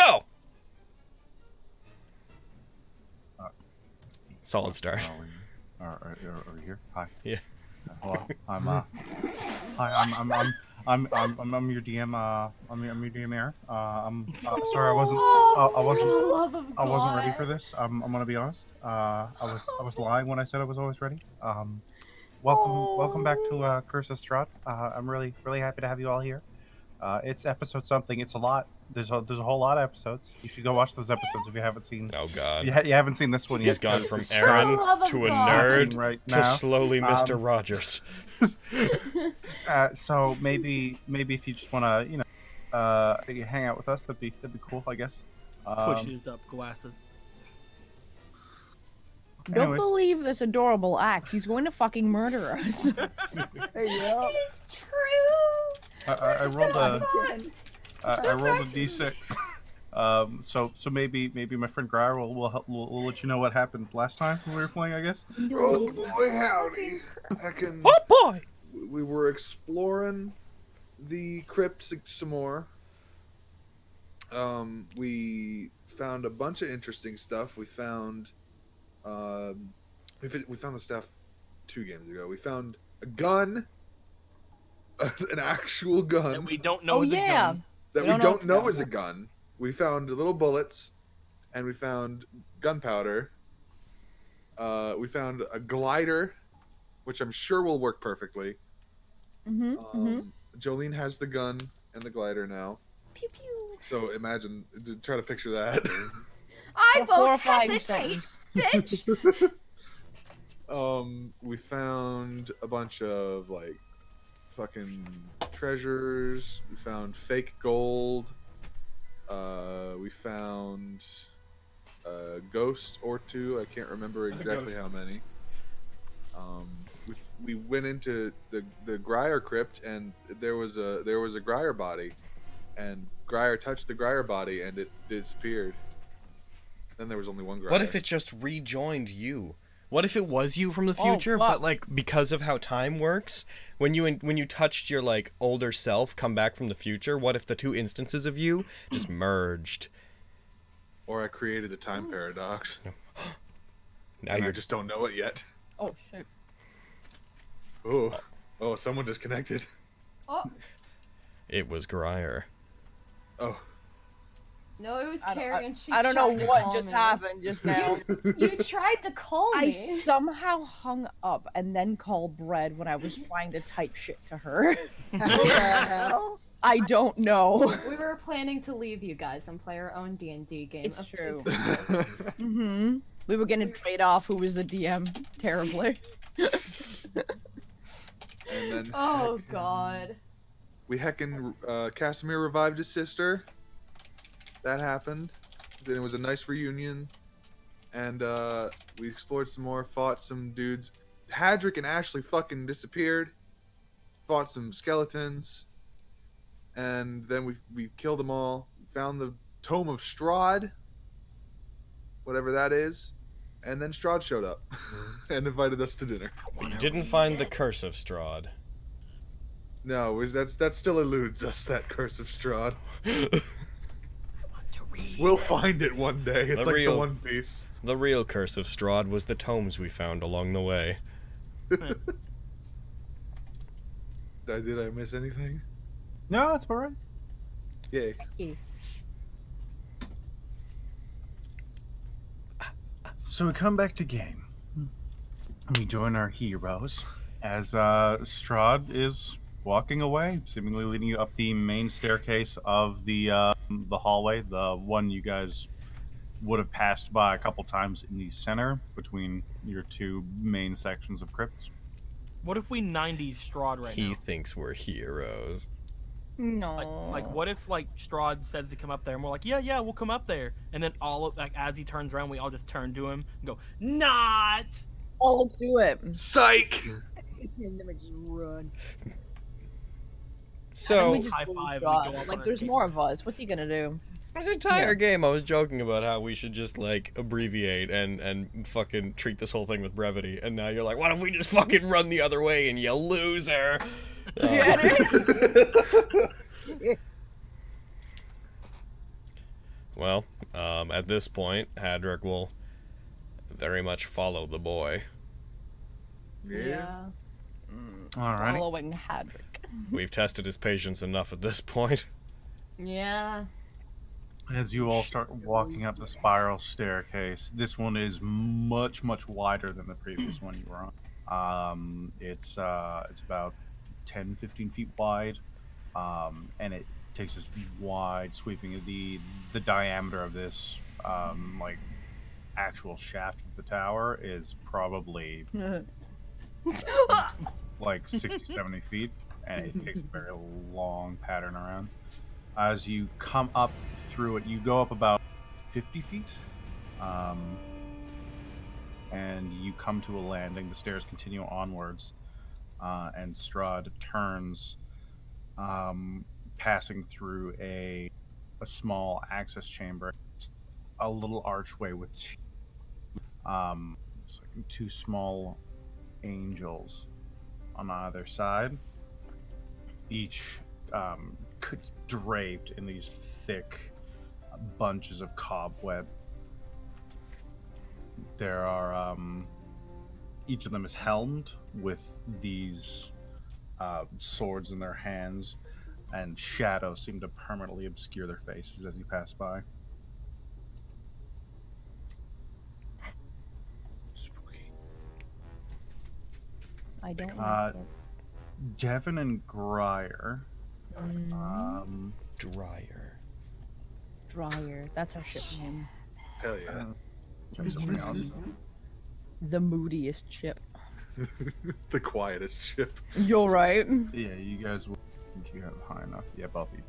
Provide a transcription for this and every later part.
Go! Solid start. Are we here? Hi. Yeah. Hello. Hi. I'm your DM. I'm your DM Aaron. Sorry, I wasn't ready for this. I'm gonna be honest. I was lying when I said I was always ready. Welcome back to Curse of Strahd. I'm really happy to have you all here. It's episode something. It's a lot. There's a whole lot of episodes. You should go watch those episodes if you haven't seen. Oh God. You haven't seen this one yet. He's gone from it's Aaron to a nerd right to now. slowly Mr. Rogers. So maybe if you just want to, hang out with us, that'd be cool, I guess. Pushes up glasses. Don't believe this adorable act. He's going to fucking murder us. Hey, yeah. It's true. I rolled a I rolled a d6. So maybe my friend Grier will let you know what happened last time when we were playing, I guess. Oh boy, howdy! Oh boy! We were exploring the crypts some more. We found a bunch of interesting stuff. We found, we found the stuff 2 games ago. We found a gun, an actual gun And we don't know is a gun. that we don't know is a gun. We found little bullets, and we found gunpowder. We found a glider, which I'm sure will work perfectly. Jolene has the gun and the glider now. Pew pew. So imagine, try to picture that. I won't Horrifying hesitate, sentence. bitch. We found a bunch of like fucking treasures. We found fake gold. We found a ghost or 2. I can't remember exactly how many. We went into the Grier crypt, and there was a Grier body, and Grier touched the Grier body, and it disappeared. Then there was only one Grier. What if it just rejoined you? What if it was you from the future, but like because of how time works, when you touched your like older self come back from the future, what if the 2 instances of you just merged? Or I created the time paradox. Now I just don't know it yet. Oh shit. Oh, someone disconnected. Oh It was Grier. Oh. no, it was Carrie, and she. I don't know tried to what call just me. happened just now. You tried to call I me. somehow hung up and then called Bread when I was trying to type shit to her. What the hell? I don't know. We were planning to leave you guys and play our own D&D game. It's of true. 2. We were gonna trade off who was the DM terribly. And then Oh God. we Casimir revived his sister. That happened. Then it was a nice reunion. And we explored some more, fought some dudes. Hadrick and Ashley fucking disappeared. Fought some skeletons. And then we killed them all. Found the Tome of Strahd. Whatever that is. And then Strahd showed up and invited us to dinner. We didn't find the Curse of Strahd. No, that still eludes us, that Curse of Strahd. We'll find it one day. It's like the One Piece. The real Curse of Strahd was the tomes we found along the way. Did I miss anything? No, it's alright. Yay. So we come back to game. We join our heroes as Strahd is walking away, seemingly leading you up the main staircase of the hallway, the one you guys would have passed by a couple times in the center between your 2 main sections of crypts. What if we 90s Strahd right now? He thinks we're heroes. No. Like what if like Strahd says to come up there and we're like, yeah, we'll come up there, and then all of like as he turns around, we all just turn to him and go, not. Oh, let's do it. Psych! And then we just run. So, we just high go five, shot. we go up Like on there's our more of us. What's he gonna do? this entire game I was joking about how we should just like abbreviate and fucking treat this whole thing with brevity, and now you're like, what if we just fucking run the other way and you loser? Well, at this point, Hadrick will very much follow the boy. Yeah. Alrighty. Following Hadrick. We've tested his patience enough at this point. Yeah. As you all start walking up the spiral staircase, this one is much, much wider than the previous one you were on. It's about 10, 15 feet wide, and it takes this wide sweeping. The diameter of this, like, actual shaft of the tower is probably like 60, 70 feet, and it takes a very long pattern around. As you come up through it, you go up about 50 feet, and you come to a landing. The stairs continue onwards, and Strahd turns, passing through a small access chamber, a little archway with it's like two small angels on either side, each draped in these thick bunches of cobweb. There are each of them is helmed with these swords in their hands, and shadows seem to permanently obscure their faces as you pass by. Spooky. I don't like it. Devin and Grier. Dryer. Dryer. That's our ship name. Hell yeah. Maybe something else. The moodiest ship. The quietest ship. You're right. Yeah, you guys will think you have high enough. Yeah, both of you.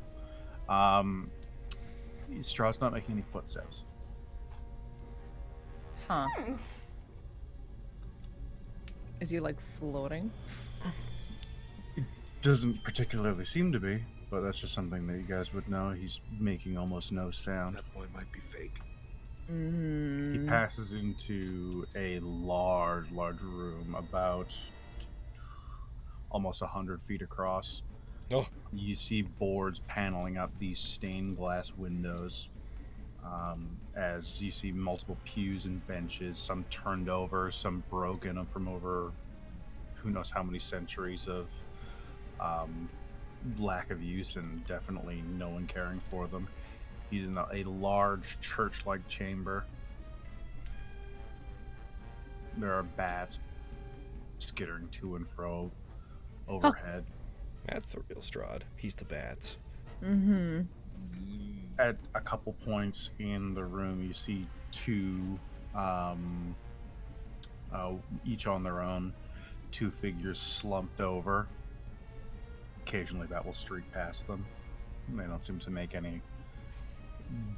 Strahd's not making any footsteps. Huh. Is he like floating? Doesn't particularly seem to be, but that's just something that you guys would know. He's making almost no sound. That boy might be fake. He passes into a large room, about almost 100 feet across. Oh. You see boards paneling up these stained glass windows, as you see multiple pews and benches, some turned over, some broken from over who knows how many centuries of lack of use, and definitely no one caring for them. He's in a large church-like chamber. There are bats skittering to and fro overhead. That's the real Strahd. He's the bats. Mm-hmm. At a couple points in the room, you see two, each on their own, two figures slumped over. Occasionally that will streak past them. They don't seem to make any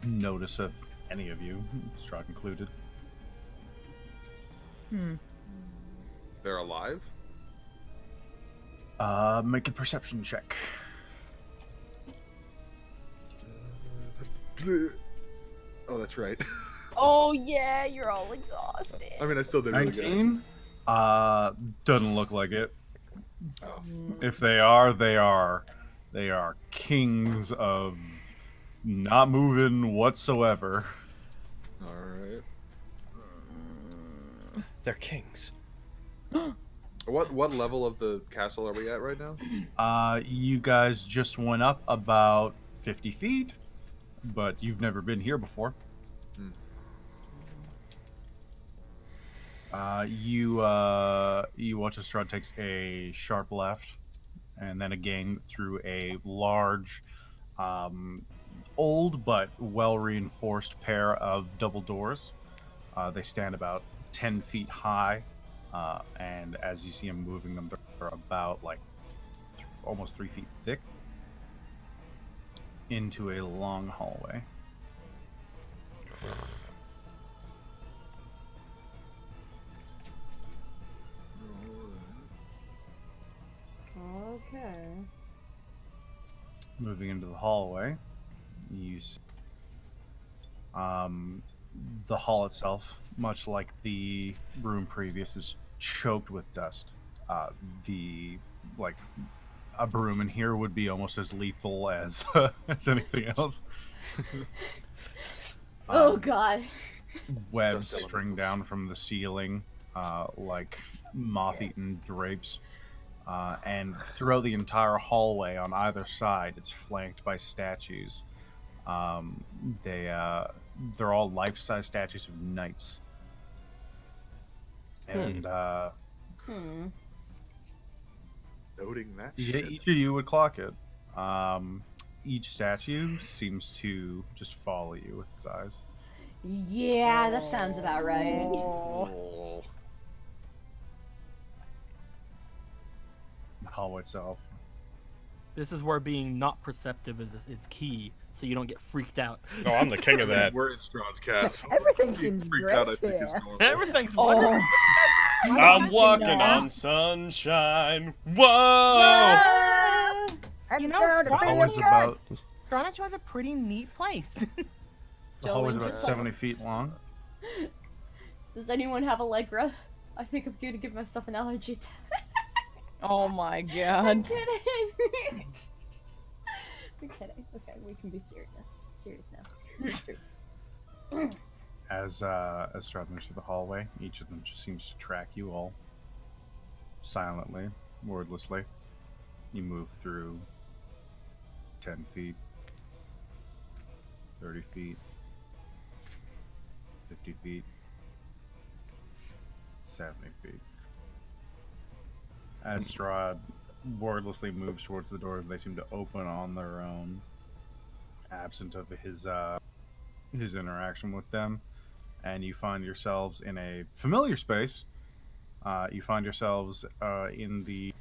notice of any of you, Strahd included. They're alive? Make a perception check. Oh, that's right. Oh yeah, you're all exhausted. I mean, I still did really good. 19? Doesn't look like it. Oh. If they are, they are kings of not moving whatsoever. All right. They're kings. What level of the castle are we at right now? You guys just went up about 50 feet, but you've never been here before. You watch as Strahd takes a sharp left, and then again through a large, old but well-reinforced pair of double doors. They stand about 10 feet high, and as you see him moving them, they're about like almost 3 feet thick into a long hallway. Okay. Moving into the hallway, you see, the hall itself, much like the room previous, is choked with dust. Like a broom in here would be almost as lethal as as anything else. Oh god. webs Those string elementals. down from the ceiling, like moth-eaten drapes. And throughout the entire hallway on either side, it's flanked by statues. They're all life-size statues of knights. And Hmm. Noting that yeah, shit. each of you would clock it. Each statue seems to just follow you with its eyes. Yeah, that sounds about right. Oh. The hallway itself. This is where being not perceptive is key, so you don't get freaked out. Oh, I'm the king of that. We're in Strahd's castle. Everything Being seems freaked great out, I think, is here. normal. Everything's wonderful. Oh. I'm walking No. on sunshine. Whoa! I'm You know, going to why be Hallway's good. about Toronto's a pretty neat place. the hallway's Joel, about 70 feet long. Does anyone have Allegra? I think I'm gonna give myself an allergy attack. Oh my I'm god. kidding. I'm kidding. Okay, we can be serious. Serious now. As Strahd moves through the hallway, each of them just seems to track you all silently, wordlessly. You move through 10 feet, 30 feet, 50 feet, 70 feet. As Strahd wordlessly moves towards the doors, they seem to open on their own, absent of his interaction with them. And you find yourselves in a familiar space. You find yourselves in the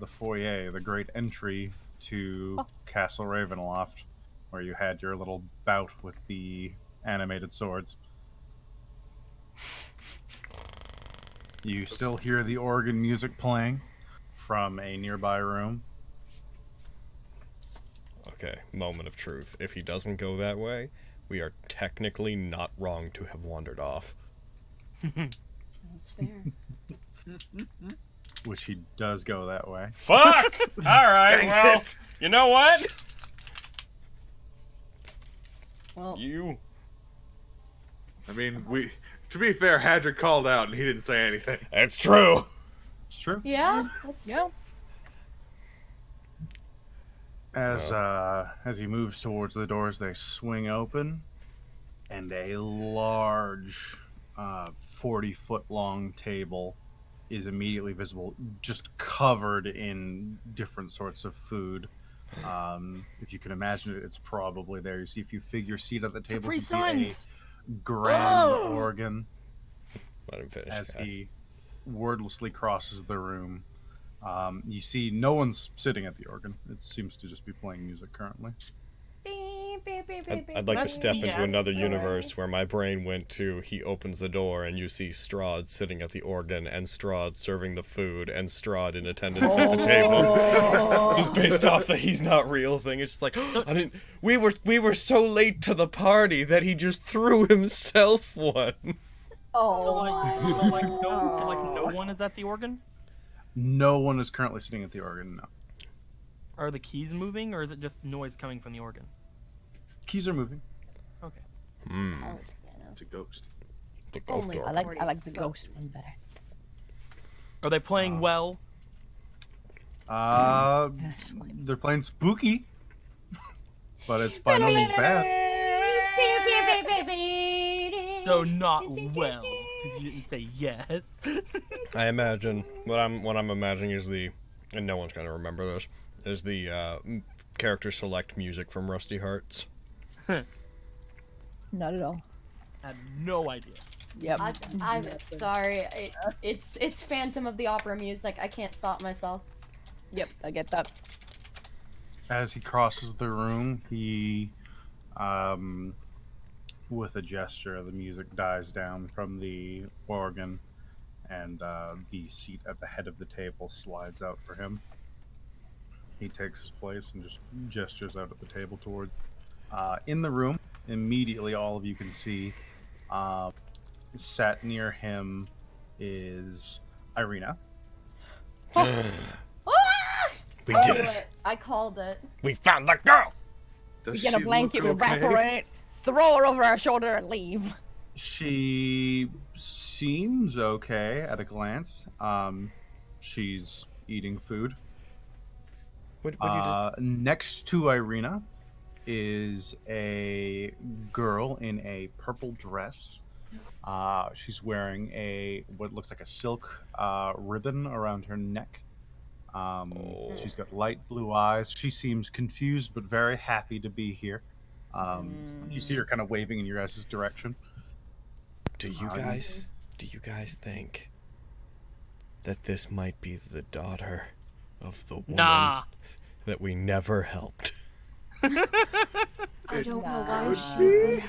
foyer, the great entry to Castle Ravenloft, where you had your little bout with the animated swords. You still hear the organ music playing from a nearby room. Okay, moment of truth. If he doesn't go that way, we are technically not wrong to have wandered off. That's fair. Which he does go that way. Fuck! Alright, Dang well, it. you know what? Well, You. I mean, to be fair, Hadrick called out and he didn't say anything. It's true. It's true. yeah. Yeah. As he moves towards the doors, they swing open, and a large, 40-foot long table is immediately visible, just covered in different sorts of food. If you can imagine it, it's probably there. You see a few figures seated at the table. Capri You see Suns! a grand Oh! organ Let him finish. as guys. he wordlessly crosses the room. You see no one's sitting at the organ. It seems to just be playing music currently. I'd like to That's step into BS, another alright. universe where my brain went to he opens the door and you see Strahd sitting at the organ and Strahd serving the food and Strahd in attendance at the table. Just based off the he's not real thing. It's just like I didn't we were so late to the party that he just threw himself one. Oh. So no one is at the organ? No one is currently sitting at the organ, no. Are the keys moving, or is it just noise coming from the organ? Keys are moving. Okay. It's a ghost. The ghost Only door. I like the ghost one better. Are they playing well? They're playing spooky, but it's by no means bad. So not well, because you didn't say yes. I imagine what I'm imagining is and no one's gonna remember this, is the character select music from Rusty Hearts. Not at all. I have no idea. Yep. I'm sorry. It's Phantom of the Opera music. I can't stop myself. Yep, I get that. As he crosses the room, he, with a gesture, the music dies down from the organ, and the seat at the head of the table slides out for him. He takes his place and just gestures out at the table toward. In the room, immediately all of you can see, sat near him is Irina. We did it. I called it. We found the girl. Does We get a she blanket look and wrap her in it. throw her over our shoulder and leave. She seems okay at a glance. She's eating food. Would you just... Next to Irina is a girl in a purple dress. She's wearing what looks like a silk ribbon around her neck. She's got light blue eyes. She seems confused but very happy to be here. You see her kind of waving in your guys' direction. Do you guys think that this might be the daughter of the woman that we never helped? I don't know why Could be.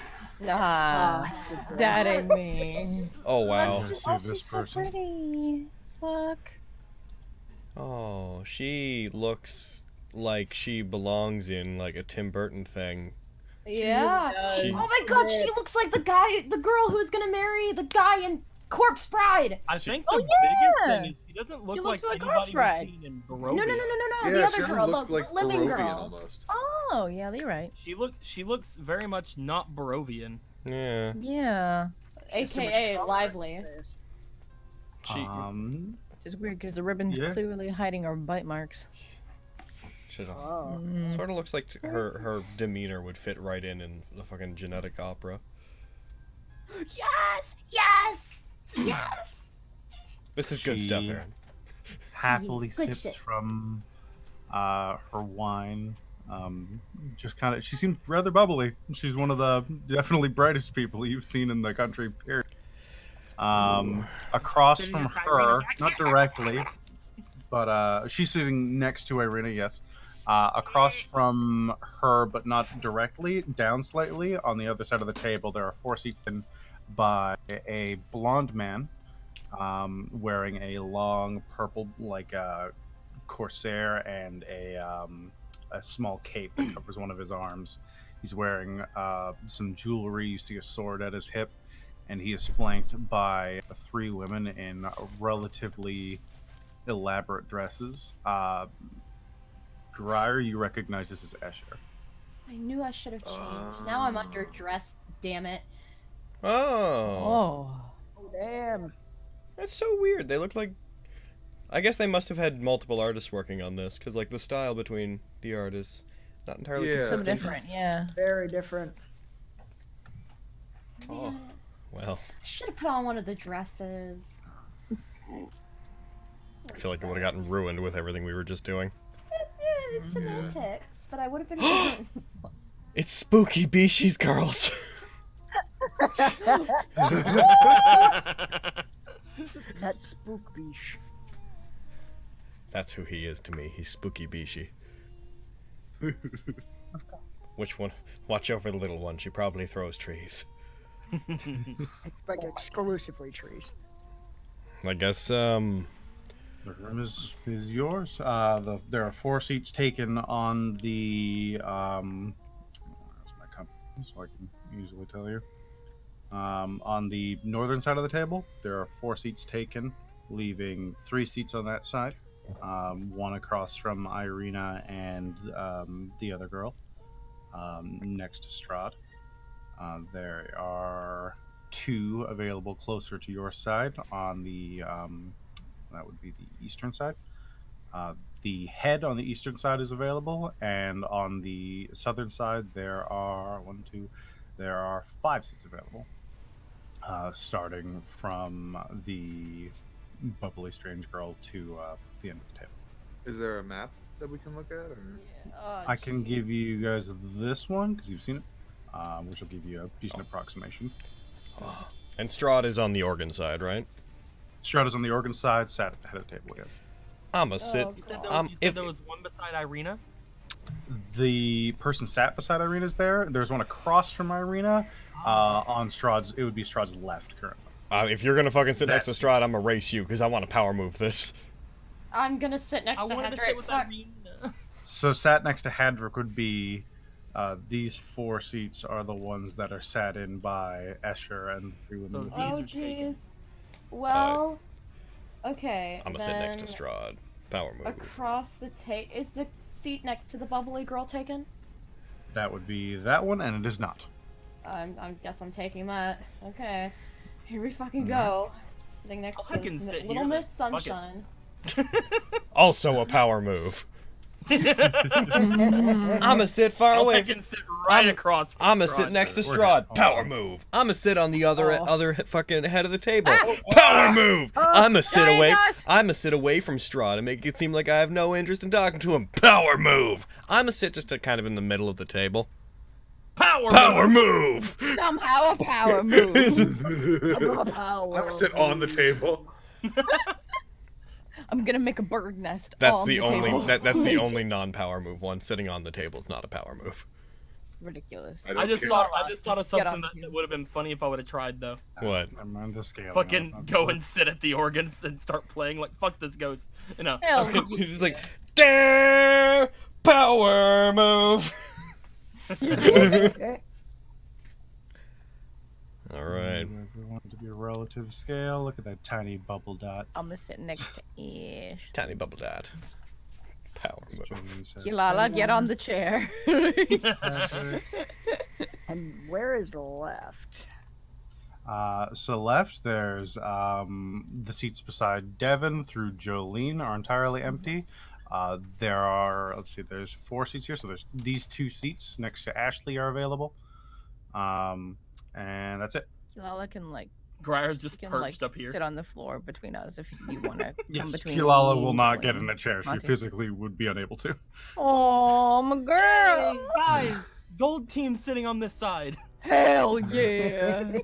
Nah, that ain't me. Oh wow. Let's Oh, see this she's so person. pretty. Fuck. Oh, she looks like she belongs in like a Tim Burton thing. Yeah. She- Oh my god, she looks like the girl who's gonna marry the guy in Corpse Bride. I think Oh, the biggest yeah! thing is she doesn't look She like looks like anybody Corpse we've Bride. seen in No, Barovia. the Yeah, other she girl, looked the like living Barovian girl. almost. Oh, yeah, you're right. She looks very much not Barovian. Yeah. Yeah. AKA lively. She It's weird because the ribbon's Yeah. clearly hiding our bite marks. should Oh. sort of looks like her demeanor would fit right in the fucking genetic opera. Yes! Yes! Yes! This is good stuff, She- Aaron. Happily Good sips shit. from her wine. Just kind of, she seems rather bubbly. She's one of the definitely brightest people you've seen in the country, period. Across from her, not directly, but she's sitting next to Irina, yes. Across from her, but not directly, down slightly, on the other side of the table, there are 4 seats in by a blonde man wearing a long purple, like corsair and a small cape that covers one of his arms. He's wearing some jewelry. You see a sword at his hip, and he is flanked by 3 women in relatively elaborate dresses. Greyer, you recognize this as Escher. I knew I should have changed. Now I'm underdressed, damn it. Oh, Oh. Oh, damn. that's so weird. They look like. I guess they must have had multiple artists working on this, because like the style between the art is not entirely Yeah. So consistent. different, yeah. Very different. Oh, well. I should have put on one of the dresses. I feel like it would have gotten ruined with everything we were just doing. It's semantics, but I would have been fine. It's Spooky Bishi's girls. That's spook beach. That's who he is to me. He's Spooky Bishi. Which one? Watch over the little one. She probably throws trees. Like exclusively trees. I guess, The room is yours. There are 4 seats taken on the where's my company so I can easily tell you. On the northern side of the table, there are 4 seats taken, leaving 3 seats on that side. 1 across from Irina and the other girl, next to Strahd. There are 2 available closer to your side on the that would be the eastern side. The head on the eastern side is available, and on the southern side there are 5 seats available, starting from the bubbly strange girl to the end of the table. Is there a map that we can look at? Or... I can give you guys this one because you've seen it, which will give you a decent approximation. and Strahd is on the organ side, right? Strahd is on the organ side, sat at the head of the table, yes. I'ma sit. Oh, You said If there was one beside Irina? The person sat beside Irina's there. There's one across from Irina. On Strahd's, it would be Strahd's left currently. if you're gonna fucking sit next to That's- Strahd, I'm gonna race you because I want to power move this. I'm gonna sit next I to wanted to sit Hendrik. with Fuck. Irina. So sat next to Hadrick would be these 4 seats are the ones that are sat in by Escher and the 3 women. So with these him. Oh are taken. jeez. Well, okay. I'm gonna sit next to Strahd. Power move. Across the is the seat next to the bubbly girl taken? That would be that one, and it is not. I guess I'm taking that. Okay. Here we fucking go. Sitting next I to can sit Little here, Miss then. Fuck it. Sunshine. Also a power move. I'ma sit far I away. can sit right across from I'ma Strahd. sit next to We're Strahd. good. Power move. I'ma sit on the other Oh. fucking head of the table. Power move. I'ma sit dang away. it! I'ma sit away from Strahd and make it seem like I have no interest in talking to him. Power move. I'ma sit just kind of in the middle of the table. Power move. Somehow a power move. I'm sit on the table. I'm gonna make a bird nest. That's on the only table. that's the only non-power move. One sitting on the table is not a power move. Ridiculous. I I don't just care. thought of Get something on that would have been funny if I would have tried though. What? I'm on the scale. Fucking go and sit at the organs and start playing like fuck this ghost. You know. Hell He's just like, yeah. damn, power move. All right. Everyone to be a relative scale. Look at that tiny bubble dot. I'm gonna sit next to Ish. Tiny bubble dad. Power move. Kilala, get on the chair. And where is left? So left, there's the seats beside Devin through Jolene are entirely empty. There are, let's see, there's 4 seats here. So there's these 2 seats next to Ashley are available. And that's it. Kilala can Grier's just can perched up here. sit on the floor between us if you want to Yes, come between. Kilala me will and not get Jolene. in a chair. She Monty. physically would be unable to. Oh, my girl. Hey, guys, gold team sitting on this side. Hell yeah.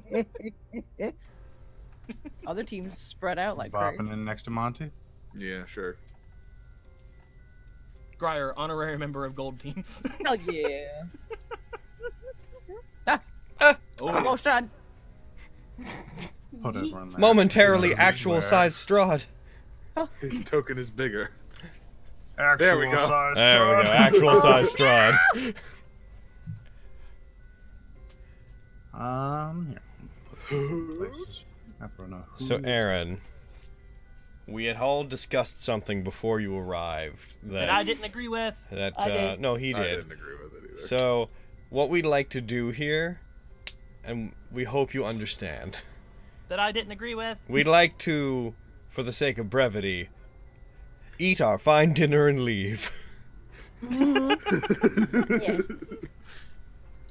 Other teams spread out like crazy. Bopping in next to Monty. Yeah, sure. Grier, honorary member of gold team. Hell yeah. Oh, Strahd. Put everyone there. Momentarily Where- actual size Strahd. His token is bigger. Actual There we go. size There we go. Strahd. Actual size Strahd. Here. Put places. Everyone know who So is- Aaron, we had all discussed something before you arrived that I didn't agree with. that I did. no, he I did. didn't agree with it either. So, what we'd like to do here, and we hope you understand, That I didn't agree with. we'd like to, for the sake of brevity, eat our fine dinner and leave. Yes.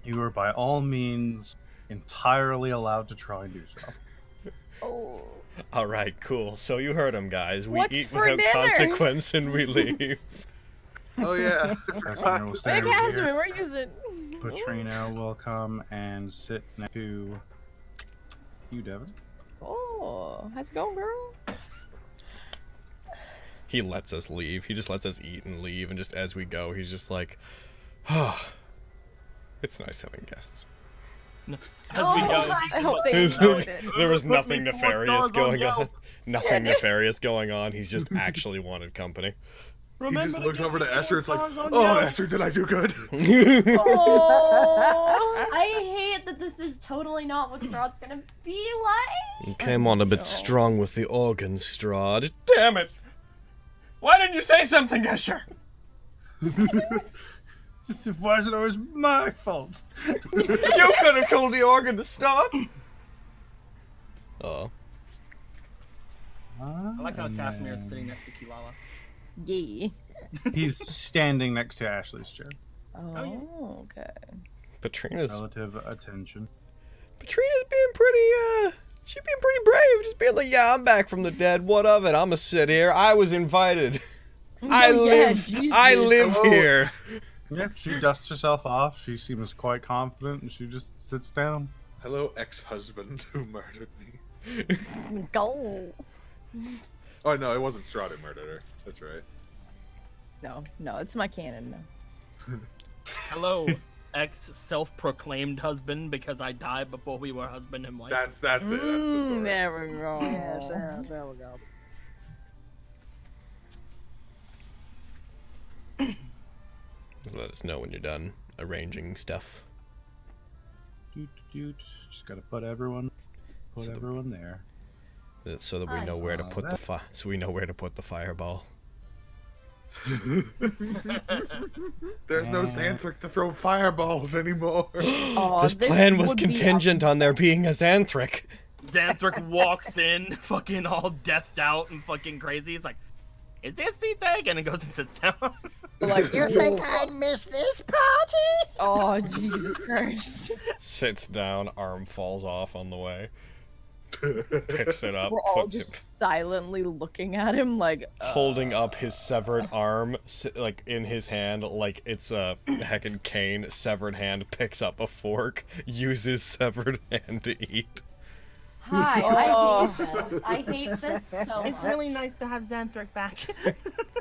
You are by all means entirely allowed to try and do so. Oh. All right, cool. So you heard him, guys. We What's eat for without dinner? consequence and we leave. Oh yeah. Casimir will stay Hey, over Casimir, here. where you sitting? Patrino will come and sit next to you, Devin. Oh, how's it going, girl? He lets us leave. He just lets us eat and leave, and just as we go, he's just like, "Oh, it's nice having guests." As we go. I hope they Is- enjoyed it. There was Put me nothing 4 nefarious stars on going Yelp. on. Nothing nefarious going on. He's just actually wanted company. He just looks over to Escher. It's like, stars on oh, Yelp." Escher, did I do good? Oh, I hate that this is totally not what Strahd's gonna be like. You came on a bit strong with the organ, Strahd. Damn it! Why didn't you say something, Escher? Why is it always my fault? You could have told the organ to stop. Oh. I like how Casimir is sitting next to Kilala. Yeah. He's standing next to Ashley's chair. Oh, okay. Patrina's Relative attention. being pretty, she's being pretty brave. Just being like, yeah, I'm back from the dead. What of it? I'ma sit here. I was invited. I Oh, yeah, live Oh. here. Yeah, she dusts herself off. She seems quite confident, and she just sits down. Hello, ex-husband who murdered me. Go. Oh no, it wasn't Strahd who murdered her. That's right. No, it's my canon now. Hello, ex-self-proclaimed husband, because I died before we were husband and wife. That's it. That's the story. There we go. Yes, there we go. Let us know when you're done arranging stuff. Doot, doot. Just gotta put everyone there. So that we know where to put that- the so we know where to put the fireball. There's no Xanthric to throw fireballs anymore. Oh, This plan was would be contingent on there being a Xanthric. Xanthric walks in, fucking all deathed out and fucking crazy. He's like, "Is this the thing?" And it goes and sits down. Like, You think I'd miss this party? oh, Jesus Christ. Sits down, arm falls off on the way. Picks it up, We're all puts just it, silently looking at him like, holding up his severed arm, like in his hand, like it's a heckin' cane. Severed hand, picks up a fork, uses severed hand to eat. Hi, Oh. I hate this. I hate this so much. It's really nice to have Xanthric back.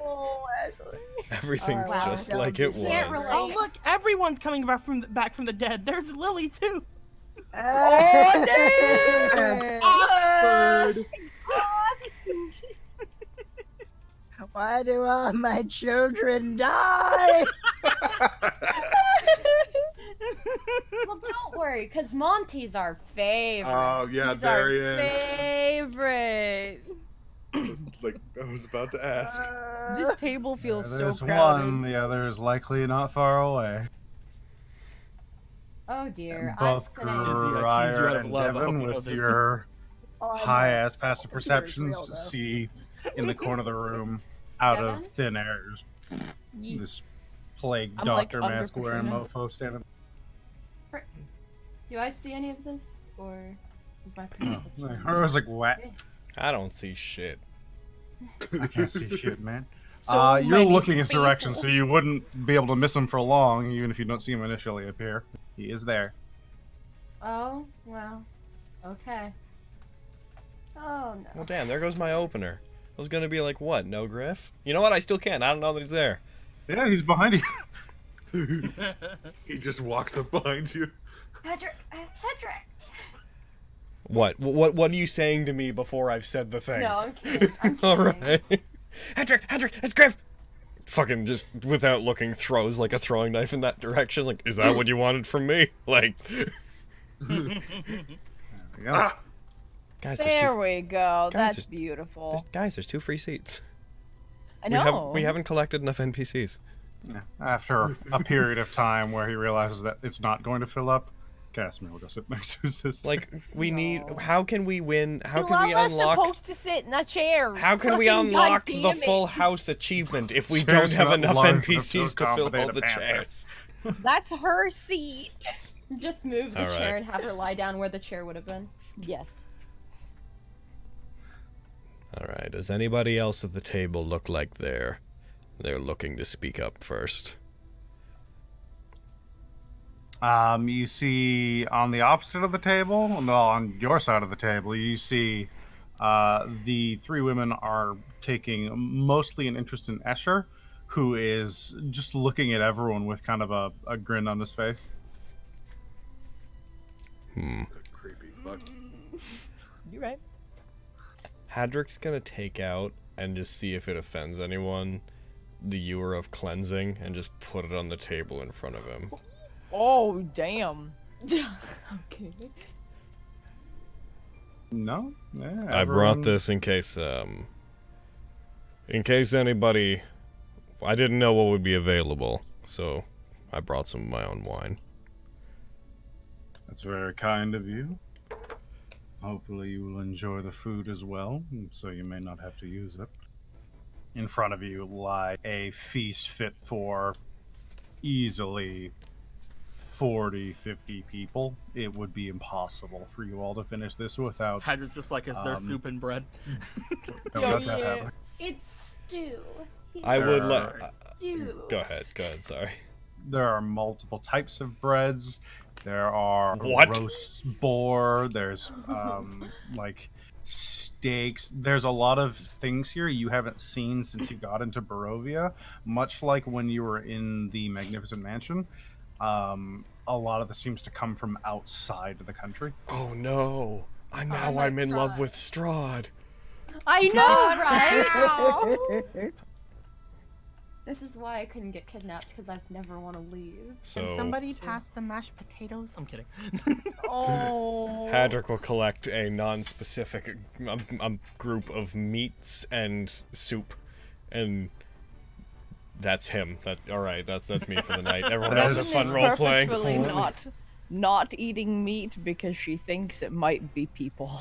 oh, Ashley. Everything's Wow. just like it Can't was. relate. Oh look, everyone's coming back from the dead. There's Lily too. Oh, damn! Oxford. Why do all my children die? Well, don't worry, because Monty's our favorite. Oh yeah, there he is. Favorite. I was about to ask. This table feels so There's crowded. one, the other is likely not far away. Oh dear. Both Izzy, I accuse you out Grier of and love. I hope Devin, you know with this. your Oh, I know. high-ass passive Computer's perceptions, real, though. see in the corner of the room, out Devin? of thin air, this plague I'm, like, doctor under mask wearing Katrina. mofo standing. Do I see any of this, or is my perception? I was like, what? I don't see shit. I can't see shit, man. So You're many looking his direction, people. so you wouldn't be able to miss him for long, even if you don't see him initially appear. He is there. Oh, well, okay. Oh no. Well, damn, there goes my opener. I was gonna be like, what, no Griff? You know what? I still can't. I don't know that he's there. Yeah, he's behind you. He just walks up behind you. Hedrick! Hedrick! What are you saying to me before I've said the thing? No, I'm kidding. I'm kidding. Alright. Hedrick, it's Griff! Fucking just, without looking, throws like a throwing knife in that direction. Like, is that what you wanted from me? Like, There we go. Ah, guys, There we go. Guys, That's beautiful. there's 2 free seats. I know. We haven't collected enough NPCs. Yeah. After a period of time where he realizes that it's not going to fill up, Casimir will go sit next to his sister. Like, we need. No. How can we win? How You can we love us unlock? supposed to sit in a chair. How can we Fucking unlock the goddamn it. full house achievement if we Chairs don't have not enough large enough to NPCs to fill accommodate all a the panther. chairs? That's her seat. Just move the All right. chair and have her lie down where the chair would have been. Yes. All right. Does anybody else at the table look like they're looking to speak up first? You see on the opposite of the table, no, on your side of the table, you see the 3 women are taking mostly an interest in Escher, who is just looking at everyone with kind of a grin on his face. creepy fuck. You're right. Hadrick's gonna take out and just see if it offends anyone the ewer of cleansing and just put it on the table in front of him. Oh, damn. Okay. No? Yeah, I brought this in case anybody. I didn't know what would be available, so I brought some of my own wine. That's very kind of you. Hopefully you will enjoy the food as well, so you may not have to use it. In front of you lie a feast fit for easily 40, 50 people. It would be impossible for you all to finish this without... Hedrick's just like, is there soup and bread? without that happening. It's stew. I would There like. are- Stew. Go ahead. Sorry. There are multiple types of breads. There are What? roast boar. There's like steaks. There's a lot of things here you haven't seen since you got into Barovia. Much like when you were in the Magnificent Mansion, a lot of this seems to come from outside of the country. Oh no! Now my I'm in love God. with Strahd. I know, right? This is why I couldn't get kidnapped, because I'd never want to leave. So Can somebody pass the mashed potatoes? I'm kidding. Oh. Hadrick will collect a non-specific group of meats and soup, and That's him. All right. That's me for the night. Everyone That else is have fun role playing. Purposefully not eating meat because she thinks it might be people.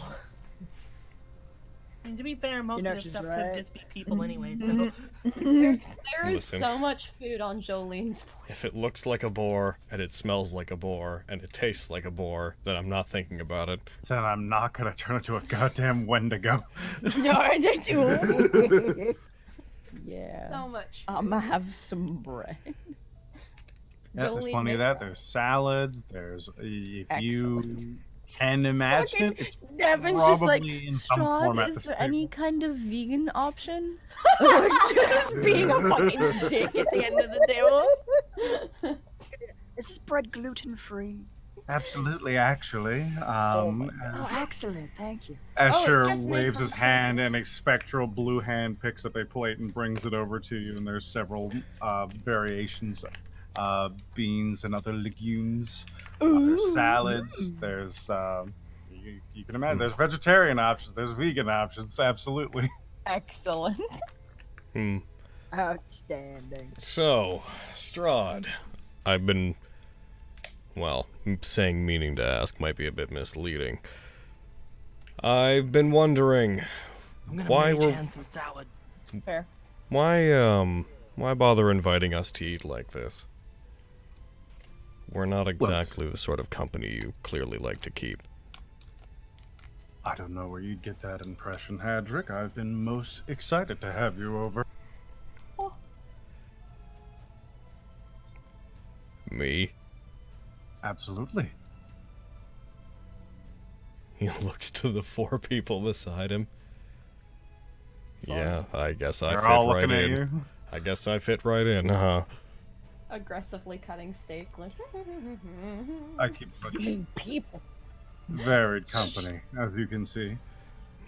And to be fair, most know of this she's stuff right. could just be people anyway. So There is Listen. so much food on Jolene's plate. If it looks like a boar, and it smells like a boar, and it tastes like a boar, then I'm not thinking about it. Then I'm not gonna turn into a goddamn Wendigo. No, I do. Yeah. So much. I'ma have some bread. Yeah, there's Jolene plenty of made that. There's salads. There's if you Excellent. can imagine it, it's Devin's probably just like, in some Strahd, format is this there table. any kind of vegan option? Or just being a fucking dick at the end of the table? Is this bread gluten-free? Absolutely, actually. Oh, As excellent. Thank you. Oh, it's Escher just made waves from his hand, and a spectral blue hand picks up a plate and brings it over to you. And there's several variations, beans and other legumes. There's salads. There's you can imagine. There's vegetarian options. There's vegan options. Absolutely. Excellent. Outstanding. So, Strahd, I've been... Well, saying meaning to ask might be a bit misleading. I've been wondering, I'm gonna why mage were... hand some salad. Fair. Why bother inviting us to eat like this? We're not exactly the sort of company you clearly like to keep. I don't know where you'd get that impression, Hadrick. I've been most excited to have you over. Me? Absolutely. He looks to the 4 people beside him. Yeah, I guess I They're fit all right looking at in. you. I guess I fit right in, huh? Aggressively cutting steak, like. I keep looking. People. Varied company, as you can see.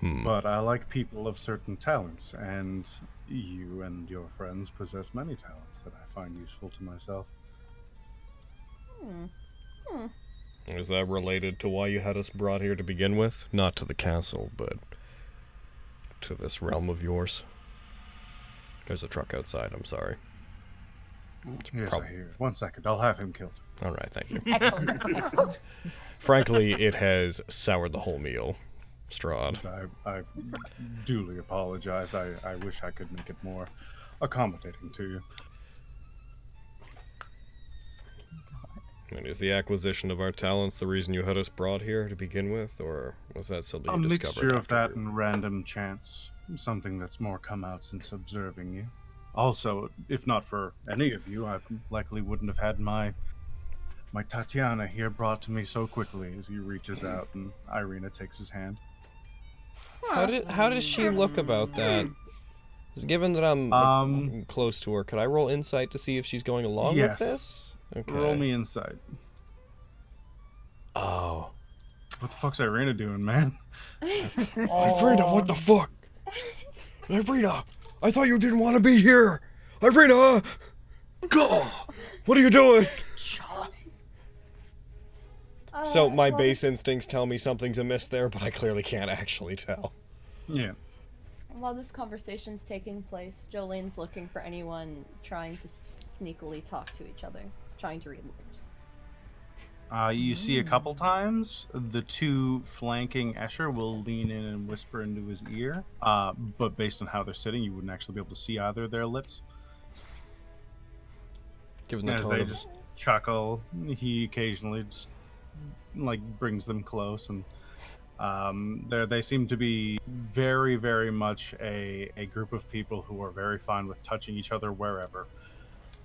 Hmm. But I like people of certain talents, and you and your friends possess many talents that I find useful to myself. Is that related to why you had us brought here to begin with? Not to the castle, but to this realm of yours? There's a truck outside, I'm sorry. Yes, I hear it. 1 second, I'll have him killed. Alright, thank you. Excellent. Frankly, it has soured the whole meal, Strahd. I duly apologize. I wish I could make it more accommodating to you. And is the acquisition of our talents the reason you had us brought here to begin with, or was that something A you discovered mixture of that afterward? and random chance. Something that's more come out since observing you. Also, if not for any of you, I likely wouldn't have had my Tatiana here brought to me so quickly. As he reaches out and Irina takes his hand. How does she look about that? Given that I'm close to her, could I roll insight to see if she's going along Yes. with this? Okay. Roll me insight. Oh. What the fuck's Irina doing, man? Irina, what the fuck? Irina, I thought you didn't want to be here. Irina! Go! What are you doing? So my well, base instincts tell me something's amiss there, but I clearly can't actually tell. Yeah. While this conversation's taking place, Jolene's looking for anyone trying to sneakily talk to each other, trying to read lips. You see a couple times the 2 flanking Escher will lean in and whisper into his ear. But based on how they're sitting, you wouldn't actually be able to see either of their lips. Given the As tone they of... just chuckle, he occasionally just brings them close, and they seem to be very, very much a group of people who are very fine with touching each other wherever.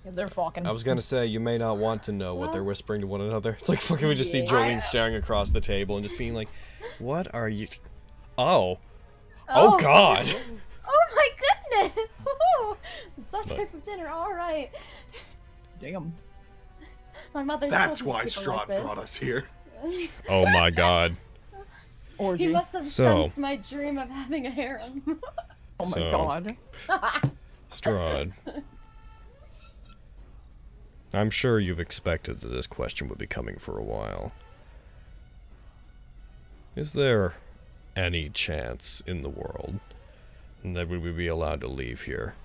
Yeah, they're fucking. I was gonna say, you may not want to know what they're whispering to one another. It's like fucking we just see Jolene staring across the table and just being like, what are you... Oh god! Oh my goodness! Ooh, it's that type of dinner, alright. Damn. My mother That's told me why people Strahd like this. brought us here. Oh my god. He Orgy. must have So- sensed my dream of having a harem. Oh my So- god. Strahd. I'm sure you've expected that this question would be coming for a while. Is there any chance in the world that we would be allowed to leave here?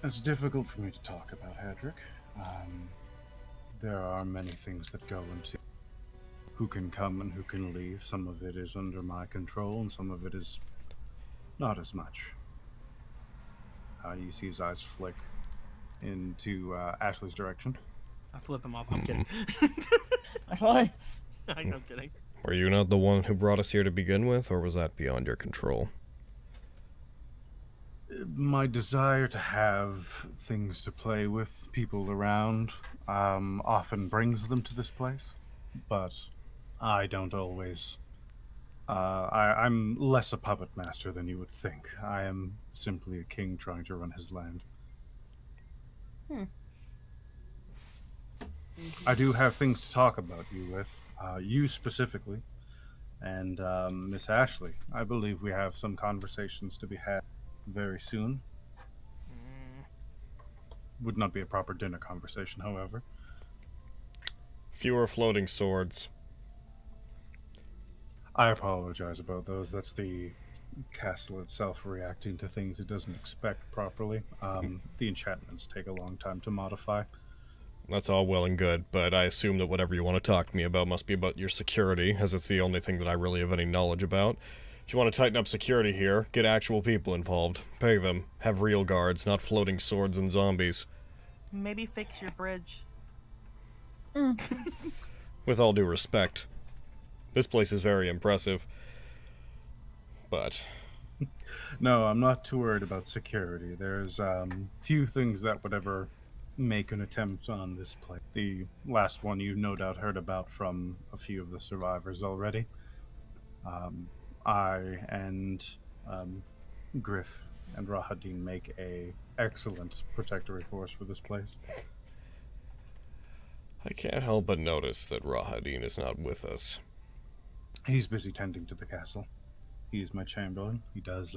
It's difficult for me to talk about, Hedrick. There are many things that go into who can come and who can leave. Some of it is under my control, and some of it is not as much. You see his eyes flick into Ashley's direction. I flip him off. I'm kidding. Why? I'm kidding. Were you not the one who brought us here to begin with, or was that beyond your control? My desire to have things to play with, people around, often brings them to this place, but I don't always. I'm less a puppet master than you would think. I am simply a king trying to run his land. I do have things to talk about you with, you specifically, and Miss Ashley. I believe we have some conversations to be had very soon. Would not be a proper dinner conversation, however. Fewer floating swords. I apologize about those. That's the castle itself reacting to things it doesn't expect properly. The enchantments take a long time to modify. That's all well and good, but I assume that whatever you want to talk to me about must be about your security, as it's the only thing that I really have any knowledge about. If you want to tighten up security here, get actual people involved. Pay them. Have real guards, not floating swords and zombies. Maybe fix your bridge. With all due respect, this place is very impressive, but... No, I'm not too worried about security. There's few things that would ever make an attempt on this place. The last one you no doubt heard about from a few of the survivors already. I and Griff and Rahadin make a excellent protectory force for this place. I can't help but notice that Rahadin is not with us. He's busy tending to the castle. He's my chamberlain. He does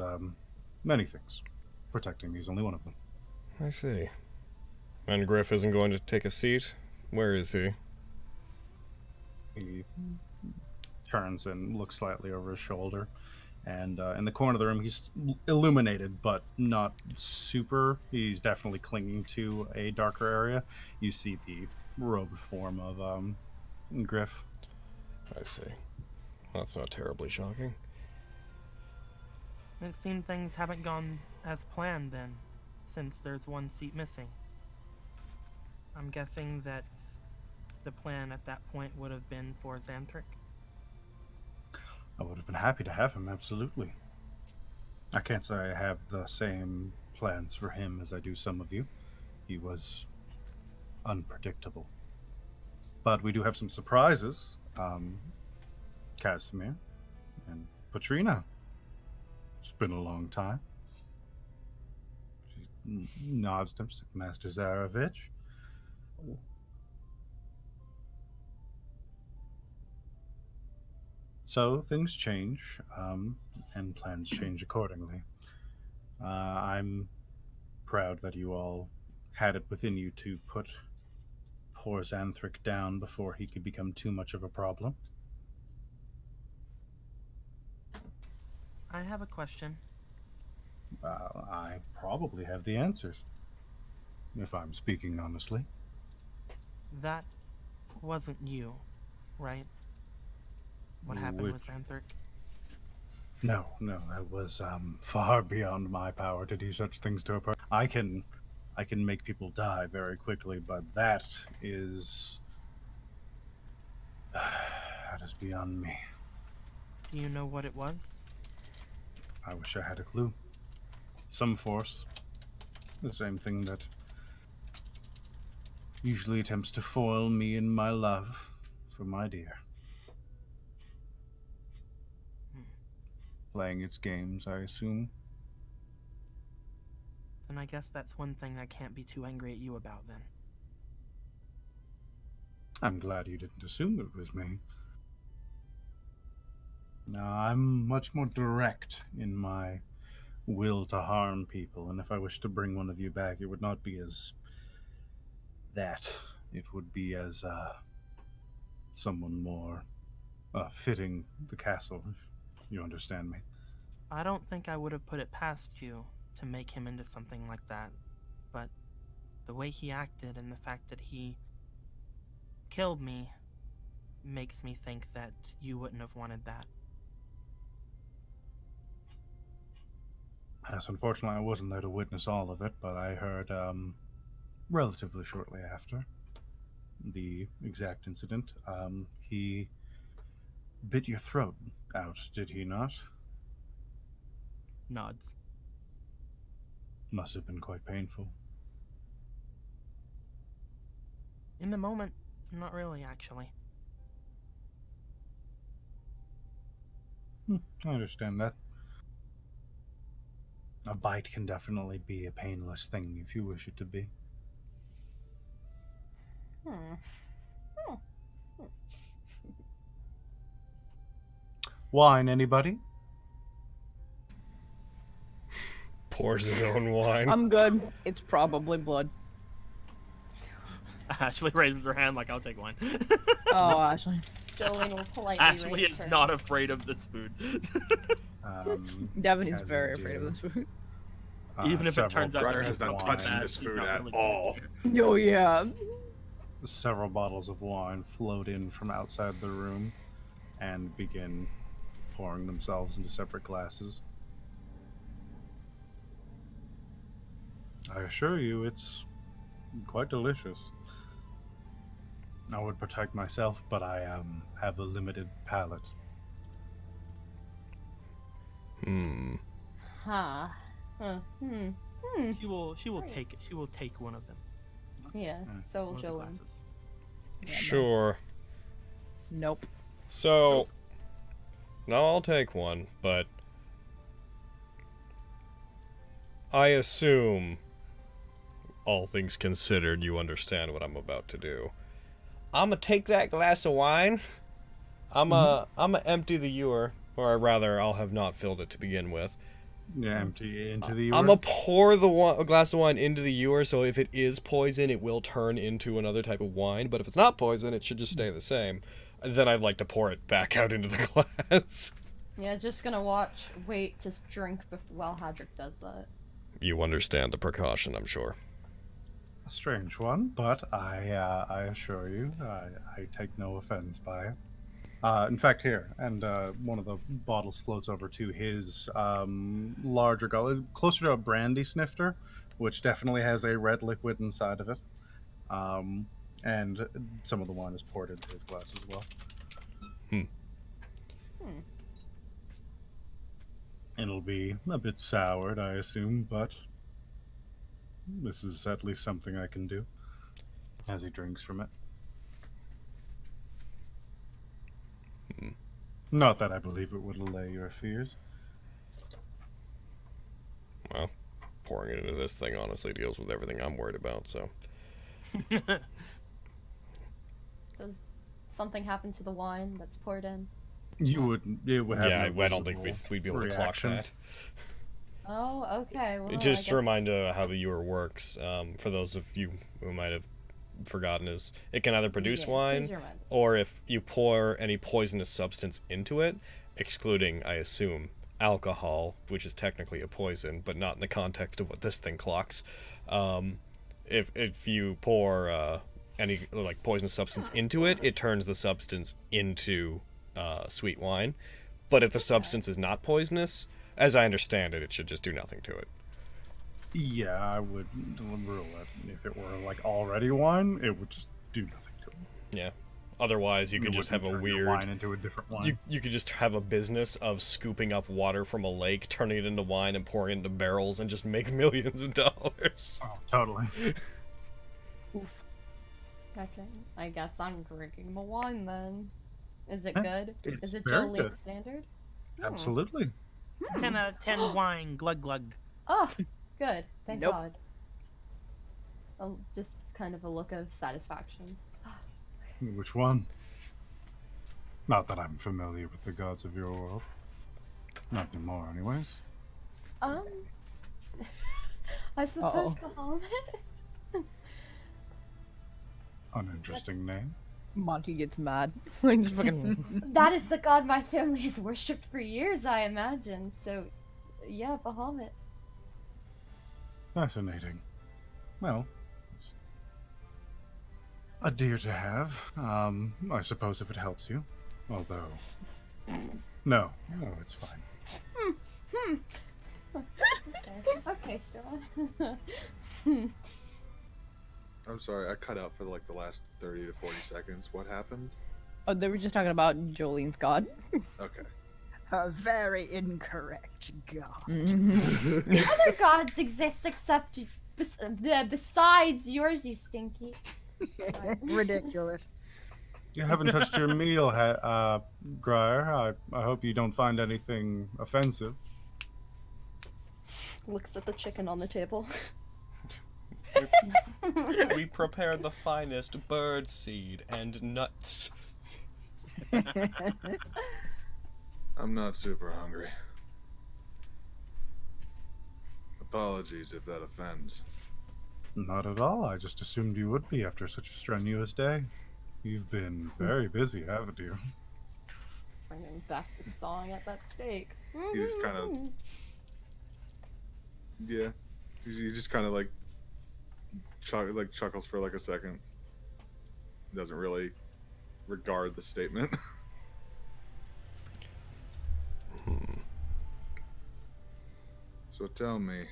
many things. Protecting me is only one of them. I see. And Griff isn't going to take a seat? Where is he? He turns and looks slightly over his shoulder. And in the corner of the room, he's illuminated, but not super. He's definitely clinging to a darker area. You see the robed form of Griff. I see. That's not terribly shocking. It seems things haven't gone as planned then, since there's one seat missing. I'm guessing that the plan at that point would have been for Xanthric. I would have been happy to have him, absolutely. I can't say I have the same plans for him as I do some of you. He was unpredictable. But we do have some surprises. Casimir and Patrina. It's been a long time. She nods to him, Master Zarovich. So things change, and plans change accordingly. I'm proud that you all had it within you to put poor Xanthric down before he could become too much of a problem. I have a question. I probably have the answers, if I'm speaking honestly. That wasn't you, right? What happened with Xanthric? No, that was far beyond my power to do such things to a person. I can make people die very quickly, but that is beyond me. Do you know what it was? I wish I had a clue. Some force. The same thing that usually attempts to foil me in my love for my dear. Playing its games, I assume. And I guess that's one thing I can't be too angry at you about then. I'm glad you didn't assume it was me. Now, I'm much more direct in my will to harm people, and if I wish to bring one of you back, it would not be as that. It would be as someone more fitting the castle, if you understand me. I don't think I would have put it past you to make him into something like that, but the way he acted and the fact that he killed me makes me think that you wouldn't have wanted that. Yes, unfortunately, I wasn't there to witness all of it, but I heard relatively shortly after the exact incident. He bit your throat out, did he not? Nods. Must have been quite painful. In the moment, not really, actually. I understand that. A bite can definitely be a painless thing if you wish it to be. Wine, anybody? Pours his own wine. I'm good. It's probably blood. Ashley raises her hand like, I'll take one. Oh, Ashley. Jolene will politely Ashley raise is her not hand. afraid of this food. Devin is as very you afraid of do, this food. Even if it several turns out Ryder bottles has of not wine- touched this he's food not at really all. Oh, yeah. Several bottles of wine float in from outside the room and begin pouring themselves into separate glasses. I assure you, it's quite delicious. I would protect myself, but I have a limited palate. Huh. She will Right. take it. She will take one of them. Yeah, so will One of the Jolene. glasses. Sure. Nope. So, no, I'll take one, but I assume, all things considered, you understand what I'm about to do. I'm gonna take that glass of wine. I'm gonna empty the ewer, or rather, I'll have not filled it to begin with. Yeah, empty into the I'm gonna pour a glass of wine into the ewer, so if it is poison, it will turn into another type of wine. But if it's not poison, it should just stay the same. And then I'd like to pour it back out into the glass. Yeah, just gonna wait to drink while Hadrick does that. You understand the precaution, I'm sure. A strange one, but I assure you, I take no offense by it. In fact, here, and one of the bottles floats over to his larger gullet, closer to a brandy snifter, which definitely has a red liquid inside of it. And some of the wine is poured into his glass as well. It'll be a bit soured, I assume, but this is at least something I can do. As he drinks from it. Not that I believe it would allay your fears. Well, pouring it into this thing honestly deals with everything I'm worried about, so. Does something happen to the wine that's poured in? It would have Yeah, no I don't think visible we'd be able to clock reaction. that. Oh, okay. Well, Just I to guess... remind how the ewer works, for those of you who might have forgotten, is it can either produce Yeah, please wine, remind us. or if you pour any poisonous substance into it, excluding, I assume, alcohol, which is technically a poison, but not in the context of what this thing clocks. If you pour any like poisonous substance into it, it turns the substance into sweet wine. But if the substance is not poisonous, as I understand it, it should just do nothing to it. Yeah, I would rule it. If it were like already wine, it would just do nothing to it. Yeah. Otherwise, you could just have a wouldn't turn your weird. wine into a different wine. You could just have a business of scooping up water from a lake, turning it into wine, and pouring it into barrels, and just make millions of dollars. Oh, totally. Oof. Okay, I guess I'm drinking the wine then. Is it Huh? good? It's Is it very Jolene good. standard? Absolutely. 10 out of 10 wine, glug glug. Oh, good. Thank Nope. God. Oh, just kind of a look of satisfaction. Which one? Not that I'm familiar with the gods of your world. Not anymore, anyways. I suppose Bahamut? Uninteresting name. Monty gets mad. Like, just fucking... That is the god my family has worshipped for years, I imagine. So, yeah, Bahamut. Fascinating. Well, A deer to have. I suppose if it helps you. Although... No, it's fine. Okay, Strahd. I'm sorry, I cut out for like the last 30 to 40 seconds. What happened? Oh, they were just talking about Jolene's god. Okay. A very incorrect god. Other gods exist except besides yours, you stinky. Ridiculous. You haven't touched your meal, Grier. I hope you don't find anything offensive. Looks at the chicken on the table. We prepared the finest bird seed and nuts. I'm not super hungry. Apologies if that offends. Not at all. I just assumed you would be after such a strenuous day. You've been very busy, haven't you? Bringing back the song at that steak. He just kind of... Yeah. He just kind of like chuckles for like a second. Doesn't really regard the statement. So tell me,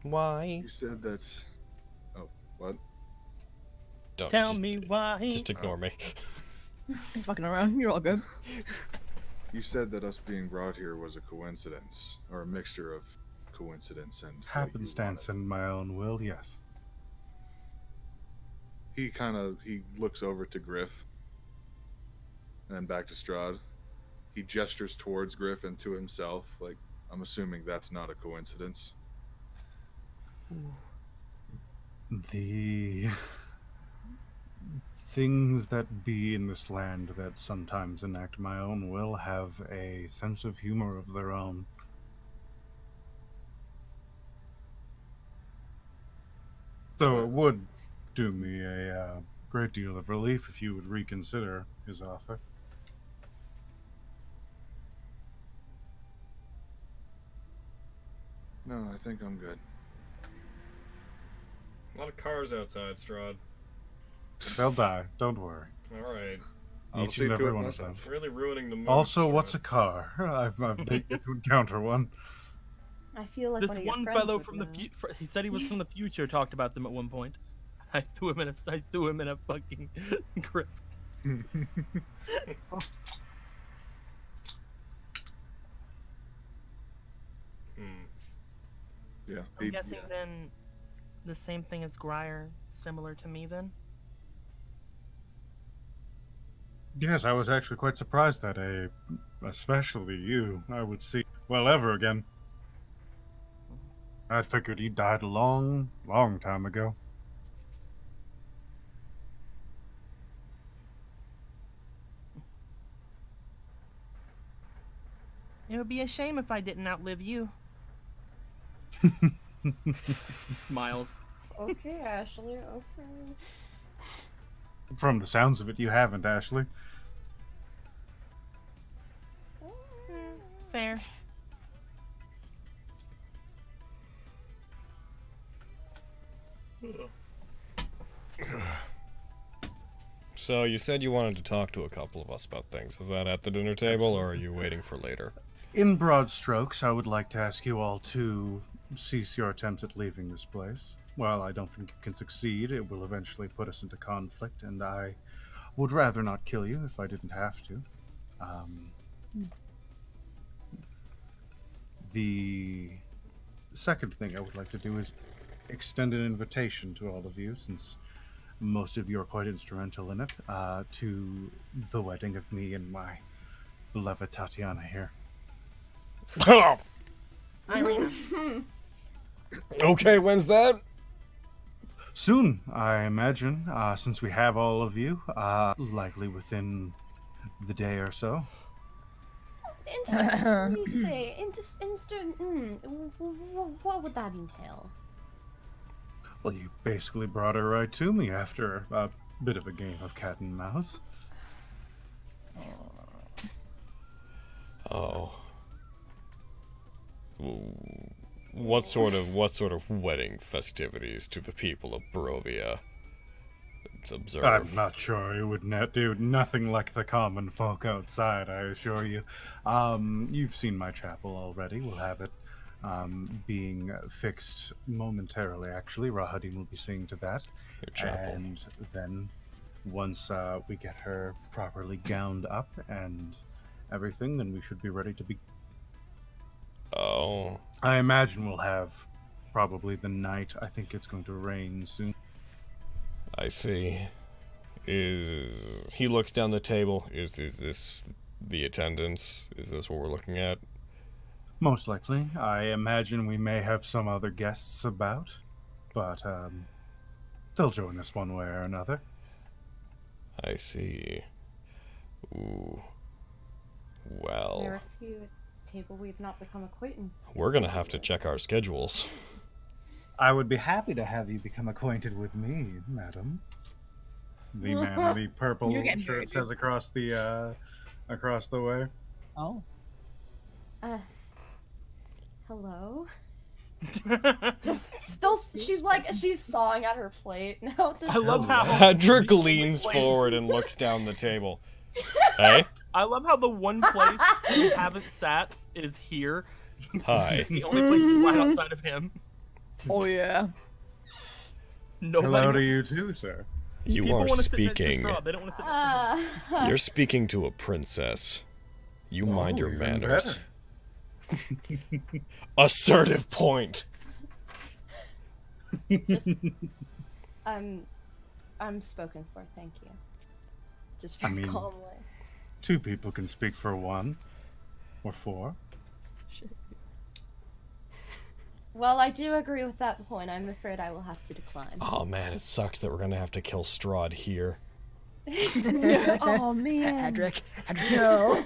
Why? you said that... Oh, what? Don't Tell just, me why. Just ignore me. I'm fucking around. You're all good. You said that us being brought here was a coincidence, or a mixture of coincidence and... what you Happenstance wanted. and my own will, yes. He looks over to Griff, and then back to Strahd. He gestures towards Griff and to himself, like, I'm assuming that's not a coincidence. The things that be in this land that sometimes enact my own will have a sense of humor of their own. So it would do me a great deal of relief if you would reconsider his offer. No, I think I'm good. A lot of cars outside, Strahd. They'll die, don't worry. Alright. I'll Each see and to every it one of them. myself. Really ruining the mood. Also, Strahd. what's a car? I've yet to encounter one. I feel like This one of your one friends fellow would from the know. he said he was from the future. Talked about them at one point. I threw him in a fucking crypt. Yeah. I'm guessing then the same thing as Grier, similar to me then? Yes, I was actually quite surprised that especially you, I would see well ever again. I figured he died a long, long time ago. It would be a shame if I didn't outlive you. Smiles. Okay, Ashley, okay. From the sounds of it, you haven't, Ashley. Fair. So you said you wanted to talk to a couple of us about things. Is that at the dinner table, or are you waiting for later? In broad strokes, I would like to ask you all to cease your attempts at leaving this place. While I don't think you can succeed, it will eventually put us into conflict, and I would rather not kill you if I didn't have to. The second thing I would like to do is extend an invitation to all of you, since most of you are quite instrumental in it, to the wedding of me and my beloved Tatiana here. Irina. Okay, when's that? Soon, I imagine, since we have all of you, likely within the day or so. Instant, what do you say? Instant, what would that entail? Well, you basically brought her right to me after a bit of a game of cat and mouse. Oh. What sort of wedding festivities do the people of Barovia observe. I'm not sure it would do nothing like the common folk outside, I assure you. You've seen my chapel already. We'll have it being fixed momentarily, actually. Rahadin will be seeing to that. Your chapel. And then once we get her properly gowned up and everything, then we should be ready to be... Oh. I imagine we'll have probably the night. I think it's going to rain soon. I see. He looks down the table. Is this the attendance? Is this what we're looking at? Most likely. I imagine we may have some other guests about, but they'll join us one way or another. I see. Ooh. Well, There are a few at this table we've not become acquainted. we're gonna have to check our schedules. I would be happy to have you become acquainted with me, madam. The man in the purple You're getting shirt very says across the way. Oh. Hello? Just still, she's sawing at her plate now. At this I love how Hadrick leans forward and looks down the table. Hey? I love how the one place you haven't sat is here. Hi. The only place right outside of him. Oh yeah. Nobody. Hello to you too, sir. You People are wanna sit next to speaking. Strahd, they don't want to sit next to him. You're speaking to a princess. You mind your even manners. Assertive point. Just, I'm spoken for, thank you. Just very calmly. 2 people can speak for 1 or 4. Well, I do agree with that point. I'm afraid I will have to decline. Oh man, it sucks that we're gonna have to kill Strahd here. Oh man. Adric, no.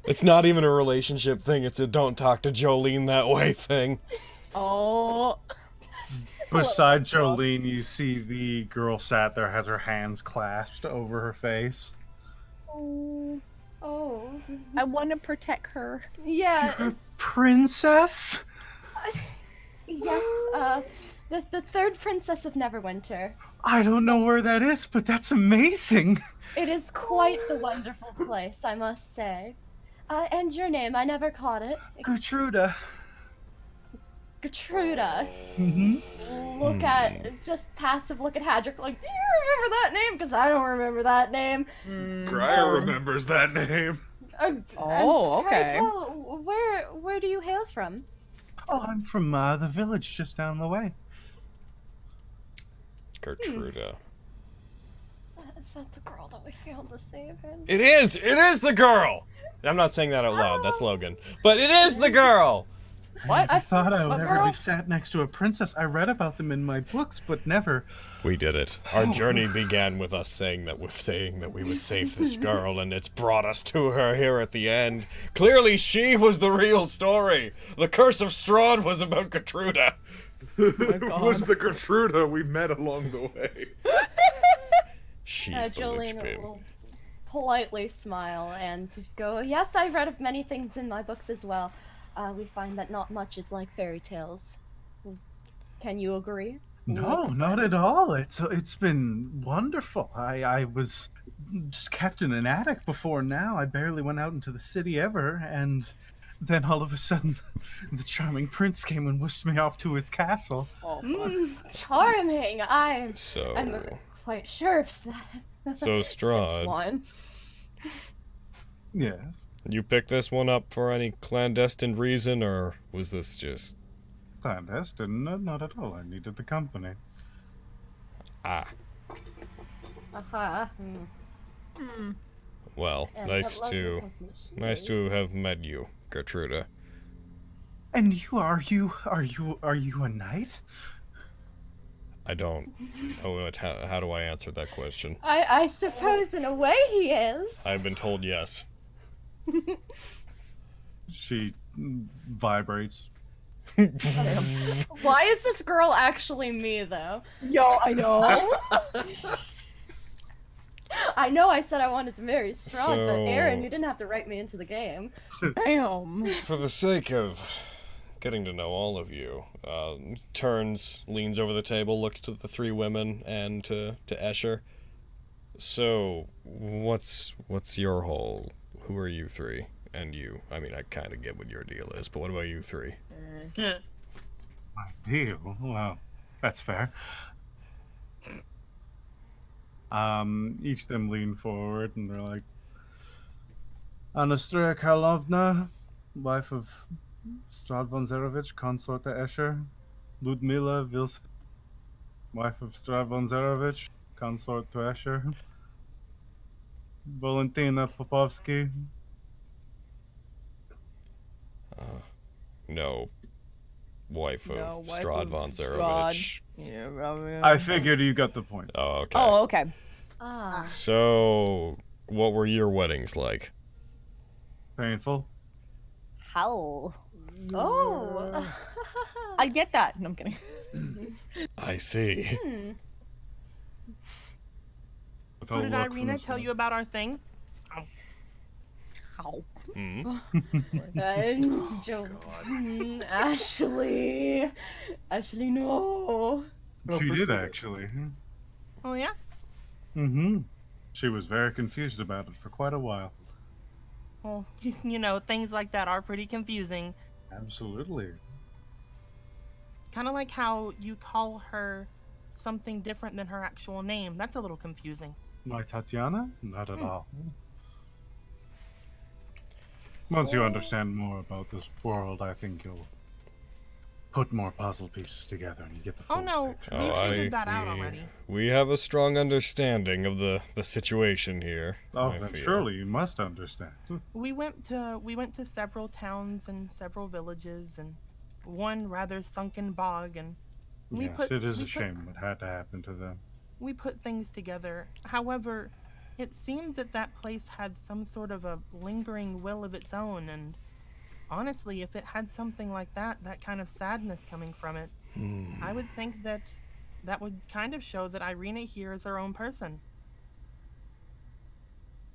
It's not even a relationship thing, it's a don't talk to Jolene that way thing. Oh. Beside Jolene, you see the girl sat there, has her hands clasped over her face. Oh. I want to protect her. Yeah. Princess? Yes, the third princess of Neverwinter. I don't know where that is, but that's amazing. It is quite the wonderful place, I must say. And your name, I never caught it. Gertruda. Gertruda. Mm-hmm. Just passive look at Hadrick like, do you remember that name? Because I don't remember that name. Cryer remembers that name. Oh, okay. Where do you hail from? Oh, I'm from the village just down the way. Gertruda. Is that the girl that we failed to save him? It is the girl! I'm not saying that out loud, that's Logan. But it is the girl! What? I thought I would What never girl? be sat next to a princess. I read about them in my books, but never. We did it. Our journey began with us saying that we would save this girl, and it's brought us to her here at the end. Clearly, she was the real story. The Curse of Strahd was about Gertruda. It was the Gertruda we met along the way. She's the Jolene linchpin. will politely smile and just go, yes, I've read of many things in my books as well. We find that not much is like fairy tales. Can you agree? No, not at all. It's been wonderful. I was just kept in an attic before now. I barely went out into the city ever, and then all of a sudden, the charming prince came and whisked me off to his castle. Oh, fuck. Charming. I'm So quite sure of that. So, Strahd. One. Yes. you picked this one up for any clandestine reason, or was this just... Clandestine? No, not at all. I needed the company. Ah. Aha. Well, nice to have met you, Gertruda. And are you a knight? I don't know how do I answer that question. I suppose in a way he is. I've been told yes. She vibrates. Why is this girl actually me, though? Yo, I know. I know I said I wanted to marry Strahd, but So- Aaron, you didn't have to write me into the game. Damn. For the sake of getting to know all of you. Turns, leans over the table, looks to the three women and to Escher. So, what's your whole... Who are you three? And you. I mean, I kind of get what your deal is, but what about you three? My deal? Well, that's fair. Each of them lean forward and they're like, Anastria Karlovna, wife of Strahd von Zarovich, consort to Escher. Ludmila Vils, wife of Strahd von Zarovich, consort to Escher. Valentina Popovsky. No. Wife No, of wife Strahd of von Strahd. Zarovich. Yeah, I figured you got the point. Oh, okay. Oh, okay. Ah. So, what were your weddings like? Painful. Hell. Oh. I get that. No, I'm kidding. I see. With So all did luck from Irina this tell one. you about our thing? How? Joe. Ashley. Ashley, no. She did, actually. Oh yeah? Mm-hmm. She was very confused about it for quite a while. Well, you know, things like that are pretty confusing. Absolutely. Kind of like how you call her something different than her actual name. That's a little confusing. My Tatiana? Not at all. Once you understand more about this world, I think you'll put more puzzle pieces together and you get the full Oh no, picture. we figured that out already. We have a strong understanding of the situation here. Oh, I then feel. surely you must understand. We went to several towns and several villages and one rather sunken bog, and Yes, it is a shame what had to happen to them. we put things together. However, it seemed that that place had some sort of a lingering will of its own, and honestly, if it had something like that kind of sadness coming from it, I would think that that would kind of show that Irina here is her own person.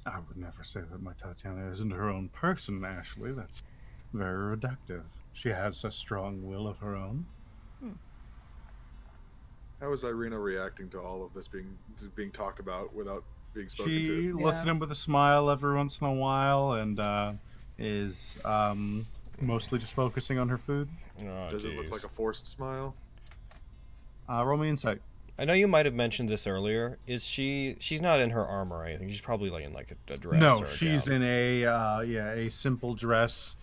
I would never say that my Tatiana isn't her own person, Ashley. That's very reductive. She has a strong will of her own. How is Irina reacting to all of this being talked about without being spoken She to? looks at him with a smile every once in a while and is mostly just focusing on her food. Oh, Does it look like a forced smile? Roll me insight. I know you might have mentioned this earlier. She's not in her armor or anything. She's probably like in like a dress. No, or a she's gown. in a simple dress.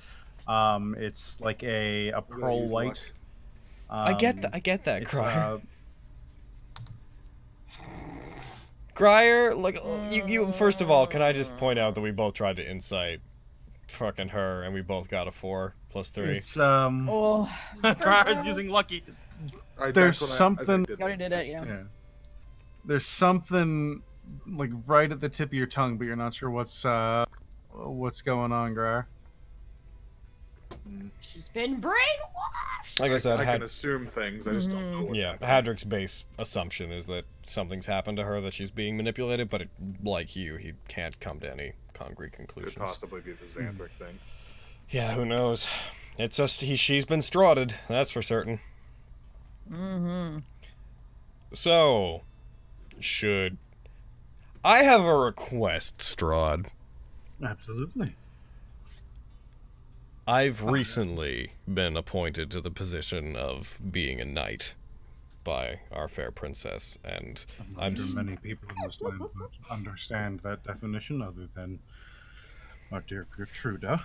It's like a pearl use white. I get that, it's, Crier. Crier, like you. First of all, can I just point out that we both tried to insight, fucking her, and we both got a 4 + 3. It's Oh, Crier's using lucky. There's something. you already did it, yeah. Yeah. There's something like right at the tip of your tongue, but you're not sure what's going on, Grar. She's been brainwashed. Like I said, I can assume things. I just don't know. What yeah, Hadrick's base assumption is that something's happened to her, that she's being manipulated, but like you, he can't come to any concrete conclusions. Could possibly be the Xanthric thing. Yeah, who knows? It's just she's been strauded, that's for certain. So, I have a request, Strahd. Absolutely. I've recently been appointed to the position of being a knight by our fair princess, and I'm not sure many people in this land would understand that definition other than our dear Gertruda.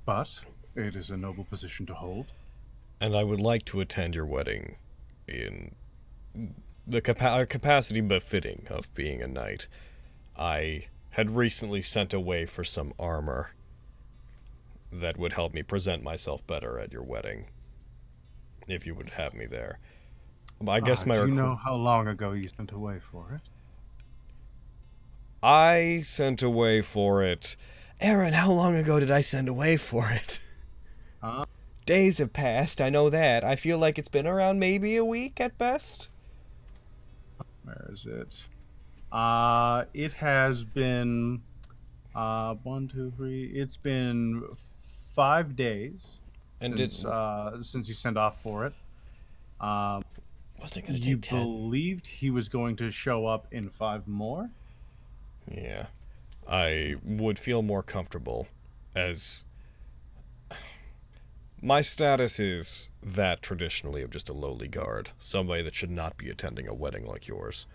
But it is a noble position to hold. and I would like to attend your wedding in the capacity befitting of being a knight. I had recently sent away for some armor that would help me present myself better at your wedding, if you would have me there. I guess my do you know how long ago you sent away for it? I sent away for it. Aaron, how long ago did I send away for it? Days have passed, I know that. I feel like it's been around maybe a week at best. Where is it? It has been 1, 2, 3. It's been 5 days, And since you sent off for it. wasn't it going to You take 10? believed he was going to show up in 5 more? Yeah. I would feel more comfortable as... My status is that traditionally of just a lowly guard, somebody that should not be attending a wedding like yours.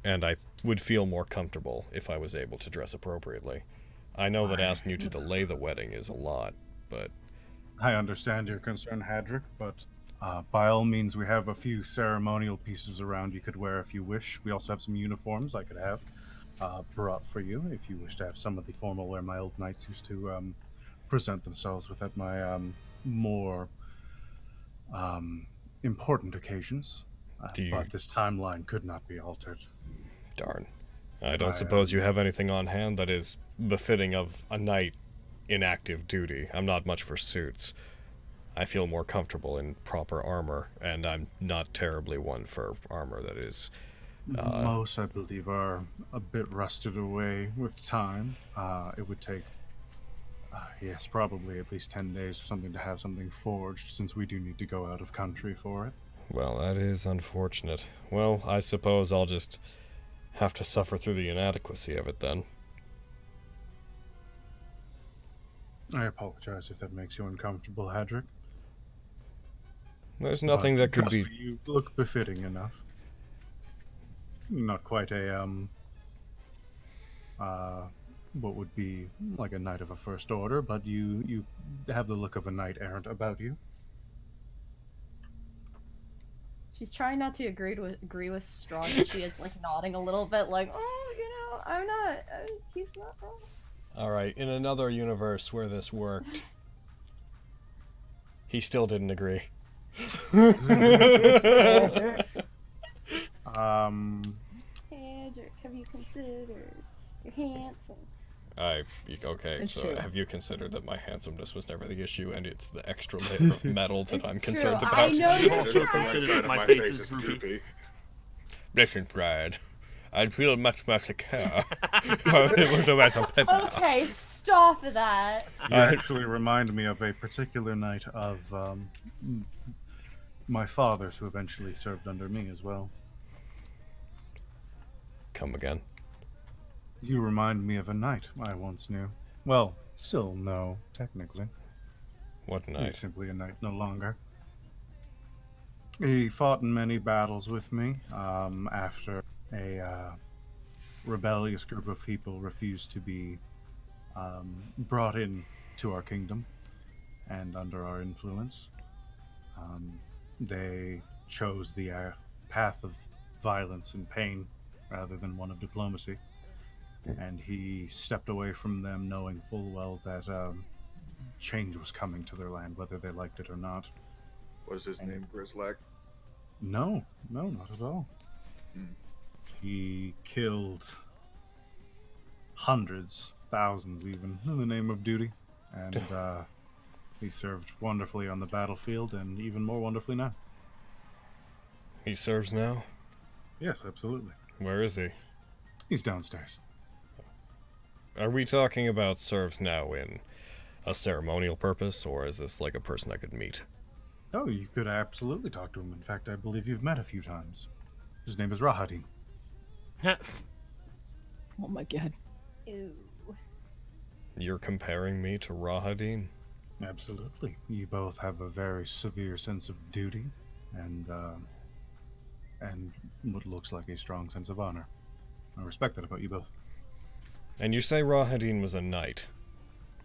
And I would feel more comfortable if I was able to dress appropriately. I know that asking you to delay the wedding is a lot, but... I understand your concern, Hadrick, but by all means, we have a few ceremonial pieces around you could wear if you wish. We also have some uniforms I could have brought for you if you wish to have some of the formal wear my old knights used to present themselves with at my more important occasions. But this timeline could not be altered. Darn. I don't suppose you have anything on hand that is befitting of a knight in active duty. I'm not much for suits. I feel more comfortable in proper armor, and I'm not terribly one for armor that is... Most, I believe, are a bit rusted away with time. It would take, yes, probably at least 10 days or something to have something forged, since we do need to go out of country for it. Well, that is unfortunate. Well, I suppose I'll just have to suffer through the inadequacy of it then. I apologize if that makes you uncomfortable, Hadrick. There's nothing that could be... You look befitting enough. Not quite a, what would be like a knight of a first order, but you have the look of a knight errant about you. She's trying not to agree with Strahd, but she is like nodding a little bit, like, oh, you know, I'm not. He's not wrong. All right, in another universe where this worked, he still didn't agree. Hedrick, have you considered you're handsome? Okay, It's so true. have you considered that my handsomeness was never the issue, and it's the extra layer of metal that I'm concerned true. about? I know you Also tried. consider that my face is droopy. Listen, Brad, I'd feel much more secure if I was able to wear some paper. Okay, stop that. You actually remind me of a particular knight of my father's who eventually served under me as well. Come again. You remind me of a knight I once knew. Well, still no, technically. What He's knight? simply a knight no longer. He fought in many battles with me after a rebellious group of people refused to be brought in to our kingdom and under our influence. They chose the path of violence and pain rather than one of diplomacy. And he stepped away from them knowing full well that change was coming to their land, whether they liked it or not. Was his name Grizzlack? No, not at all. He killed hundreds, thousands even, in the name of duty. And he served wonderfully on the battlefield and even more wonderfully now. He serves now? Yes, absolutely. Where is he? He's downstairs. Are we talking about serves now in a ceremonial purpose, or is this like a person I could meet? Oh, you could absolutely talk to him. In fact, I believe you've met a few times. His name is Rahadin. Oh my god. Ew. You're comparing me to Rahadin? Absolutely. You both have a very severe sense of duty and what looks like a strong sense of honor. I respect that about you both. And you say Rahadin was a knight?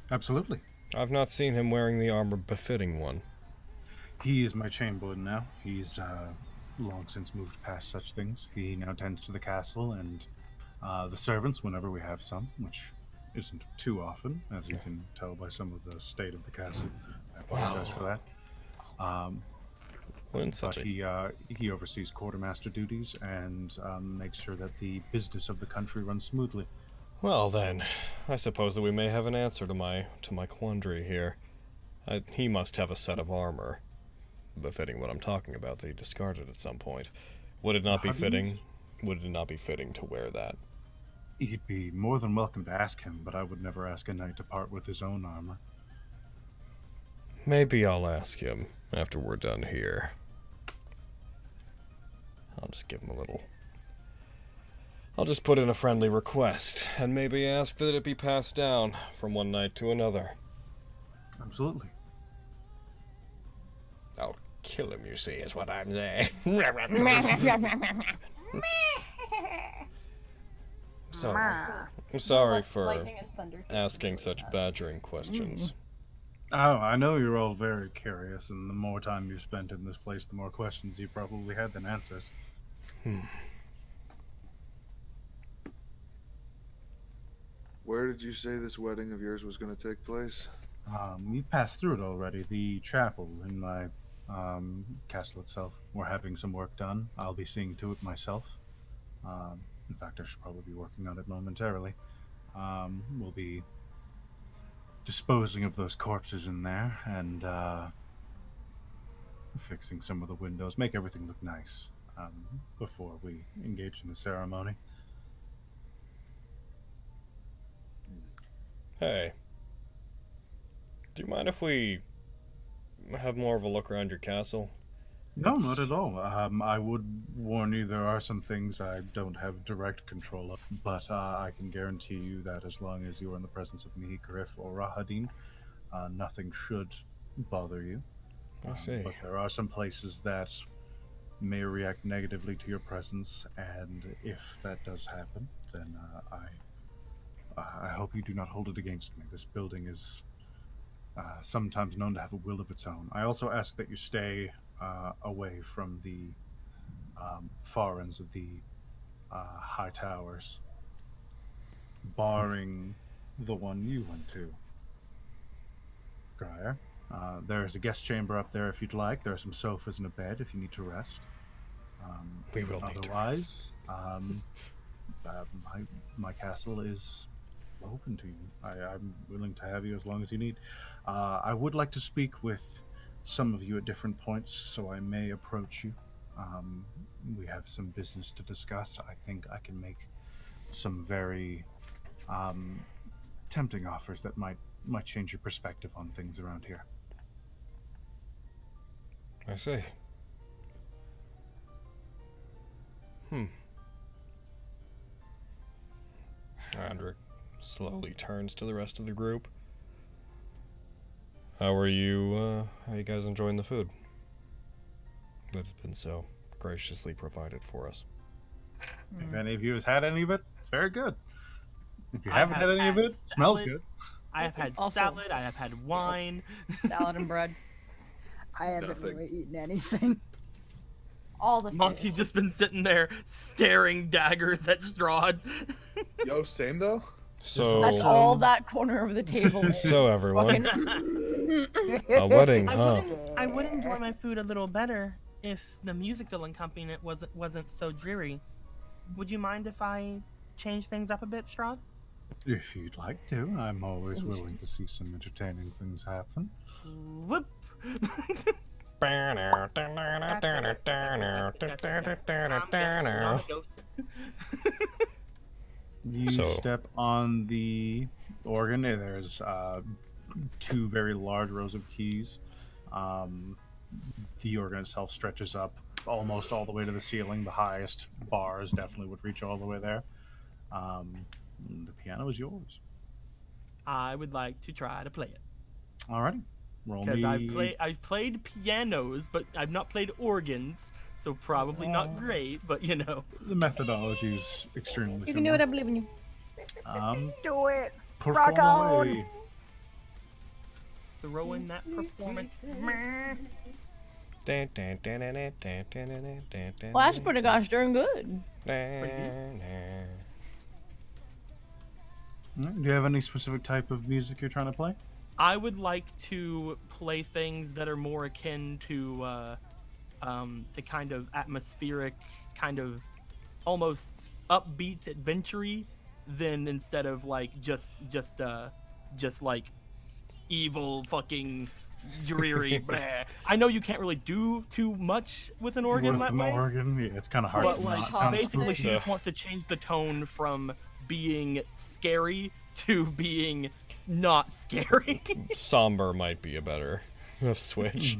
Absolutely. I've not seen him wearing the armor befitting one. He is my chamberlain now. He's long since moved past such things. He now tends to the castle and the servants whenever we have some, which isn't too often, as you can tell by some of the state of the castle. I apologize for that. But he oversees quartermaster duties and makes sure that the business of the country runs smoothly. Well then, I suppose that we may have an answer to my quandary here. He must have a set of armor befitting what I'm talking about that he discarded at some point. Would it not be fitting? Would it not be fitting to wear that? He'd be more than welcome to ask him, but I would never ask a knight to part with his own armor. Maybe I'll ask him after we're done here. I'll just give him a little... I'll just put in a friendly request, and maybe ask that it be passed down from one night to another. Absolutely. I'll kill him, you see, is what I'm saying. I'm sorry for Lightning and thunder. asking such badgering questions. Oh, I know you're all very curious, and the more time you've spent in this place, the more questions you probably had than answers. Where did you say this wedding of yours was going to take place? We've passed through it already. The chapel in my castle itself. We're having some work done. I'll be seeing to it myself. In fact, I should probably be working on it momentarily. We'll be disposing of those corpses in there and fixing some of the windows, make everything look nice before we engage in the ceremony. Hey. Do you mind if we have more of a look around your castle? No, not at all. I would warn you, there are some things I don't have direct control of, but I can guarantee you that as long as you are in the presence of me, Griff, or Rahadin, nothing should bother you. I see. But there are some places that may react negatively to your presence, and if that does happen, then I hope you do not hold it against me. This building is sometimes known to have a will of its own. I also ask that you stay away from the far ends of the high towers, barring the one you went to, Grier. There is a guest chamber up there if you'd like. There are some sofas and a bed if you need to rest. We will need to rest. My castle is open to you. I'm willing to have you as long as you need. I would like to speak with some of you at different points, so I may approach you. We have some business to discuss. I think I can make some very tempting offers that might change your perspective on things around here. I see. Andric slowly turns to the rest of the group. How are you guys enjoying the food that's been so graciously provided for us? If any of you has had any of it, it's very good. If you haven't had any of it, it smells good. I have had Also- salad, I have had wine. Salad and bread. I haven't Nothing. really eaten anything. All the food. Monkey's just been sitting there staring daggers at Strahd. Yo, same though? So, That's all that corner of the table is. so everyone, Fucking- a wedding, I huh? I would enjoy my food a little better if the musical accompaniment wasn't so dreary. Would you mind if I change things up a bit, Strahd? If you'd like to, I'm always willing to see some entertaining things happen. Whoop. You So- step on the organ, and there's two very large rows of keys. The organ itself stretches up almost all the way to the ceiling. The highest bars definitely would reach all the way there. The piano is yours. I would like to try to play it. Alrighty. Roll Because me. I've played pianos, but I've not played organs, so probably not great. But you know, The methodology is extremely You can do it, similar. I believe in you. Do it! Perform Rock on! away. throwing that performance. Well, that's pretty gosh darn good. Do you have any specific type of music you're trying to play? I would like to play things that are more akin to kind of atmospheric, kind of almost upbeat, adventure-y, than instead of like just like evil fucking dreary. Blah. I know you can't really do too much with an organ With that an way, organ? Yeah, it's kind of hard but to like not sound basically spooky. she just wants to change the tone from being scary to being not scary. Somber might be a better of Switch.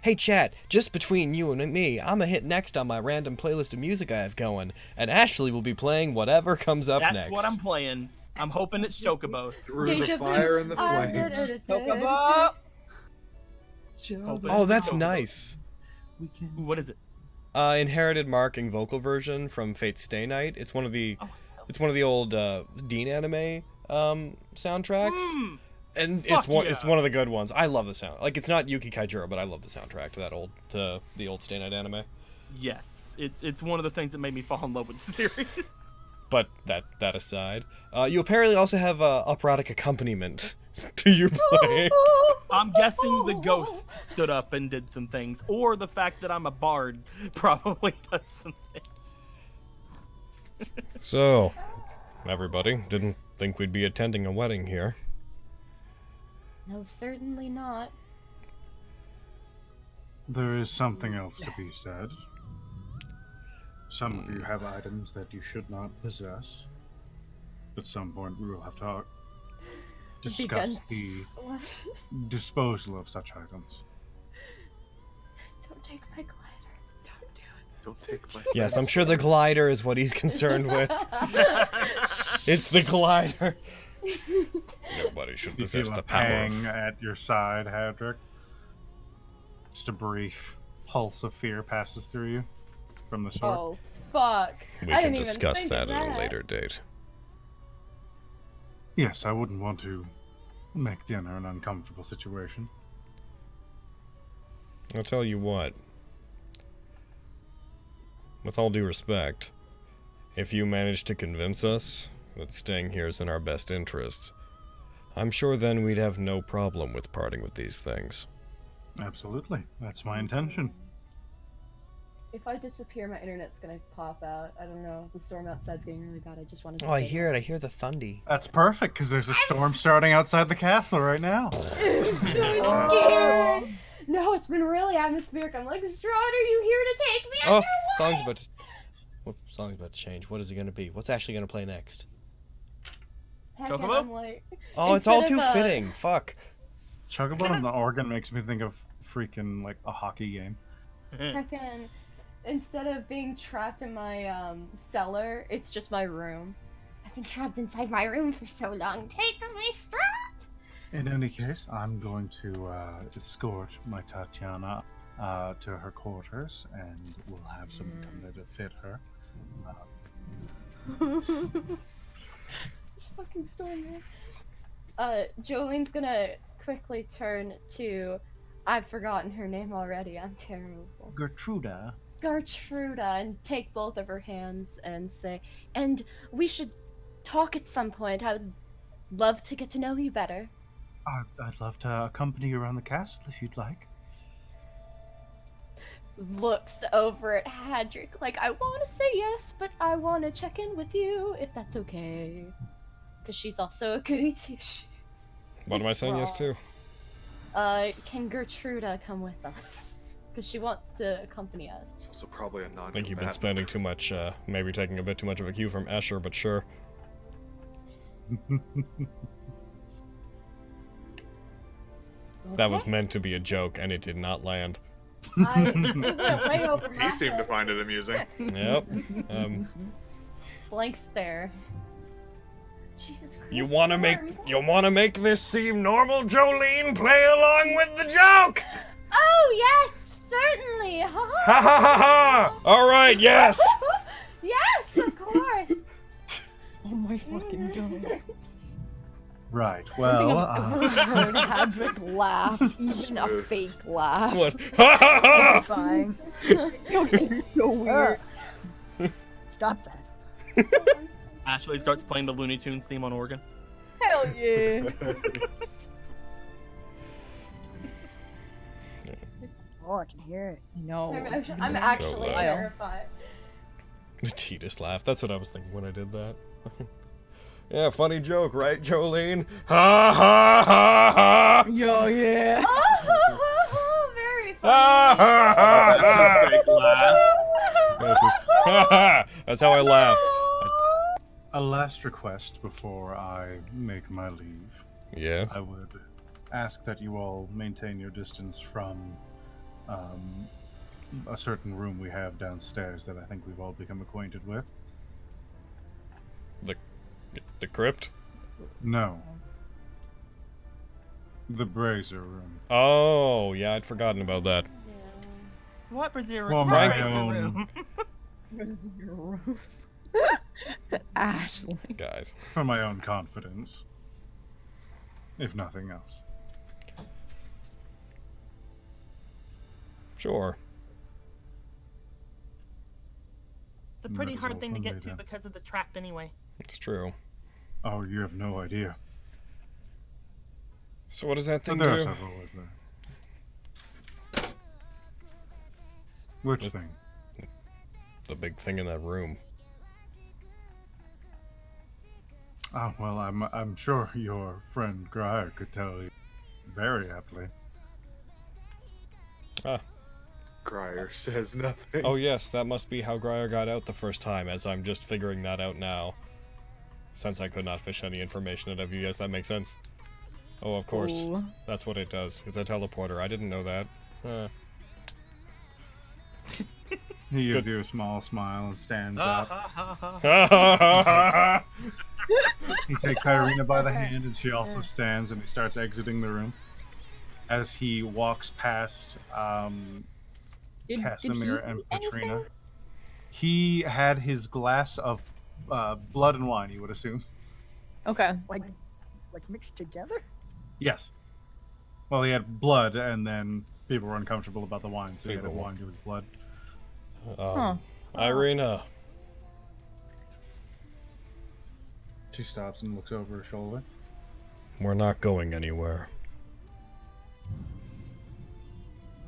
Hey chat, just between you and me, I'm gonna hit next on my random playlist of music I have going, and Ashley will be playing whatever comes up next. That's what I'm playing. I'm hoping it's Chocobo. Through the fire and the flames. Chocobo! Oh, that's nice. What is it? Inherited Marking vocal version from Fate's Stay Night. It's one of the old Dean anime soundtracks. And it's one of the good ones. I love the sound. Like, it's not Yuki Kaijiro, but I love the soundtrack to the old Stay Night anime. Yes, it's one of the things that made me fall in love with the series. But that aside, you apparently also have operatic accompaniment to your play. I'm guessing the ghost stood up and did some things, or the fact that I'm a bard probably does some things. So, everybody, didn't think we'd be attending a wedding here. No, certainly not. There is something else to be said. Some of you have items that you should not possess. At some point, we will have to discuss the disposal of such items. Don't take my glider. Don't do it. Don't take my. Yes, I'm sure the glider is what he's concerned with. It's the glider. Nobody should You possess feel the a power. pang at your side, Hadrick. Just a brief pulse of fear passes through you from the sword. Oh, fuck. We can discuss that at a later date. Yes, I wouldn't want to make dinner an uncomfortable situation. I'll tell you what. With all due respect, if you manage to convince us that staying here is in our best interest, I'm sure then we'd have no problem with parting with these things. Absolutely. That's my intention. If I disappear, my internet's gonna pop out. I don't know. The storm outside's getting really bad. I just wanted to Oh, I say hear it. I hear the thundy. That's perfect, because there's a storm starting outside the castle right now. I'm scared. No, it's been really atmospheric. I'm like, Strahd, are you here to take me Oh, underwater? song's about to change. What is it gonna be? What's Ashley gonna play next? Heck, Chocobo? I'm like, Oh, it's all instead too of, fitting. Fuck. Chocobo on the organ makes me think of freaking, like, a hockey game. Heckin', instead of being trapped in my cellar, it's just my room. I've been trapped inside my room for so long. Take me, Strahd! In any case, I'm going to escort my Tatiana to her quarters, and we'll have someone come there to fit her. This fucking storm, man. Jolene's gonna quickly turn to... I've forgotten her name already, I'm terrible. Gertruda. Gertruda, and take both of her hands and say, and we should talk at some point. I would love to get to know you better. I'd love to accompany you around the castle if you'd like. Looks over at Hadrick like, I want to say yes, but I want to check in with you, if that's okay. Because she's also a goody two-shoes. What am I saying yes to? Can Gertruda come with us? Because she wants to accompany us. It's also probably a non. I think you've been spending too much, maybe taking a bit too much of a cue from Escher, but sure. That was meant to be a joke, and it did not land. It went way over my He seemed to head. find it amusing. Yep. Blank stare. Jesus Christ. You wanna make this seem normal, Jolene? Play along with the joke! Oh yes, certainly. Ha ha ha ha! Alright, yes! Yes, of course. Oh my fucking god. Right, I don't well, think I've ever heard Hadrick laugh, even a fake laugh. What? Ha ha ha! Fine. It's so weird. Stop that. Ashley starts playing the Looney Tunes theme on organ. Hell yeah. Oh, I can hear it. No. I'm So actually loud. terrified. Titus laughed. That's what I was thinking when I did that. Yeah, funny joke, right, Jolene? Ha ha ha ha! Yo, yeah. Oh, very Ha funny. ha ha That's ha! a fake laugh. Ha ha! That's how I laugh. a last request before I make my leave. Yeah. I would ask that you all maintain your distance from a certain room we have downstairs that I think we've all become acquainted with. The crypt? No. The brazier room. Oh, yeah, I'd forgotten about that. What brazier For room? my own, Ashley. Guys. for my own confidence, if nothing else. Sure. It's a pretty Might as hard well thing to someday get to then. because of the trap anyway. It's true. Oh, you have no idea. So what does that But thing there are do? several ways there. Which Just- thing? The big thing in that room. Oh, well, I'm sure your friend Grier could tell you very aptly. Ah. Grier says nothing. Oh yes, that must be how Grier got out the first time, as I'm just figuring that out now. Since I could not fish any information out of you, yes, that makes sense. Oh, of course. Ooh. That's what it does. It's a teleporter. I didn't know that. He gives you a small smile and stands up. He takes Irina by the hand, and she also stands, and he starts exiting the room. As he walks past Did Casimir he and eat Katrina, anything? he had his glass of blood and wine, you would assume. Okay. Like mixed together? Yes. Well, he had blood, and then people were uncomfortable about the wine, so he Super added wine. wine to his blood. Irina. She stops and looks over her shoulder. We're not going anywhere.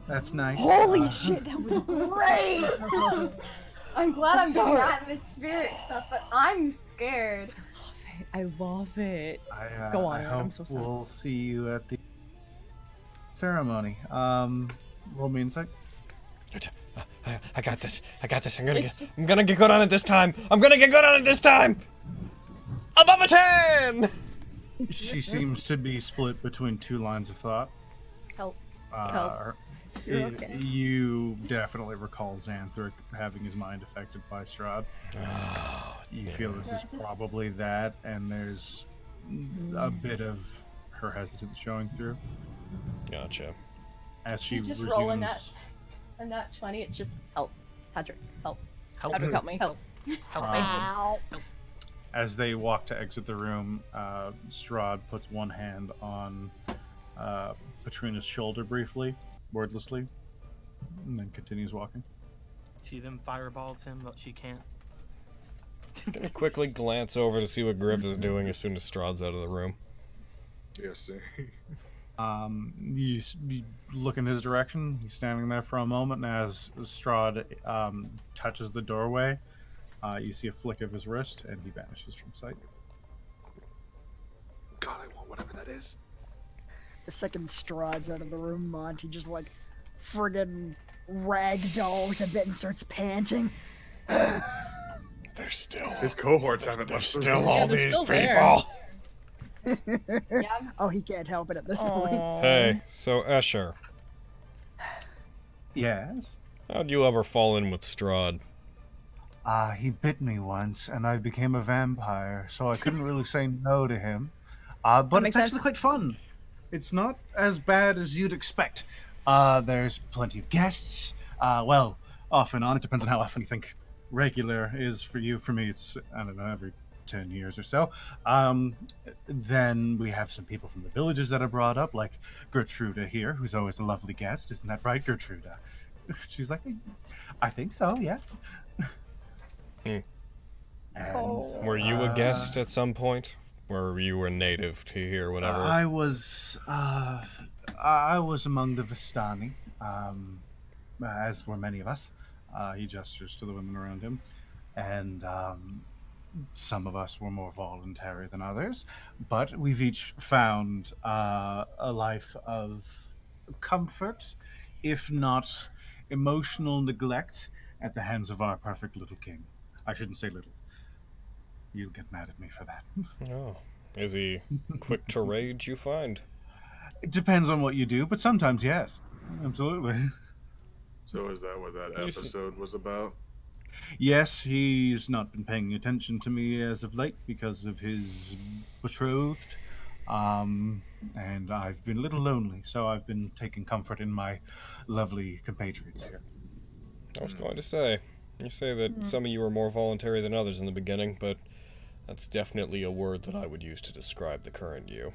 That's nice. Holy shit, that was great! I'm glad I'm doing Sorry. atmospheric stuff, but I'm scared. I love it. I Go on, hope I'm so sorry. we'll see you at the ceremony. Roll me insight. I got this. I got this. I'm gonna get good on it this time. I'm gonna get good on it this time. Above a 10. She seems to be split between two lines of thought. Help. Uh, You're okay. You definitely recall Xanthric having his mind affected by Strahd. You feel this is probably that, and there's a bit of her hesitance showing through Gotcha. as she You just resumes. roll a nat 20. It's just help, Patrick. Help. Help. Patrick, help me. Help. Um, As they walk to exit the room, Strahd puts one hand on Patrina's shoulder briefly, wordlessly, and then continues walking. She then fireballs him, but she can't. Gonna quickly glance over to see what Griff is doing as soon as Strahd's out of the room. Yes, sir. You look in his direction. He's standing there for a moment, and as Strahd touches the doorway, you see a flick of his wrist, and he vanishes from sight. God, I want whatever that is. The second Strahd's out of the room, Monty just like friggin' ragdolls a bit and starts panting. There's still. His cohorts haven't There's left. still Yeah, all they're these still there. people. Yeah. Oh, he can't help it at this point. Hey, so Escher, Yes? how'd you ever fall in with Strahd? He bit me once, and I became a vampire, so I couldn't really say no to him. But That it's makes sense. actually quite fun. It's not as bad as you'd expect. There's plenty of guests. Well, off and on. It depends on how often you think regular is for you. For me, it's, I don't know, every 10 years or so. Then we have some people from the villages that are brought up, like Gertruda here, who's always a lovely guest. Isn't that right, Gertruda? She's like, I think so, yes. Hmm. And, Were you a guest at some point? Or you were native to here, whatever? I was among the Vistani, as were many of us. He gestures to the women around him, and some of us were more voluntary than others, but we've each found a life of comfort, if not emotional neglect, at the hands of our perfect little king. I shouldn't say little. You'll get mad at me for that. Oh. Is he quick to rage, you find? It depends on what you do, but sometimes yes. Absolutely. So is that what that episode was about? Yes, he's not been paying attention to me as of late because of his betrothed. And I've been a little lonely, so I've been taking comfort in my lovely compatriots here. I was going to say, you say that some of you were more voluntary than others in the beginning, but that's definitely a word that I would use to describe the current you.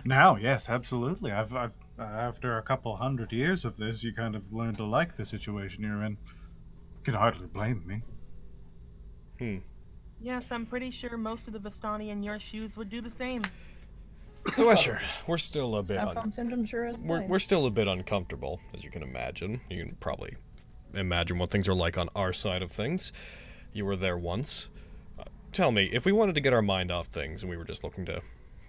Now, yes, absolutely. I've after a couple hundred years of this, you kind of learn to like the situation you're in. You can hardly blame me. Yes, I'm pretty sure most of the Vistani in your shoes would do the same. So Escher, we're still a bit symptom sure is we're still a bit uncomfortable, as you can imagine. You can probably imagine what things are like on our side of things. You were there once. Tell me, if we wanted to get our mind off things and we were just looking to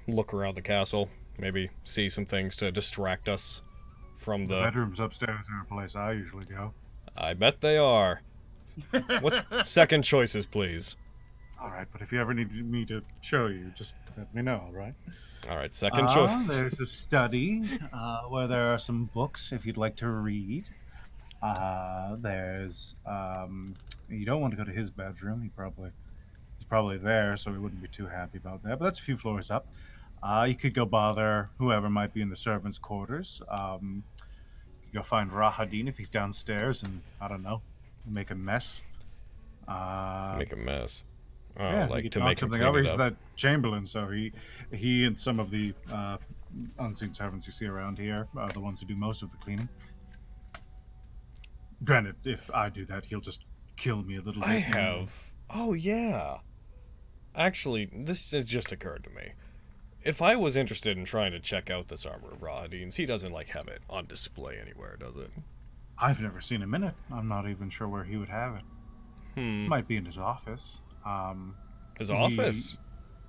look around the castle, maybe see some things to distract us from the bedrooms upstairs are a place I usually go. I bet they are. What second choices, please? All right, but if you ever need me to show you, just let me know, all right? All right, second choice. There's a study where there are some books if you'd like to read. There's you don't want to go to his bedroom. He's probably there, so he wouldn't be too happy about that. But that's a few floors up. You could go bother whoever might be in the servants' quarters. You could go find Rahadin if he's downstairs, and I don't know, make a mess. Make a mess. Oh, Yeah, like he to knock make him something clean over. it He's up. that Chamberlain, so he and some of the unseen servants you see around here are the ones who do most of the cleaning. Granted, if I do that, he'll just kill me a little bit. I have. Oh yeah. Actually, this has just occurred to me. If I was interested in trying to check out this armor of Rahadin's, he doesn't like have it on display anywhere, does it? I've never seen him in it. I'm not even sure where he would have it. Might be in his office. His office?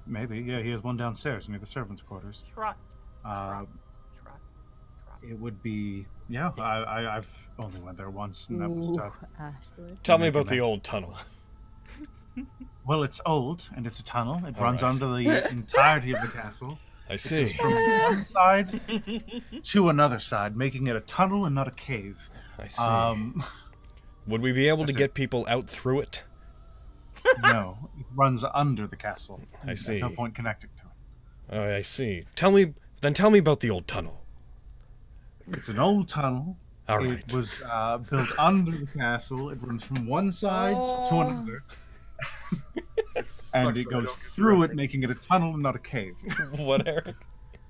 Maybe, yeah. He has one downstairs near the servants' quarters. Trot. It would be, yeah. I've only went there once, and that was tough. Tell me about the old tunnel. Well, it's old, and it's a tunnel. It runs under the entirety of the castle. I see. From one side to another side, making it a tunnel and not a cave. I see. Would we be able to get people out through it? No, it runs under the castle. I see. There's no point connecting to it. Oh, I see. Tell me about the old tunnel. It's an old tunnel. All right. It was built under the castle. It runs from one side to another. And it goes through it, making it a tunnel and not a cave. What, Eric?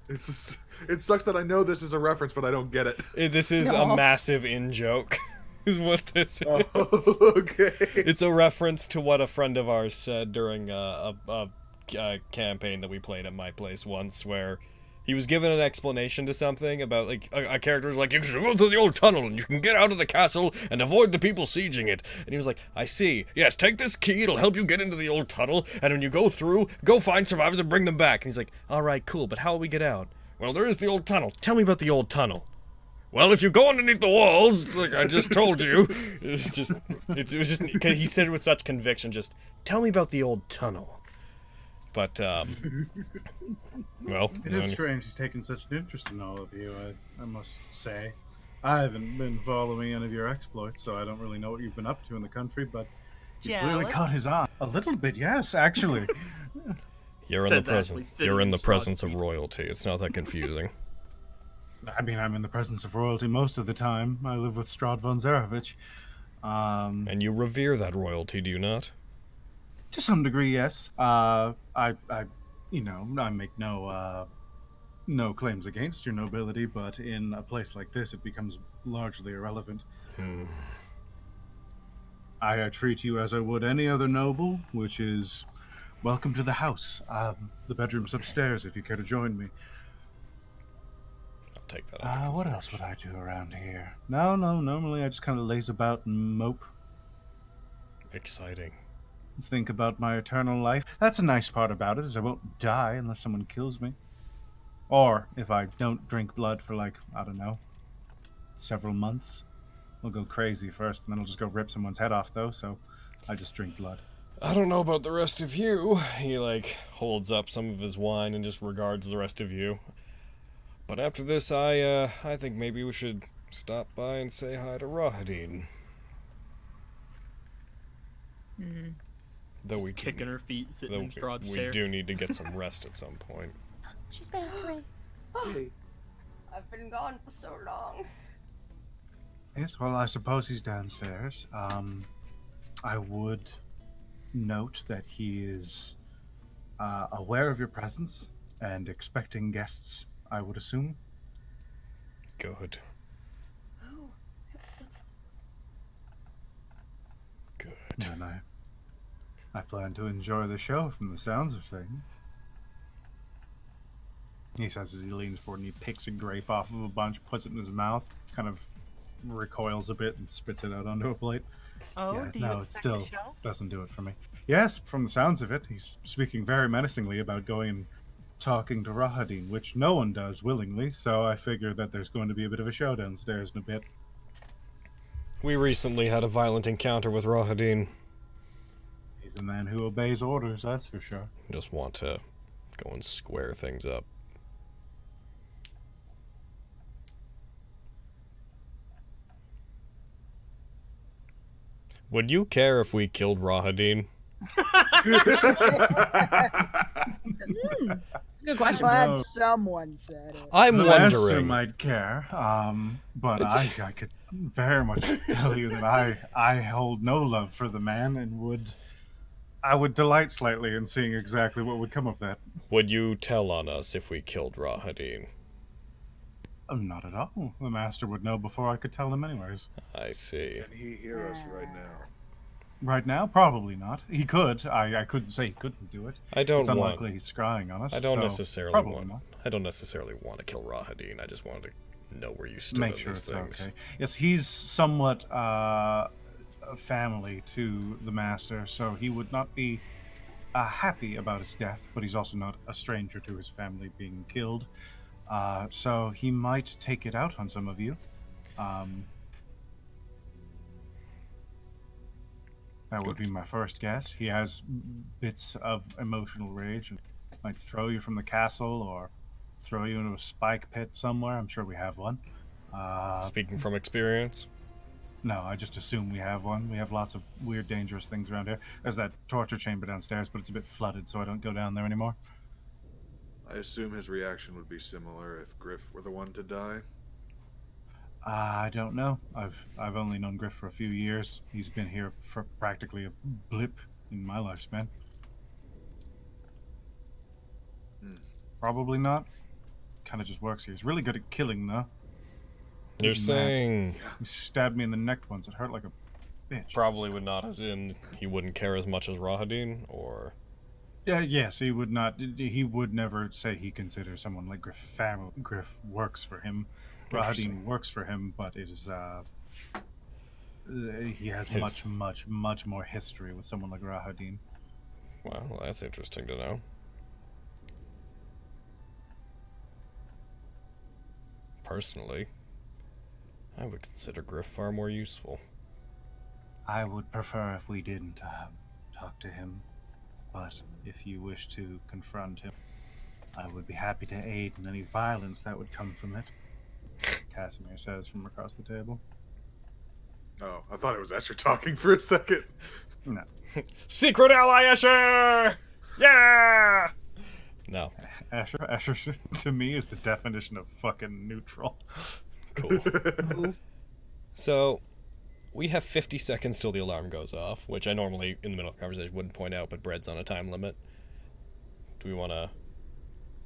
It sucks that I know this is a reference, but I don't get it. This is a massive in-joke, is what this is. Oh, okay. It's a reference to what a friend of ours said during a campaign that we played at my place once, where he was given an explanation to something about, like, a character was like, you should go through the old tunnel and you can get out of the castle and avoid the people sieging it. And he was like, I see. Yes, take this key, it'll help you get into the old tunnel, and when you go through, go find survivors and bring them back. And he's like, alright, cool, but how will we get out? Well, there is the old tunnel. Tell me about the old tunnel. Well, if you go underneath the walls, like I just told you, it was just, he said it with such conviction, just, tell me about the old tunnel. But, well... It is strange he's taken such an interest in all of you, I must say. I haven't been following any of your exploits, so I don't really know what you've been up to in the country, but you clearly caught his eye. A little bit, yes, actually. You're in the presence of royalty. It's not that confusing. I mean, I'm in the presence of royalty most of the time. I live with Strahd von Zarevich. And you revere that royalty, do you not? To some degree, yes. I make no claims against your nobility, but in a place like this, it becomes largely irrelevant. I treat you as I would any other noble, which is welcome to the house. The bedroom's upstairs if you care to join me. I'll take that. What else would I do around here? No, normally I just kind of laze about and mope. Exciting. Think about my eternal life. That's a nice part about it, is I won't die unless someone kills me. Or if I don't drink blood for, like, I don't know, several months. I'll go crazy first, and then I'll just go rip someone's head off, though, so I just drink blood. I don't know about the rest of you. He, like, holds up some of his wine and just regards the rest of you. But after this, I think maybe we should stop by and say hi to Rahadin. Though we kicking her feet, sitting in Strahd's we chair. do need to get some rest at some point. She's back, Ray. Hey. I've been gone for so long. Yes, well, I suppose he's downstairs. I would note that he is aware of your presence and expecting guests, I would assume. Good. Oh, Good. And I plan to enjoy the show from the sounds of things. He says as he leans forward and he picks a grape off of a bunch, puts it in his mouth, kind of recoils a bit and spits it out onto a plate. Oh, Yeah, do you no, it expect still a show? doesn't do it for me. Yes, from the sounds of it, he's speaking very menacingly about going and talking to Rahadin, which no one does willingly, so I figure that there's going to be a bit of a show downstairs in a bit. We recently had a violent encounter with Rahadin. He's a man who obeys orders, that's for sure. Just want to go and square things up. Would you care if we killed Rahadin? Good question. Glad No. someone said it. I'm The master wondering. might care, but I could very much tell you that I hold no love for the man and I would delight slightly in seeing exactly what would come of that. Would you tell on us if we killed Rahadin? Not at all. The master would know before I could tell him anyways. I see. Can he hear us right now? Right now, probably not. He could. I couldn't say he couldn't do it. I don't It's want. unlikely he's scrying on us. I don't so necessarily probably want. not. I don't necessarily want to kill Rahadin. I just wanted to know where you stood Make on sure these it's things. okay. Yes, he's somewhat a family to the master, so he would not be happy about his death, but he's also not a stranger to his family being killed. So he might take it out on some of you. That would be my first guess. He has bits of emotional rage and might throw you from the castle or throw you into a spike pit somewhere. I'm sure we have one. Speaking from experience. No, I just assume we have one. We have lots of weird, dangerous things around here. There's that torture chamber downstairs, but it's a bit flooded, so I don't go down there anymore. I assume his reaction would be similar if Griff were the one to die. I don't know. I've only known Griff for a few years. He's been here for practically a blip in my lifespan. Probably not. Kind of just works here. He's really good at killing, though. You're He's saying He stabbed me in the neck once. It hurt like a bitch. probably would not, as in he wouldn't care as much as Rahadin, or Yeah, yes, he would not. He would never say he considers someone like Griff family. Griff works for him. Rahadin works for him, but it is he has much more history with someone like Rahadin. well, that's interesting to know. Personally, I would consider Griff far more useful. I would prefer if we didn't talk to him, but if you wish to confront him, I would be happy to aid in any violence that would come from it. Casimir says from across the table. Oh, I thought it was Escher talking for a second. No. Secret ally Escher! Yeah! No. Escher to me is the definition of fucking neutral. Cool. So, we have 50 seconds till the alarm goes off, which I normally, in the middle of a conversation, wouldn't point out, but Bread's on a time limit. Do we want to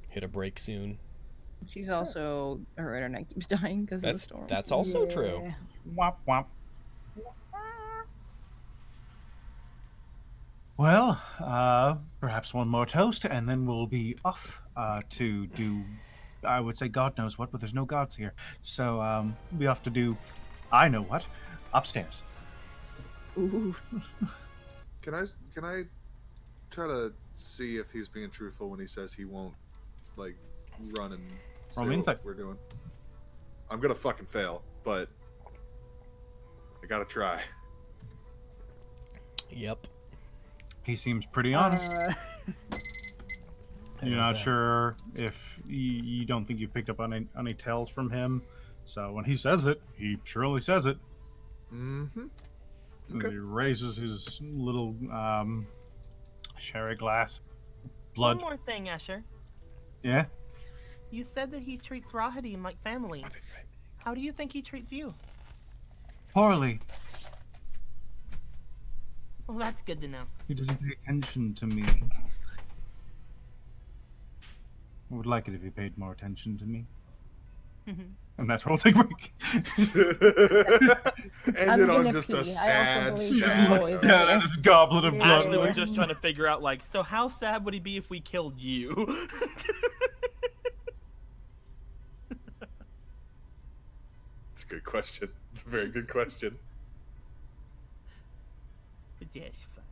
hit a break soon? She's also her internet keeps dying because of the storm. That's also true. Womp womp. Well, perhaps one more toast, and then we'll be off to do, I would say God knows what, but there's no gods here. So, we have to do, I know what, upstairs. Ooh. Can I try to see if he's being truthful when he says he won't, like, run and say Roll me insight. what we're doing? I'm gonna fucking fail, but I gotta try. Yep. He seems pretty honest. You're not sure if you don't think you've picked up on any tells from him. So when he says it, he surely says it. Mm-hmm. Okay. He raises his little sherry glass. Blood. One more thing, Asher. Yeah? You said that he treats Rahadin like family. How do you think he treats you? Poorly. Well, that's good to know. He doesn't pay attention to me. I would like it if he paid more attention to me. And that's where we'll take a break. Ended on just a sad, Yeah, this goblet of blood. Ashley was just trying to figure out, like, so how sad would he be if we killed you? It's a good question. It's a very good question. But yeah, it's fine.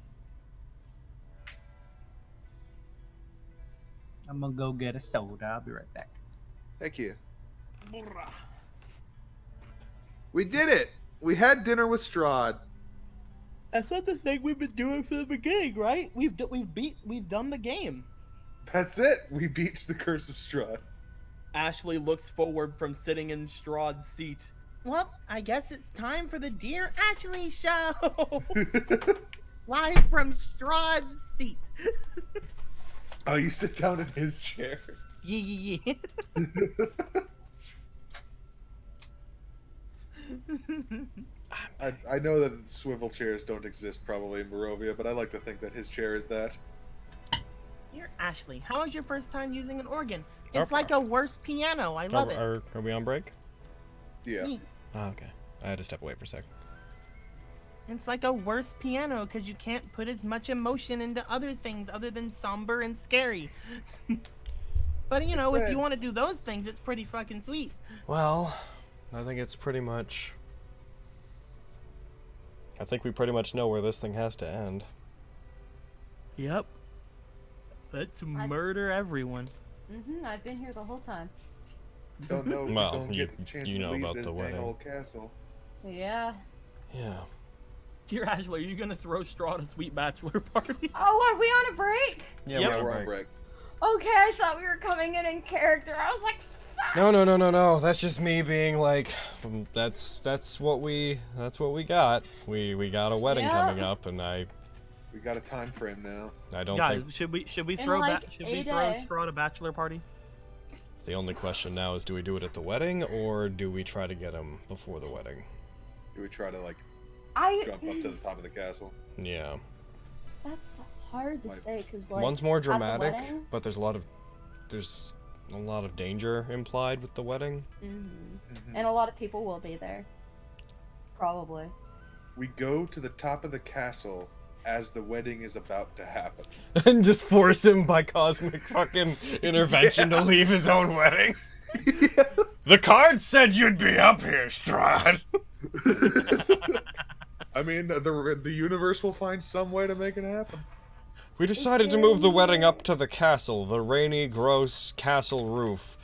I'm gonna go get a soda. I'll be right back. Heck yeah. We did it! We had dinner with Strahd. That's not the thing we've been doing from the beginning, right? We've done the game. That's it! We beat the Curse of Strahd. Ashley looks forward from sitting in Strahd's seat. Well, I guess it's time for the Dear Ashley show! Live from Strahd's seat. Oh, you sit down in his chair. Yeah. I know that swivel chairs don't exist probably in Barovia, but I like to think that his chair is that. Dear Ashley, how was your first time using an organ? It's like a worse piano. I love it. Are we on break? Yeah. Oh, okay. I had to step away for a second. It's like a worse piano because you can't put as much emotion into other things other than somber and scary. But you know, if you want to do those things, it's pretty fucking sweet. Well, I think it's pretty much... I think we pretty much know where this thing has to end. Yep. Let's murder everyone. I've been here the whole time. Don't know if Well, don't get the chance you to know leave about this the dang wedding. old castle. Yeah. Yeah. Dear Ashley, are you gonna throw Strahd a sweet bachelor party? Oh, are we on a break? Yeah, Yep. We're on break. Okay, I thought we were coming in character. I was like, fuck. No. That's just me being like, that's what we got. We got a wedding coming up, and We got a time frame now. I don't Guys, think should we In throw like should we a throw day. Strahd a bachelor party? the only question now is, do we do it at the wedding or do we try to get him before the wedding? Do we try to like jump up to the top of the castle? Yeah. That's hard to say because like One's more at the dramatic, wedding- but there's a lot of danger implied with the wedding. And a lot of people will be there. Probably. We go to the top of the castle as the wedding is about to happen. And just force him by cosmic fucking intervention to leave his own wedding. The card said you'd be up here, Strahd. I mean, the universe will find some way to make it happen. We decided to move the wedding up to the castle, the rainy, gross castle roof.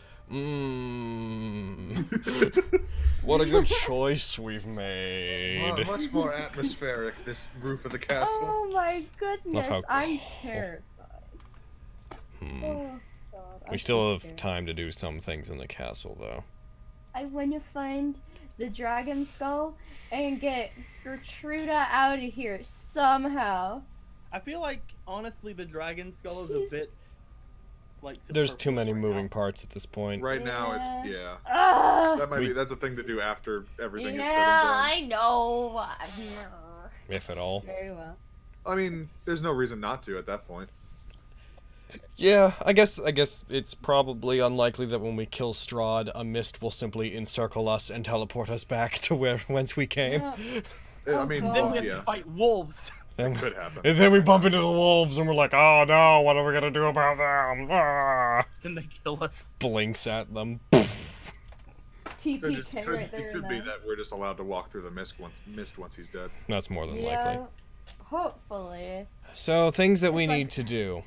What a good choice we've made. Much more atmospheric, this roof of the castle. Oh my goodness, how I'm cool. terrified. Oh, God, We I'm still so have scared. time to do some things in the castle, though. I want to find the dragon skull and get Gertruda out of here somehow. I feel like honestly the dragon skull is a bit like There's too many superfluous right moving parts at this point. Right now, it's Ugh. that's a thing to do after everything is said and Yeah, done. I know. If at all. Very well. I mean, there's no reason not to at that point. Yeah, I guess it's probably unlikely that when we kill Strahd, a mist will simply encircle us and teleport us back to whence we came. Yeah. I mean, God. Then we have yeah, to fight wolves. And, could happen. and then we bump into the wolves and we're like, oh no, what are we gonna do about them? Ah! Then they kill us. Blinks at them. TPK right there. It could be that we're just allowed to walk through the mist once he's dead. That's more than Yeah, likely. hopefully. So, things that we It's like- need to do.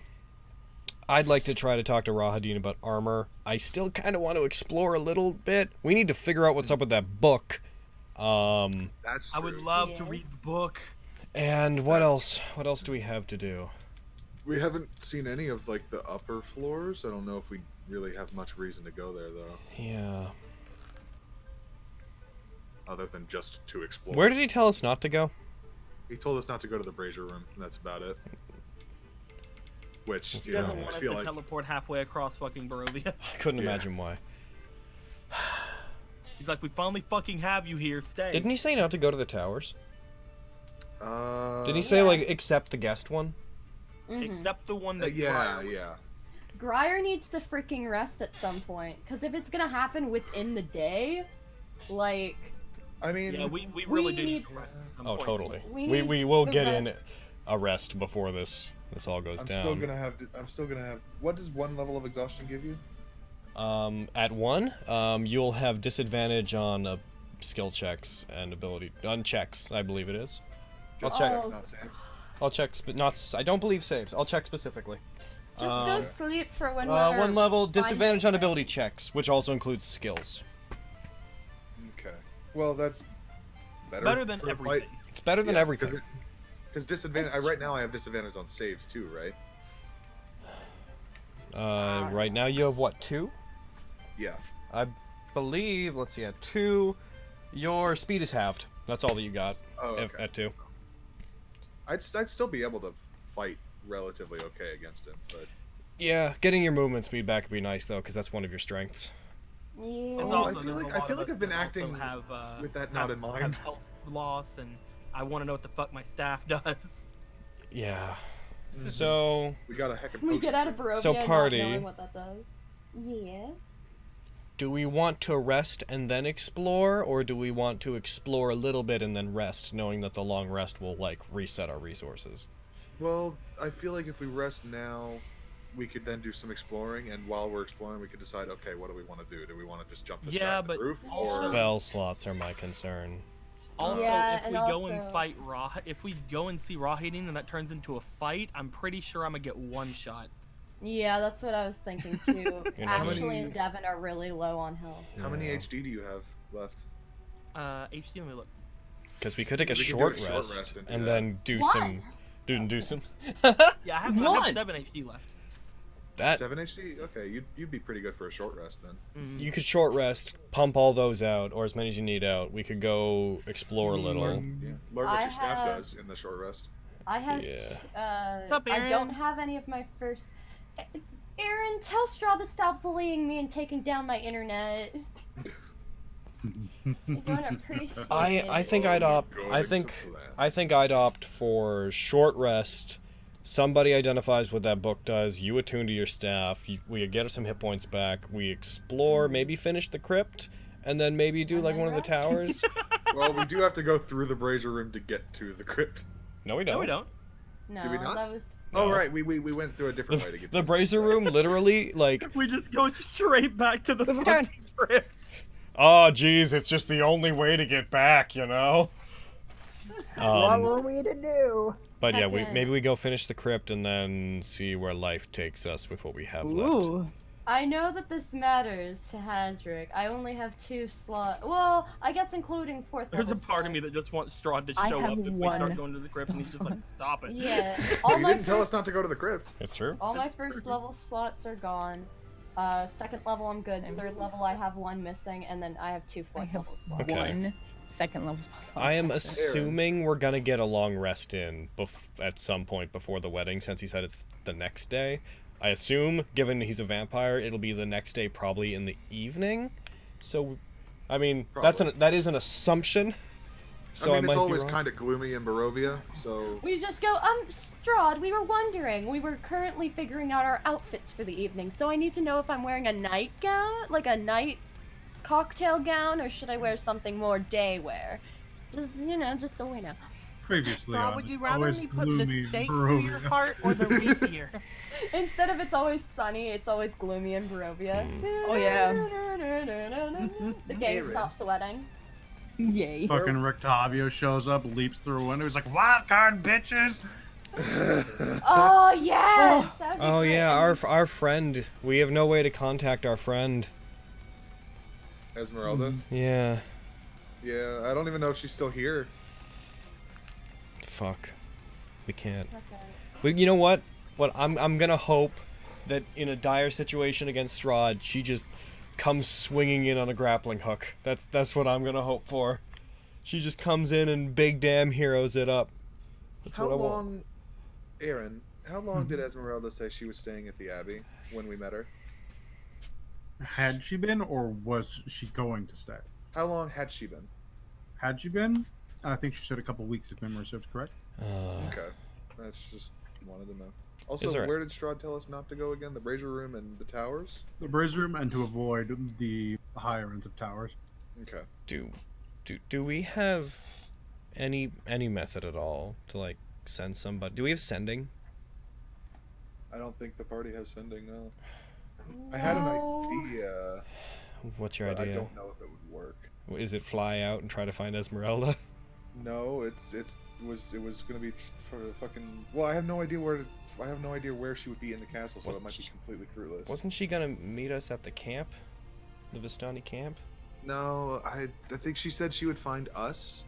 I'd like to try to talk to Rahadin about armor. I still kind of want to explore a little bit. We need to figure out what's up with that book. That's true. I would love to Yeah. read the book. And what else? What else do we have to do? We haven't seen any of like the upper floors. I don't know if we really have much reason to go there though. Yeah. Other than just to explore. Where did he tell us not to go? He told us not to go to the brazier room, and that's about it. Which, He you know, doesn't I want us feel to like... teleport halfway across fucking Barovia. I couldn't imagine why. He's like, we finally fucking have you here. Stay. Didn't he say not to go to the towers? Didn't he say, Yeah. like, except the guest one? Except the one that yeah, Grier- yeah. Grier needs to freaking rest at some point, because if it's gonna happen within the day, like... I mean... Yeah, we really do need- need to rest at some Oh, point. totally. We We need will the get in rest. a rest before this all goes I'm down. still gonna have... What does one level of exhaustion give you? At 1, you'll have disadvantage on skill checks and ability... on checks, I believe it is. I'll Just check. checks, not saves. I'll check, I don't believe saves. I'll check specifically. Just go sleep for when One level, disadvantage on find- ability checks, which also includes skills. Okay. Well, that's Better than for a everything. fight. It's better than Yeah, everything. Because disadvantage... right now I have disadvantage on saves too, right? Right now you have what, 2? Yeah. I believe, let's see, at 2, your speed is halved. That's all that you got Oh, okay. at 2. I'd still be able to fight relatively okay against him, but... Yeah, getting your movement speed back would be nice though, because that's one of your strengths. Yeah. And Oh, also, I feel there's like- a I lot feel of like us I've been that also acting have, with that not in mind. Have health loss, and I want to know what the fuck my staff does. Yeah. So, We got a heck of We get out of Barovia So party. not knowing what that does. Yes. do we want to rest and then explore, or do we want to explore a little bit and then rest, knowing that the long rest will, like, reset our resources? Well, I feel like if we rest now, we could then do some exploring, and while we're exploring, we could decide, okay, what do we want to do? Do we want to just jump this Yeah, back to but the roof, also- or... Spell slots are my concern. Also, Yeah, if we and go and also- fight if we go and see Rawhiding and that turns into a fight, I'm pretty sure I'm gonna get one shot. Yeah, that's what I was thinking too. You know, Ashley many- and Devin are really low on health. How many Yeah. HD do you have left? HD, let me look. Because we could take a We could do short a short rest, rest and do and that. then do Why? some... Do some... Yeah, I have One! 7 HD left. That... 7 HD? Okay, you'd be pretty good for a short rest then. You could short rest, pump all those out, or as many as you need out. We could go explore a little. Learn what I your staff have- does in the short rest. I have. Yeah. What's up, I don't Aaron? have any of my first. Aaron, tell Straw to stop bullying me and taking down my internet. I don't appreciate I it. think I'd opt. I think I'd opt for short rest. Somebody identifies what that book does. You attune to your staff. We get some hit points back. We explore. Maybe finish the crypt, and then maybe do like one of the towers. Well, we do have to go through the brazier room to get to the crypt. No, we don't. No, we don't. No, Did we not? that was. Oh, No. right, we went through a different way to get The to brazier room, literally, like, We just go straight back to the Move fucking crypt. oh, geez, it's just the only way to get back, you know. What were we to do? But yeah, Heck yeah. maybe we go finish the crypt and then see where life takes us with what we have left. Ooh. I know that this matters to Hadrick. I only have 2 slots. Well, I guess including 4th There's a level part of me slots. that just wants Strahd to I show have up if we one start going to the crypt, and he's just like, stop it. Yeah, all You my didn't tell first, us not to go to the crypt. It's true. all my That's first true. level slots are gone. 2nd level I'm good. 3rd level I have 1 missing, and then I have 2 I 4th have level slots. Okay. 1 second level spell. I am assuming we're gonna get a long rest in at some point before the wedding, since he said it's the next day. I assume, given he's a vampire, it'll be the next day, probably in the evening. So, I mean, that is an assumption. So I mean, it's might always be wrong. kind of gloomy in Barovia, so... We just go, Strahd, we were wondering. We were currently figuring out our outfits for the evening, so I need to know if I'm wearing a nightgown, like a night cocktail gown, or should I wear something more day wear? Just, just so we know. Previously, Rob, on would you It's rather Always me put Gloomy the in stake through your Barovia. heart or the rapier? Instead of it's always sunny, it's always gloomy in Barovia. Oh, yeah. The gang stops sweating. Yay. Fucking Rictavio shows up, leaps through a window. He's like, "Wild card, bitches!" Oh, yes! That'd be Oh great. yeah, And our friend. We have no way to contact our friend. Esmeralda? Yeah. Yeah, I don't even know if she's still here. Fuck. We can't. Okay. You know what? But I'm gonna hope that in a dire situation against Strahd, she just comes swinging in on a grappling hook. That's what I'm gonna hope for. She just comes in and big damn heroes it up. That's How what I want. long, Aaron? How long did Esmeralda say she was staying at the Abbey when we met her? Had she been, or was she going to stay? How long had she been? Had she been? I think she said a couple weeks, if memory serves correct. Okay, that's just wanted to know. Also, there- where did Strahd tell us not to go again? The Brazier Room and the Towers? The Brazier Room, and to avoid the higher ends of towers. Okay. Do we have any method at all to like send somebody? Do we have sending? I don't think the party has sending, no. I had an idea, What's your but I idea? don't know if it would work. Is it fly out and try to find Esmeralda? No, it was gonna be for fucking. Well, I have no idea where she would be in the castle, so it might be completely fruitless. Wasn't she gonna meet us at the camp, the Vistani camp? No, I think she said she would find us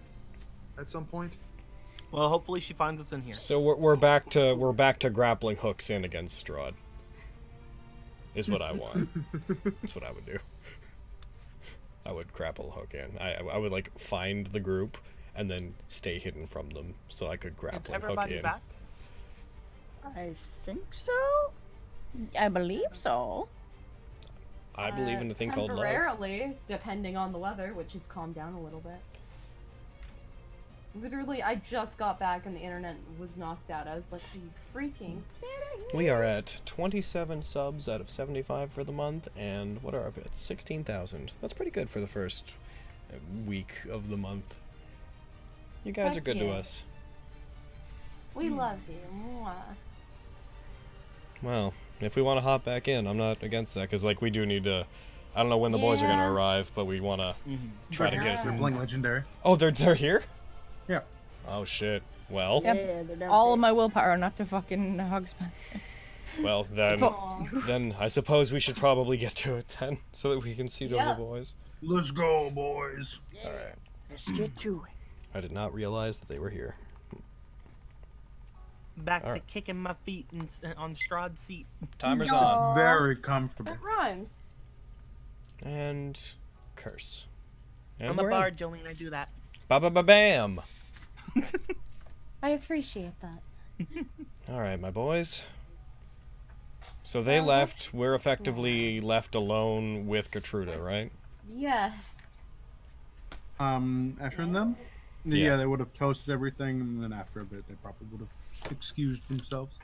at some point. Well, hopefully she finds us in here. So we're back to grappling hooks in against Strahd. Is what I want. That's what I would do. I would grapple hook in. I would like find the group and then stay hidden from them so I could grapple hook Everybody in. back? I think so. I believe so. I believe in a thing called love. Temporarily, depending on the weather, which has calmed down a little bit. Literally, I just got back and the internet was knocked out. I was like, are you freaking kidding me? We are at 27 subs out of 75 for the month, and what are our bits? 16,000. That's pretty good for the first week of the month. You guys Heck are good to yeah. us. We love you. Mwah. Well, if we want to hop back in, I'm not against that, because like we do need to. I don't know when the boys are going to Yeah. arrive, but we want to try to get. They're playing Legendary. Oh, they're here? Yeah. Oh shit. Well, Yeah, Yep. they're All of downstairs. my willpower not to fucking hug Spencer. well then I suppose we should probably get to it then, so that we can see the Yeah. other boys. Let's go, boys. All right. Let's get to it. I did not realize that they were here. Back to Alright. kicking my feet on Strahd's seat. Timer's on. Very comfortable. That rhymes. And curse. And I'm a we're in. bard, Jolene. I do that. Ba ba ba bam. I appreciate that. All right, my boys. So they left. We're effectively left alone with Gertruda, right? Yes. After them? Yeah. Yeah, they would have toasted everything, and then after a bit, they probably would have excused themselves.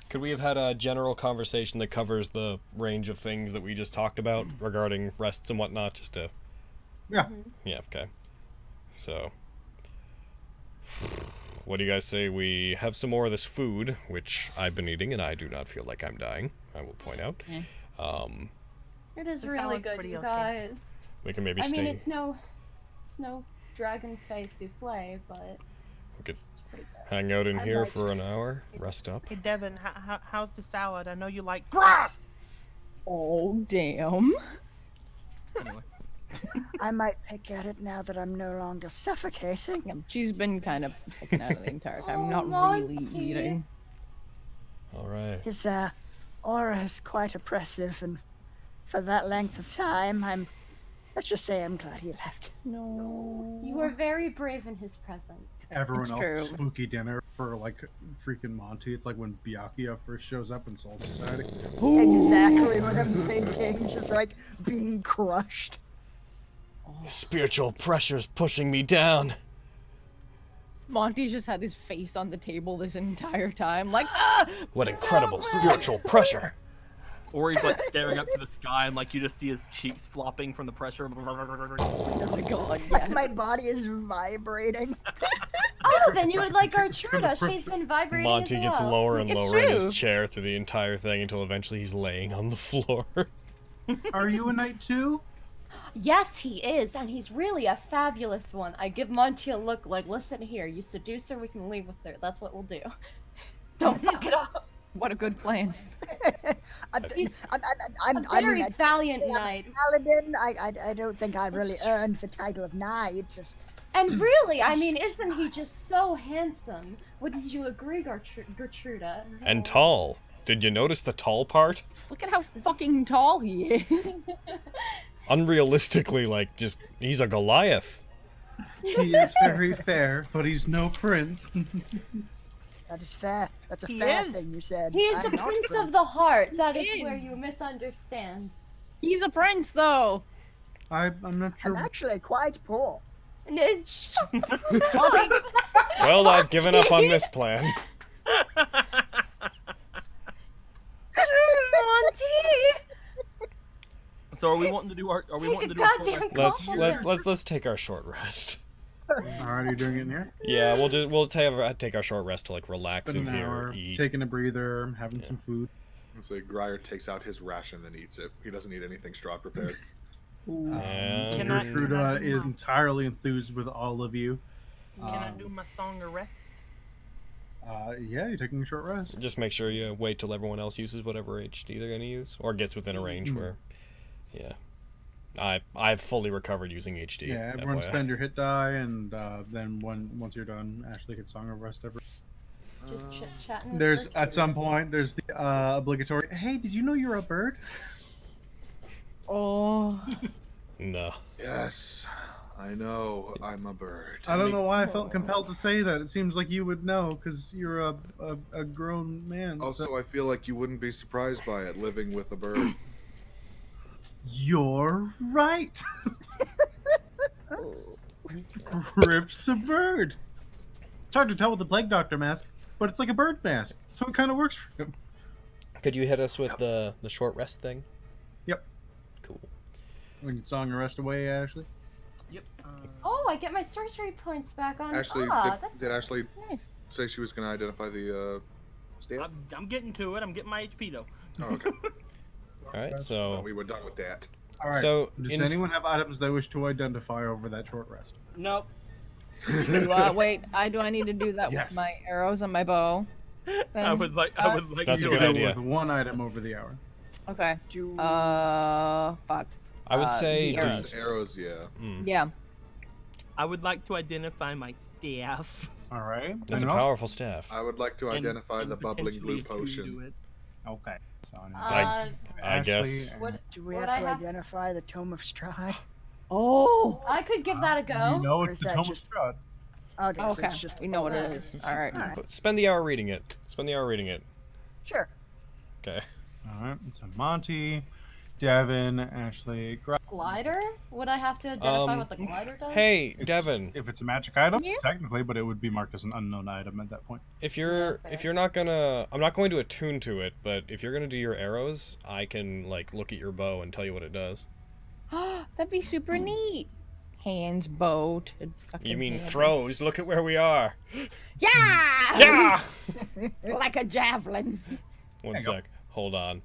Could we have had a general conversation that covers the range of things that we just talked about regarding rests and whatnot, just to... Yeah. Yeah, okay. So... What do you guys say we have some more of this food, which I've been eating, and I do not feel like I'm dying, I will point out. It is The really salad's good, pretty you okay. guys. We can maybe I stay... mean, it's no dragon face souffle, but We could it's pretty good. hang out in I'd here like for an hour, rest up. Hey, Devin, how's the salad? I know you like grass. Oh, damn. Anyway. I might pick at it now that I'm no longer suffocating. Yeah, she's been kind of picking at it the entire time, Oh, not really Monty. eating. All right. His aura is quite oppressive, and for that length of time, let's just say I'm glad he left. No. You were very brave in his presence. Everyone It's else, true. spooky dinner for like freaking Monty. It's like when Byakuya first shows up in Soul Society. Exactly what I'm thinking, just like being crushed. Spiritual pressure's pushing me down. Monty's just had his face on the table this entire time, like, ah! What incredible spiritual pressure. Or he's like staring up to the sky and like you just see his cheeks flopping from the pressure. Oh my god, Like yeah. my body is vibrating. Oh, then you would like Gertruda. She's been vibrating Monty as gets well. lower and It's lower in true. his chair through the entire thing until eventually he's laying on the floor. Are you a knight too? Yes, he is, and he's really a fabulous one. I give Monty a look like, listen here, you seduce her, we can leave with her. That's what we'll do. Don't fuck it up. What a good plan. I'm, He's I'm, A I very mean, valiant I'm a knight. paladin. I don't think I really earned the title of knight. And really, I mean, isn't he just so handsome? Wouldn't you agree, Gertruda? And tall. Did you notice the tall part? Look at how fucking tall he is. Unrealistically, like, he's a Goliath. He is very fair, but he's no prince. That is fair. That's a He fair is. thing you said. He is I'm the not prince prince. of the heart. That He is is. where you misunderstand. He's a prince, though. I'm not sure. I'm actually quite poor. Shut the fuck up. Well, I've given up on this plan. Monty! So are we wanting to do our? Are we Take wanting a to do? A goddamn full Let's take our short rest. Alright, are you doing it in here? Yeah, we'll take our short rest to like relax Been in an here, hour, eat. taking a breather, having some food. So Grier takes out his ration and eats it. He doesn't eat anything Strahd prepared. And Can I- Gertruda is entirely enthused with all of you. Can I do my song of rest? Yeah, you're taking a short rest. just make sure you wait till everyone else uses whatever HD they're gonna use, or gets within a range where, yeah. I've fully recovered using HD. Yeah, everyone FYI. spend your hit die, and then once you're done, Ashley gets Song of Rest. Just chit-chatting with There's Gertrude. at some point there's the obligatory. Hey, did you know you're a bird? Oh. No. Yes, I know. I'm a bird. I don't know why I felt compelled to say that. It seems like you would know because you're a grown man. Also, so- I feel like you wouldn't be surprised by it living with a bird. You're right. Crypt's a bird. It's hard to tell with the plague doctor mask, but it's like a bird mask, so it kind of works for him. Could you hit us with the short rest thing? Yep. Cool. We can Song of Rest away, Ashley. Yep. Oh, I get my sorcery points back on. Ashley, That's did Ashley Nice. say she was going to identify the staff? I'm getting to it. I'm getting my HP though. Oh, okay. All right. Well, So we were done with that. All right. So, does in- anyone have items they wish to identify over that short rest? Nope. Wait, do I need to do that Yes. with my arrows and my bow? I Then? would like. That's a You good do it idea. With one item over the hour. Okay. Do Fuck. I would say the do- arrows. Arrows, yeah. Yeah. I would like to identify my staff. All right. That's a Anyone else? powerful staff. I would like to and- identify and the bubbling potentially blue a two to potion. it. Okay. So, I Ashley guess. and- What? do we Would have I to have- identify the Tome of Strahd? Oh. I could give that a go. You know Or it's is the that Tome just- of Strahd. Okay, so Okay. it's just We know what it Okay. is. All right. Spend the hour reading it. Spend the hour reading it. Sure. Okay. All right. So Monty, Devin, Ashley, Glider? Would I have to identify Um, what the glider does? Hey, Devin. If it's a magic item, Yeah. technically, but it would be marked as an unknown item at that point. If you're fair. if you're not gonna, I'm not going to attune to it, but if you're gonna do your arrows, I can like look at your bow and tell you what it does. That'd be super neat. Hands, bow. To fucking You mean hand. throws? Look at where we are. Yeah. Yeah. Like a javelin. One There you go. sec. Hold on.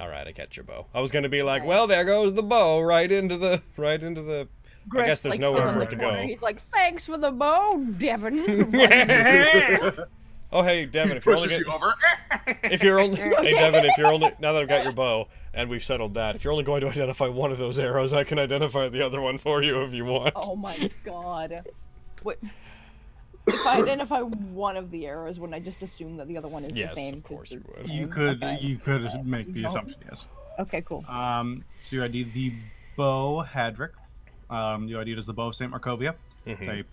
All right, I catch your bow. I was gonna be like, well, there goes the bow right into the. I guess there's like, nowhere stood in for the it to corner. go. He's like, thanks for the bow, Devin. Oh, hey, Devin, if you're only Pushes you gonna, over. if you're only, hey, Devin, if you're only, now that I've got your bow and we've settled that, if you're only going to identify one of those arrows, I can identify the other one for you if you want. Oh my god. What? If I identify one of the arrows, wouldn't I just assume that the other one is Yes, the same? of 'cause course you they're would. the You same? could Okay. you could make the assumption, yes. Okay, cool. So you ID the bow Hadric. You ID it as the bow of Saint Markovia. It's Mhm. a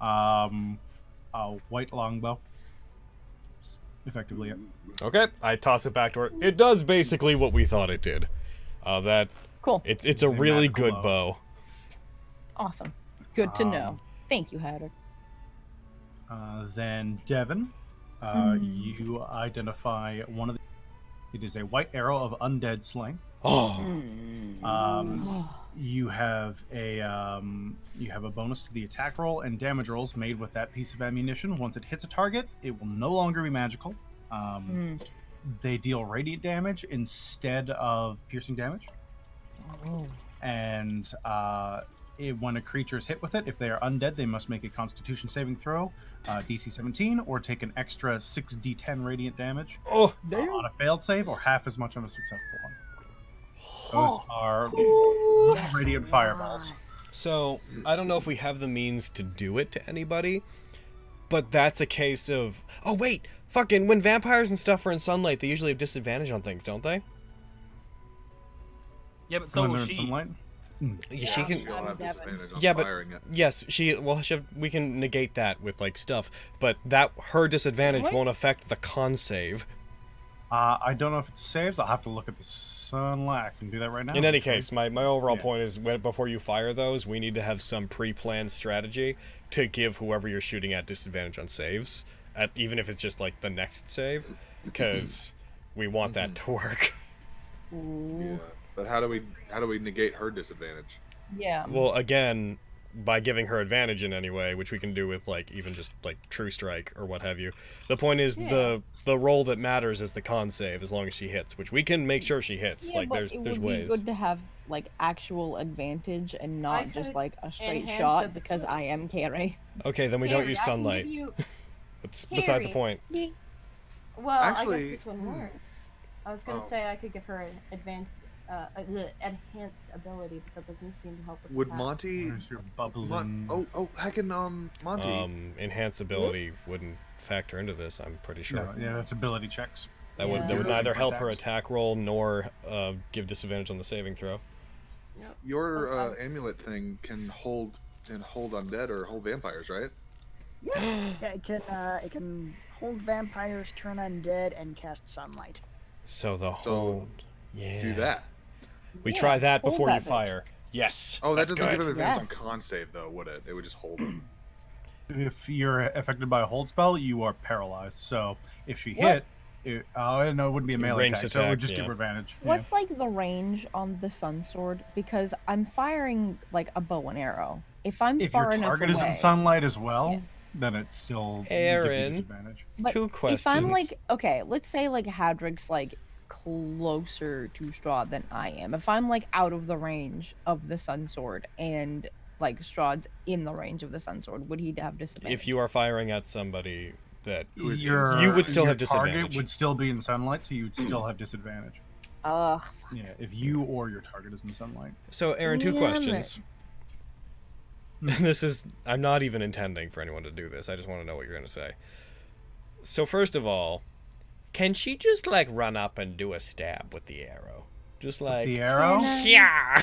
+1 white longbow. Effectively, it. Okay, I toss it back to her. It does basically what we thought it did. That Cool. it's a It's a really magical good bow. bow. Awesome. Good to know. Thank you, Hatter. Then Devin, you identify one of the. It is a white arrow of undead slaying. Oh, You have a bonus to the attack roll and damage rolls made with that piece of ammunition. Once it hits a target, it will no longer be magical. They deal radiant damage instead of piercing damage. Oh. And when a creature is hit with it, if they are undead, they must make a Constitution saving throw, DC 17, or take an extra 6d10 radiant damage oh, on a failed save, or half as much on a successful one. Those are Yes, radiant right. fireballs. So I don't know if we have the means to do it to anybody, But that's a case of... Oh, wait! Fucking, when vampires and stuff are in sunlight, they usually have disadvantage on things, don't they? Yeah, but so When will they're in she. sunlight? Yeah, she can... She'll have disadvantage on Yeah, but firing it. yes, we can negate that with like stuff, but that her disadvantage Really? won't affect the con save. I don't know if it saves. I'll have to look at the sunlight. I can do that right now. In any case, my overall Yeah. point is before you fire those, we need to have some pre-planned strategy to give whoever you're shooting at disadvantage on saves, even if it's just like the next save, because we want that to work. Yeah. But how do we negate her disadvantage? Yeah. Well, again, by giving her advantage in any way, which we can do with like even just like True Strike or what have you. The point is the roll that matters is the con save, as long as she hits, which we can make sure she hits. Yeah, like but there's it ways. would be good to have like actual advantage and not just could like a straight enhance shot it. because I am Carrie. Okay, then we don't Carrie, use I can sunlight. give you- That's beside the Carrie. point. Well, I Actually- guess this wouldn't work. I was gonna say I could give her enhanced ability, but that doesn't seem to help with Would attack. Monty? Where's your bubbling? Heckin' Monty. Enhanced ability wouldn't factor into this, I'm pretty sure. No, yeah, that's ability checks. That would Yeah. neither help her Attacks. attack roll nor give disadvantage on the saving throw. Your Okay. amulet thing can hold undead or hold vampires, right? Yeah, it can hold vampires, turn undead, and cast sunlight. So the hold. Yeah. Do that. We Yeah, try that hold before that you bitch. fire. Yes. Oh, that that's doesn't give good. an advantage on Yes. con save though, would it? It would just hold them. If you're affected by a hold spell, you are paralyzed. So if she What? hit, no, it wouldn't be a melee Ranged attack, so it would attack, just give yeah. her advantage. What's like the range on the sun sword? Because I'm firing like a bow and arrow. If I'm If far your enough target is away, in sunlight as well, Yeah. then it still gives Aaron. you disadvantage. but Two if I'm questions. like okay, let's say like Hadric's like closer to Strahd than I am. If I'm like out of the range of the sun sword and like Strahd's in the range of the sun sword, would he have disadvantage? If you are firing at somebody that Who is you would still your have disadvantage. Target would still be in sunlight, so you would still have disadvantage. Ugh. Yeah, if you or your target is in sunlight. So, Aaron, two Damn it. questions. This is... I'm not even intending for anyone to do this. I just want to know what you're going to say. So, first of all, can she just, like, run up and do a stab with the arrow? Just like... The arrow, Yeah!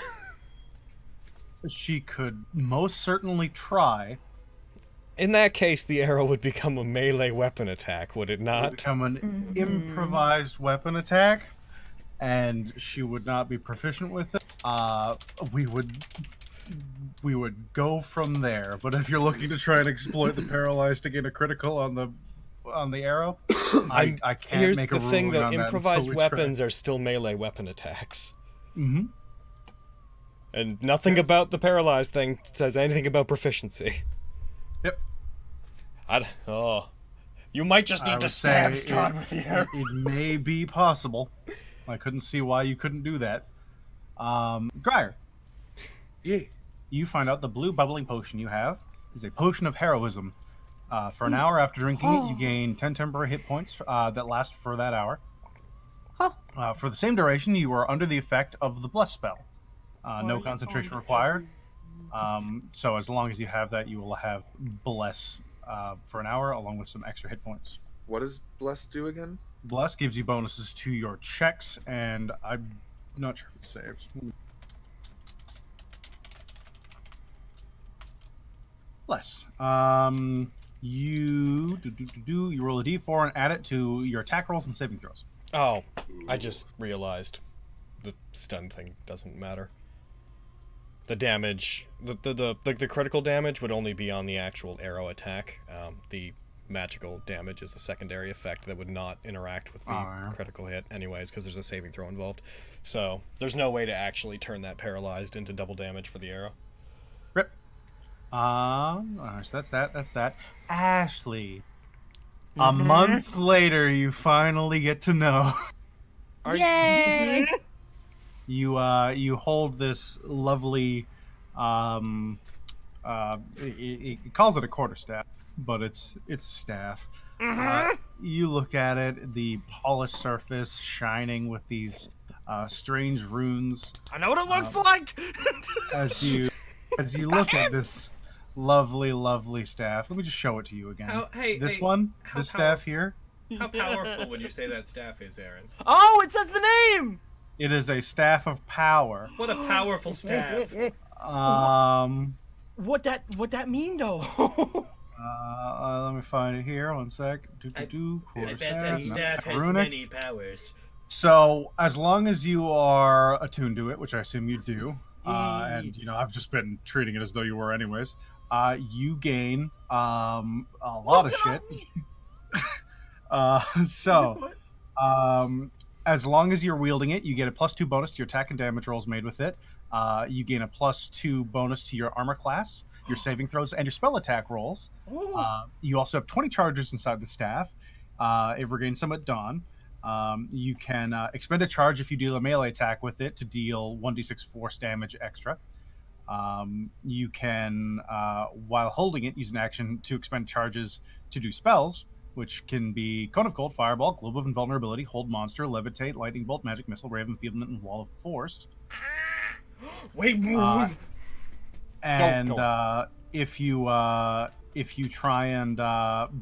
she could most certainly try. In that case, the arrow would become a melee weapon attack, would it It would not? become an Mhm. improvised weapon attack, and she would not be proficient with it. We would go from there. But if you're looking to try and exploit the paralyzed to get a critical on the arrow, I can't Here's make the a rule thing, though. around that Improvised until we try. weapons are still melee weapon attacks. Mm-hmm. And nothing about the paralyzed thing says anything about proficiency. Yep. You might just I need to would stab say Strahd with the arrow. It may be possible. I couldn't see why you couldn't do that. Grier, Yeah. you find out the blue bubbling potion you have is a potion of heroism. For an hour after drinking it, you gain 10 temporary hit points that last for that hour. Huh. For the same duration, you are under the effect of the bless spell. No concentration required. So as long as you have that, you will have bless for an hour, along with some extra hit points. What does bless do again? Bless gives you bonuses to your checks, and I'm not sure if it saves. Bless. You roll a d4 and add it to your attack rolls and saving throws. Oh, I just realized the stun thing doesn't matter. The damage, the critical damage would only be on the actual arrow attack. The magical damage is a secondary effect that would not interact with the critical hit anyways, because there's a saving throw involved. So there's no way to actually turn that paralyzed into double damage for the arrow. Rip. So that's that. Ashley. A month later, you finally get to know. Yay! You hold this lovely, it calls it a quarterstaff, but it's a staff. You look at it, the polished surface shining with these strange runes. I know what it looks like. As you look at this lovely, lovely staff. Let me just show it to you again. This staff here. How powerful would you say that staff is, Aaron? Oh, it says the name! It is a staff of power. What a powerful staff. What that mean though? Let me find it here. One sec. I bet that staff has many powers. So, as long as you are attuned to it, which I assume you do, and I've just been treating it as though you were anyways, you gain a lot of shit. As long as you're wielding it, you get a +2 bonus to your attack and damage rolls made with it. You gain a +2 bonus to your armor class, your saving throws, and your spell attack rolls. You also have 20 charges inside the staff. It regains some at dawn. You can expend a charge if you deal a melee attack with it to deal 1d6 force damage extra. You can, while holding it, use an action to expend charges to do spells, which can be Cone of Cold, Fireball, Globe of Invulnerability, Hold Monster, Levitate, Lightning Bolt, Magic Missile, Ray of Enfeeblement, and Wall of Force. Wait, if you try and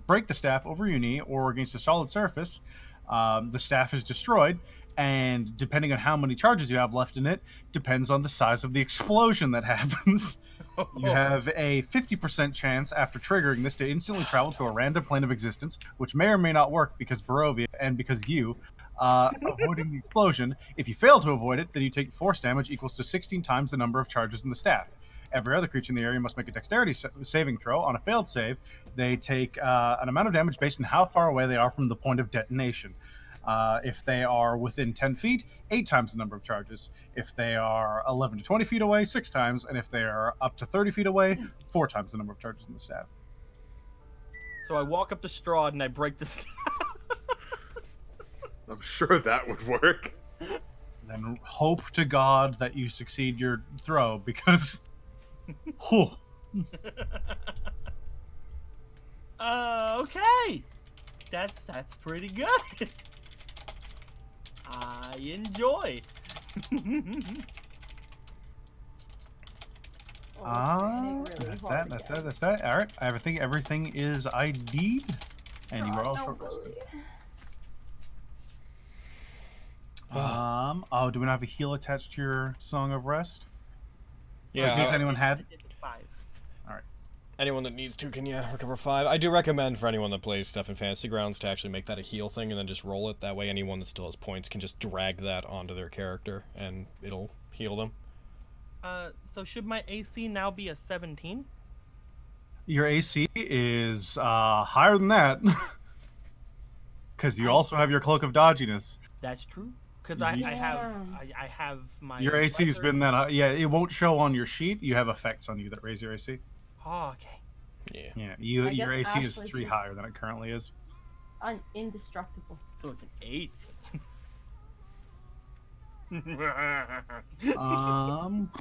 break the staff over your knee or against a solid surface, the staff is destroyed, and depending on how many charges you have left in it, depends on the size of the explosion that happens. You have a 50% chance after triggering this to instantly travel to a random plane of existence, which may or may not work because Barovia and because you avoiding the explosion. If you fail to avoid it, then you take force damage equals to 16 times the number of charges in the staff. Every other creature in the area must make a dexterity saving throw. On a failed save, they take an amount of damage based on how far away they are from the point of detonation. If they are within 10 feet, 8 times the number of charges. If they are 11 to 20 feet away, 6 times. And if they are up to 30 feet away, 4 times the number of charges in the staff. So I walk up to Strahd and I break the staff. I'm sure that would work. Then hope to God that you succeed your throw, because... Okay. That's pretty good. I enjoy. That's that. All right, everything is ID'd, and you are all short-rested. Do we not have a heal attached to your Song of Rest? Yeah. In case anyone had. 5. All right. Anyone that needs to can recover 5. I do recommend for anyone that plays stuff in Fantasy Grounds to actually make that a heal thing and then just roll it. That way anyone that still has points can just drag that onto their character and it'll heal them. So should my AC now be a 17? Your AC is higher than that. Because you also have your Cloak of Dodginess. That's true. Because I have my... Your AC's been that high. Yeah, it won't show on your sheet. You have effects on you that raise your AC. Oh, okay. Yeah, your AC is 3 higher than it currently is. Indestructible. So it's an 8.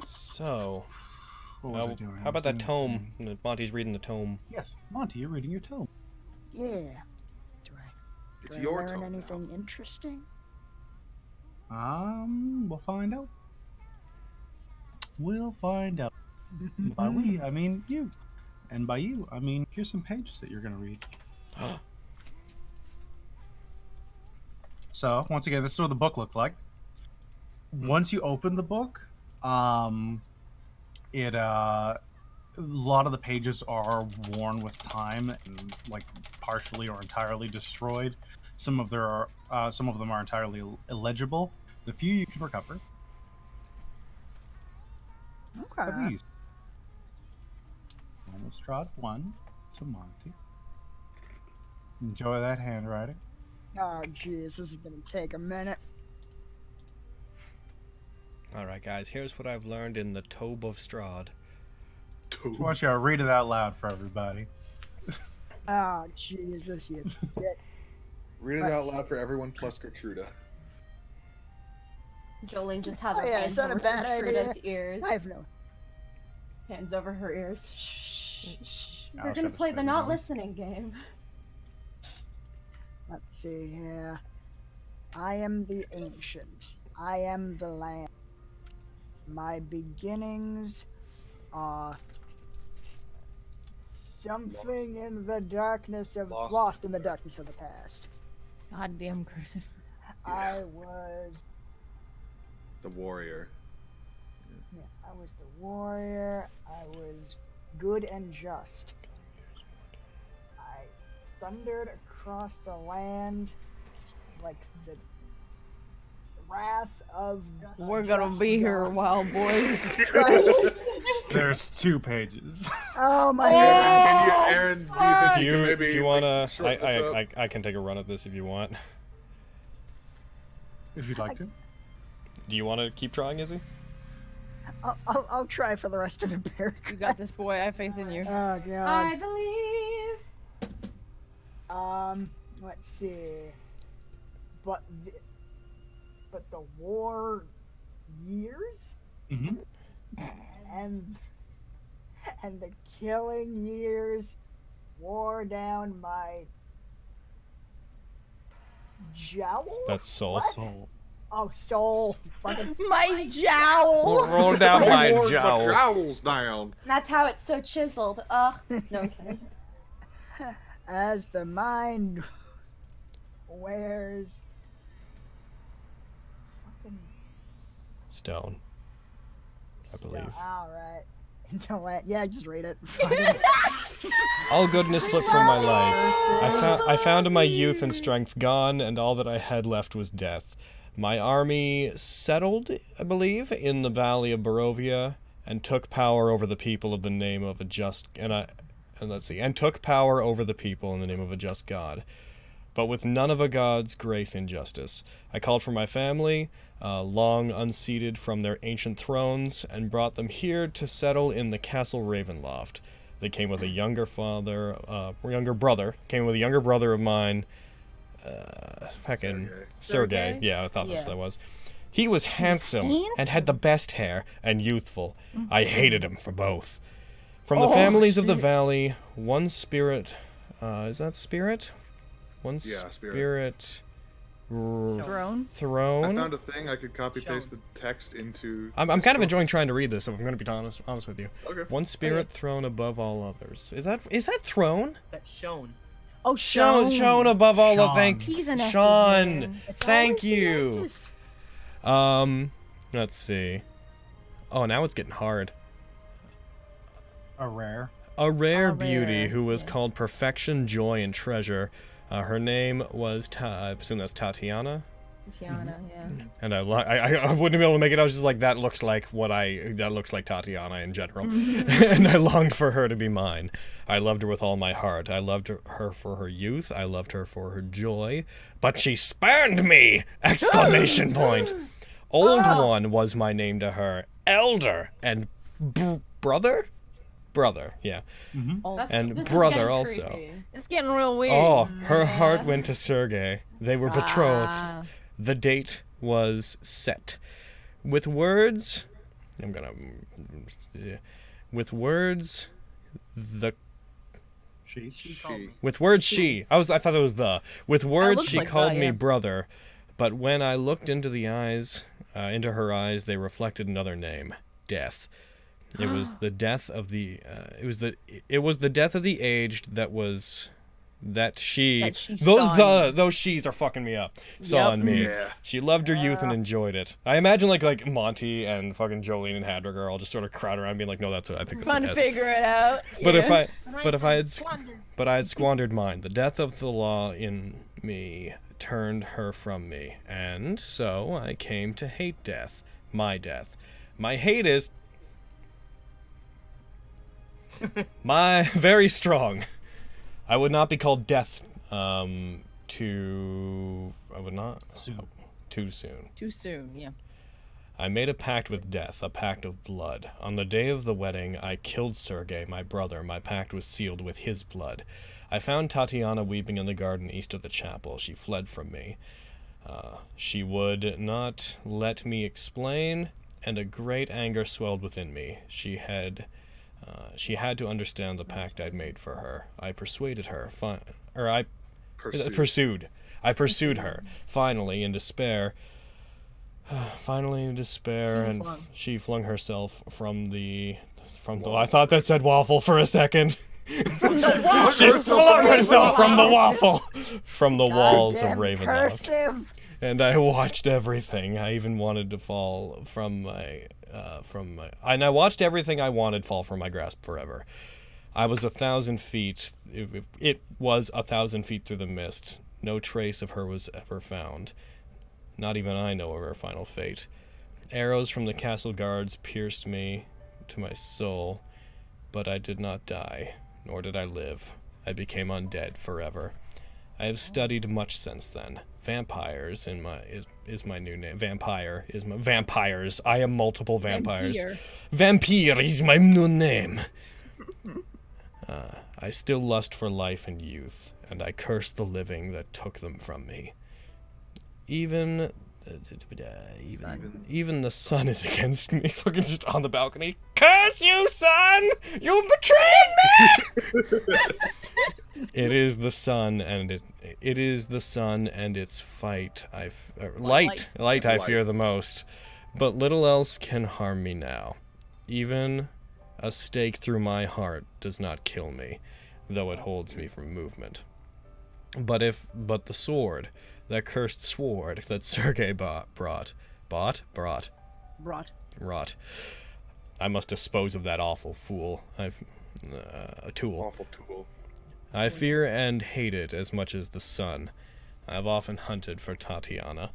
So... What was I doing? How about that tome? Monty's reading the tome. Yes, Monty, you're reading your tome. Yeah. It's Do your I learn tome anything interesting? We'll find out. We'll find out. By we, I mean you. And by you, I mean here's some pages that you're going to read. So, once again, this is what the book looks like. Once you open the book, a lot of the pages are worn with time and like partially or entirely destroyed. Some of them are entirely illegible. The few you can recover. Okay. These. Tome of Strahd 1 to Monty. Enjoy that handwriting. Oh, jeez, this is gonna take a minute. Alright, guys, here's what I've learned in the Tome of Strahd. I want you to read it out loud for everybody. Oh, Jesus, you shit. Read it out loud for everyone plus Gertruda. Jolene just had her Oh, yeah, hands is that a over bad Gertruda's idea? ears. I have no. Hands over her ears. Shh. I'll We're gonna shut play this the thing not down. listening game. Let's see here. I am the ancient. I am the land. My beginnings are Something in the darkness of Lost. in the darkness of the past. Goddamn cursive. I was The warrior. I was the warrior. I was good and just. I thundered across the land like the wrath of We're gonna just be here a God. while, boys. Christ. There's 2 pages. Oh my Can you, god. Aaron, do you think Do you can you maybe do you wanna? like, shorten this up? I can take a run at this if you want. If you'd like to. Do you want to keep trying, Izzy? I'll try for the rest of the paragraph. You got this, boy. I have faith in you. Oh god. I believe. Let's see. But the war years Mm-hmm. and the killing years wore down my jowl. That's soul. What? Oh, soul. Fucking My jowl. Roll down my Lord, jowl. The jowls down. That's how it's so chiseled. No, I'm kidding. as the mind wears. Fucking Stone. I believe. All right. Intellect. Yeah, just read it. All goodness slipped from my life. I found in my youth and strength gone, and all that I had left was death. My army settled, I believe, in the valley of Barovia, and took power over the people of the name of a just and took power over the people in the name of a just God. But with none of a god's grace and justice. I called for my family, long unseated from their ancient thrones, and brought them here to settle in the castle Ravenloft. They came with a younger brother came with a younger brother of mine, Sergei. Yeah, I thought that's what it was. He was handsome and had the best hair, and youthful. I hated him for both. From the families of the valley, one spirit, is that spirit? One spirit. Throne. I found a thing I could copy paste the text into. I'm kind of enjoying trying to read this, if I'm going to be honest with you. Okay. One spirit throne above all others. Is that throne? That's shown. Oh, Sean. Shown above all of thank He's an Sean. Thank Always the you. S's. Let's see. Oh, now it's getting hard. A rare. A rare A beauty rare, who was called Perfection, Joy, and Treasure. Her name was I assume that's Tatiana. Tiana, yeah. And I wouldn't be able to make it. I was just like, that looks like Tatiana in general. And I longed for her to be mine. I loved her with all my heart. I loved her for her youth. I loved her for her joy. But she spurned me! Exclamation point. Old One was my name to her. Elder and brother? Brother, yeah. Oh, And This is brother getting also. creepy. it's getting real weird. Oh, her heart went to Sergei. They were betrothed. Ah. The date was set. With words, with words, She. with words she. I thought it was the. With words looks she like called the, me yeah. brother, but when I looked into the eyes, into her eyes, they reflected another name, death. It was the death of the. It was the death of the aged that was. Those she's are fucking me up. Saw in me. Yeah. She loved her youth and enjoyed it. I imagine like Monty and fucking Jolene and Hadrick are all just sort of crowd around being like, no, that's what I think it's Trying an to S. figure it out. But yeah. if I had squandered mine, the death of the law in me turned her from me, and so I came to hate death. My death. My hate is very strong. I would not be called death. Too soon. Too soon, yeah. I made a pact with death, a pact of blood. On the day of the wedding, I killed Sergei, my brother. My pact was sealed with his blood. I found Tatiana weeping in the garden east of the chapel. She fled from me. She would not let me explain, and a great anger swelled within me. She had to understand the pact I'd made for her. I persuaded her. I pursued her. Finally, in despair, and she flung herself from the. I thought that said waffle for a second. She flung herself from the waffle, from the walls of Goddamn Ravenloft. cursive. And I watched everything. I even wanted to fall and I watched everything I wanted fall from my grasp forever. I was 1,000 feet. It was 1,000 feet through the mist. No trace of her was ever found. Not even I know of her final fate. Arrows from the castle guards pierced me to my soul, but I did not die, nor did I live. I became undead forever. I have studied much since then. Vampires is my new name. Vampires. I am multiple vampires. Vampire is my new name. I still lust for life and youth, and I curse the living that took them from me. Even the sun is against me. Fucking just on the balcony. Curse you, sun! You betrayed me! It is the sun, and it is the sun and its fight. Light I fear the most, but little else can harm me now. Even a stake through my heart does not kill me, though it holds me from movement. But the sword, that cursed sword that Sergei brought. I must dispose of that awful fool. A tool. Awful tool. I fear and hate it as much as the sun. I have often hunted for Tatiana.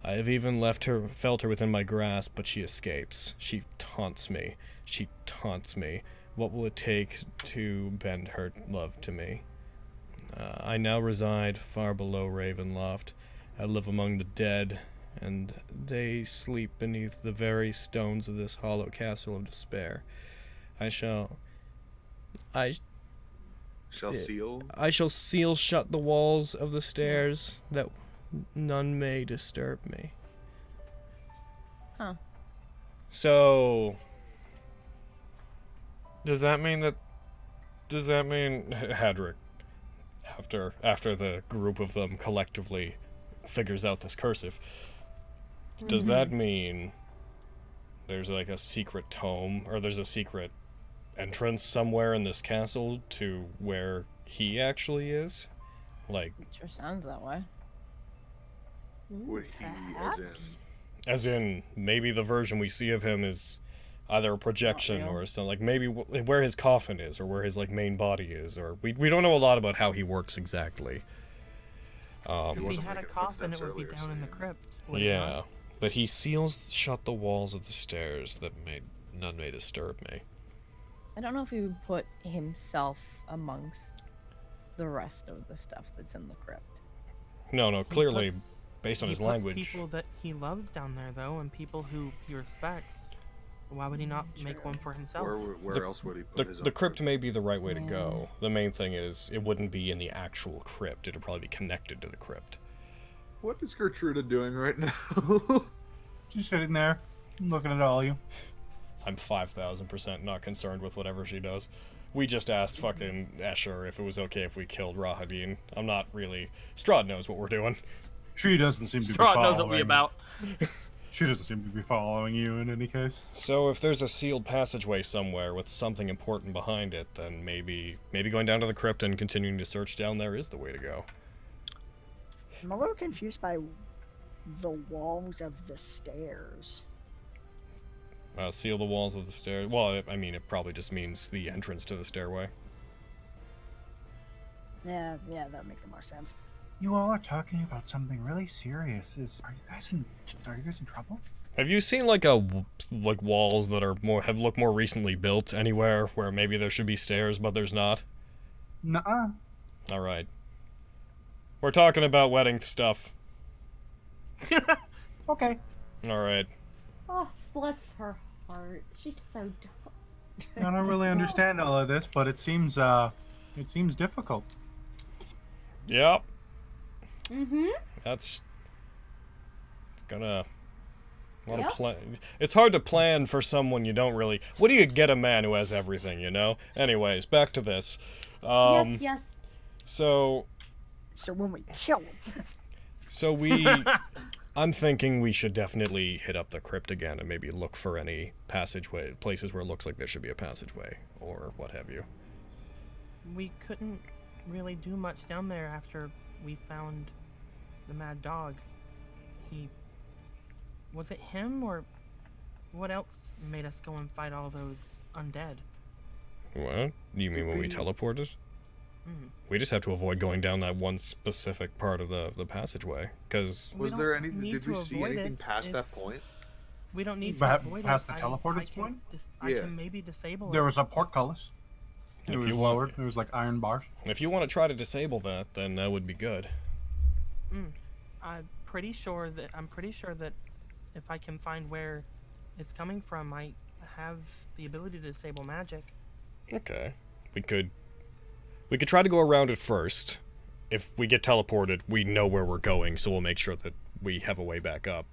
I have even felt her within my grasp, but she escapes. She taunts me. What will it take to bend her love to me? I now reside far below Ravenloft. I live among the dead, and they sleep beneath the very stones of this hollow castle of despair. I shall seal shut the walls of the stairs, that none may disturb me. Huh. So, does that mean Hadrick, after the group of them collectively figures out this cursive, does that mean there's like a secret tome, or there's a secret entrance somewhere in this castle to where he actually is? Like, It sure sounds that way. Would he, as in maybe the version we see of him is either a projection or something, like maybe where his coffin is, or where his like main body is, or we don't know a lot about how he works exactly. If he had a coffin, it would be down in the crypt. Yeah, but he seals shut the walls of the stairs that none may disturb me. I don't know if he would put himself amongst the rest of the stuff that's in the crypt. No, clearly, based on his puts language. People that he loves down there, though, and people who he respects. Why would he not make one for himself? Where else would he put his The crypt may be the right way to go. The main thing is, it wouldn't be in the actual crypt. It would probably be connected to the crypt. What is Gertruda doing right now? She's sitting there, looking at all you. I'm 5,000% not concerned with whatever she does. We just asked fucking Escher if it was okay if we killed Rahadin. I'm not really... Strahd knows what we're doing. She doesn't seem to be Strahd following. knows what we about. She doesn't seem to be following you in any case. So if there's a sealed passageway somewhere with something important behind it, then maybe going down to the crypt and continuing to search down there is the way to go. I'm a little confused by the walls of the stairs. Seal the walls of the stairs. Well, I mean, it probably just means the entrance to the stairway. Yeah, that would make more sense. You all are talking about something really serious. Are you guys in trouble? Have you seen like walls that are look more recently built anywhere where maybe there should be stairs but there's not? Nuh-uh. All right. We're talking about wedding stuff. Okay. All right. Oh, bless her heart. She's so dumb. I don't really understand all of this, but it seems difficult. Yep. That's gonna... Yep. It's hard to plan for someone you don't really... What do you get a man who has everything, you know? Anyways, back to this. Yes. So when we kill him. I'm thinking we should definitely hit up the crypt again and maybe look for any places where it looks like there should be a passageway, or what have you. we couldn't really do much down there after we found the mad dog. Was it him, or what else made us go and fight all those undead? What? You mean when we teleported? We just have to avoid going down that one specific part of the passageway, because... Was there anything... Did we see anything past that point? We don't need to avoid past it. the teleported point? I can maybe disable it. There was a portcullis. It was lowered. It was like iron bars. If you want to try to disable that, then that would be good. I'm pretty sure that if I can find where it's coming from, I have the ability to disable magic. Okay. We could try to go around it first. If we get teleported, we know where we're going, so we'll make sure that we have a way back up.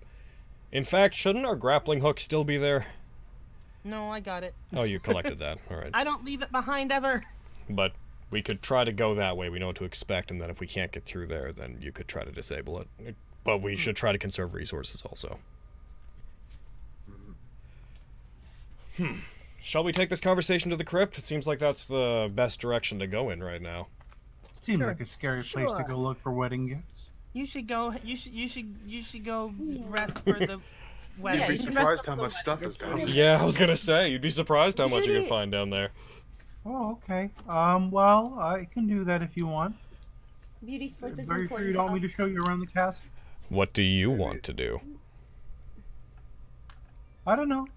In fact, shouldn't our grappling hook still be there? No, I got it. Oh, you collected that. All right. I don't leave it behind ever. But we could try to go that way. We know what to expect, and then if we can't get through there, then you could try to disable it. But we should try to conserve resources also. Shall we take this conversation to the crypt? It seems like that's the best direction to go in right now. Seems like a scary place to go look for wedding gifts. You should go. You should go rest for the wedding. You'd be surprised how much stuff is down there. Yeah, I was gonna say, you'd be surprised how much you can find down there. Oh, okay. Well, I can do that if you want. Beauty sleep is Very sure important. you don't want me to show you around the castle? What do you want to do? I don't know.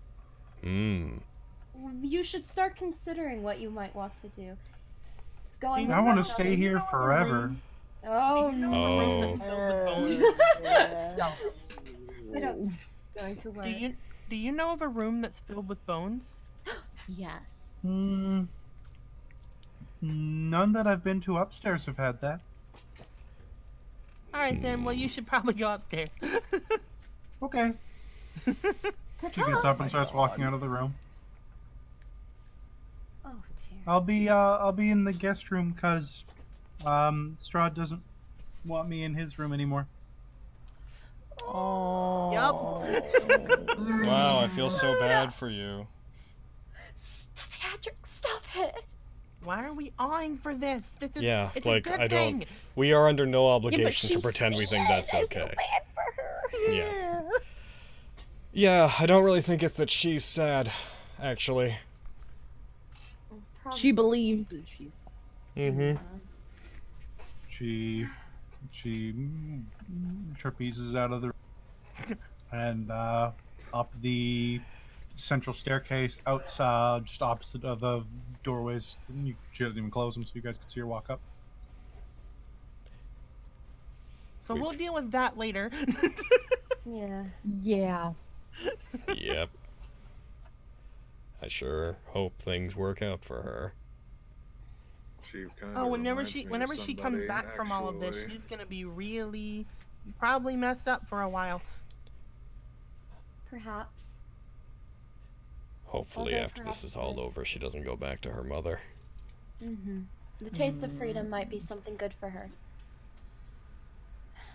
You should start considering what you might want to do. I want to stay here forever. Oh no! I don't. Going to learn. Do you know of a room that's filled with bones? Yes. None that I've been to upstairs have had that. All right then. Well, you should probably go upstairs. Okay. She gets up and starts walking out of the room. Oh dear. I'll be in the guest room because Strahd doesn't want me in his room anymore. Oh. Yup. Wow, I feel so bad for you. Stop it, Patrick! Stop it! Why are we awing for this? This is Yeah, it's like a good I thing. don't. We are under no Yeah, obligation to pretend we think that's I feel okay. bad for her. Yeah. Yeah, I don't really think it's that she's sad, actually. She believes that she's. She trapezes out of the and up the central staircase outside, just opposite of the doorways. She doesn't even close them, so you guys can see her walk up. So we'll deal with that later. Yeah. Yeah. Yep. I sure hope things work out for her. She kind Oh, of whenever reminds she me of comes somebody, back from all of this, actually. she's gonna be really, probably messed up for a while. Perhaps. Hopefully, Although after this is perhaps all good. over, she doesn't go back to her mother. The taste of freedom might be something good for her.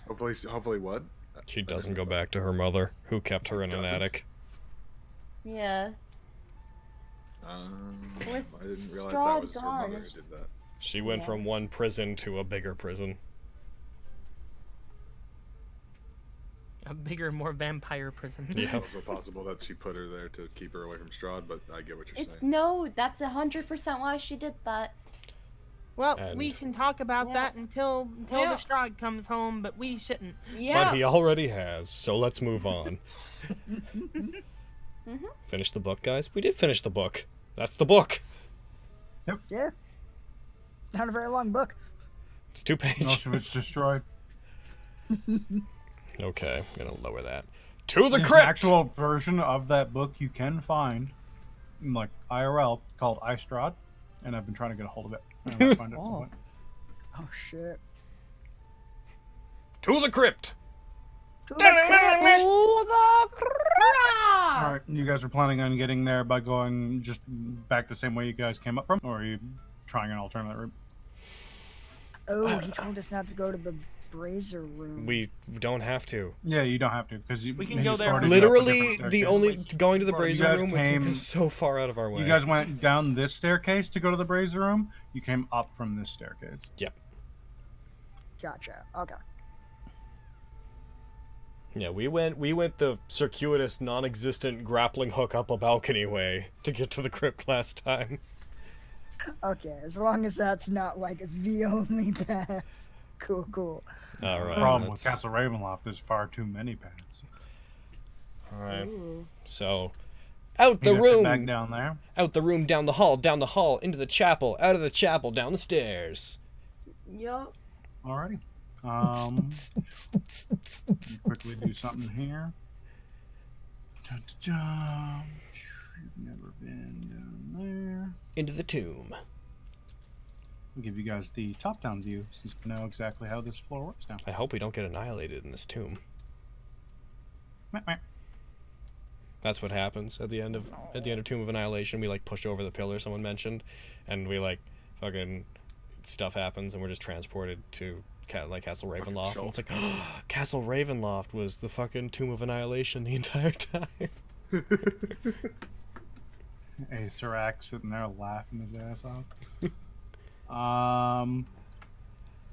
Hopefully what? She doesn't go back to her mother, who kept her in an Doesn't? attic. Yeah. I With didn't realize Strahd that was her mother gone. who did that. She went from Yes. one prison to a bigger prison. A bigger, more vampire prison. Yeah. Also possible that she put her there to keep her away from Strahd, but I get what you're It's saying. no, that's 100% why she did that. Well, And- we can talk about Yeah. that until Yeah. the Strahd comes home, but we shouldn't. Yeah. But he already has, so let's move on. Finish the book, guys? We did finish the book. That's the book. Yeah. It's not a very long book. It's 2 Most pages. of it's destroyed. Okay, I'm gonna lower that. To the There's an crypt! actual version of that book you can find, like IRL, called Strahd, and I've been trying to get a hold of it. I'm gonna find it at some point. Oh shit. To the crypt! Oh, the All right, you guys are planning on getting there by going just back the same way you guys came up from, or are you trying an alternate route? Oh, he told us not to go to the brazier room? We don't have to. Yeah, you don't have to because We can go there. Literally, the only Like, going to the you brazier guys room would take came- us so far out of our way. You guys went down this staircase to go to the brazier room. You came up from this staircase. Yep. Gotcha. Okay. Yeah, we went the circuitous, non-existent grappling hook up a balcony way to get to the crypt last time. Okay, as long as that's not like the only path. Cool. All right. The problem with Castle Ravenloft, there's far too many paths. All right. Ooh. So, out the You guys head room. back down there. Out the room, down the hall, into the chapel, out of the chapel, down the stairs. Yup. Alrighty. Quickly do something here. You've never been down there. Into the tomb. I'll give you guys the top-down view, since you know exactly how this floor works now. I hope we don't get annihilated in this tomb. That's what happens at the end of Tomb of Annihilation. We like push over the pillar someone mentioned, and we like fucking stuff happens, and we're just transported to Castle Ravenloft. And it's like, Castle Ravenloft was the fucking Tomb of Annihilation the entire time. Hey, Sirac sitting there laughing his ass off.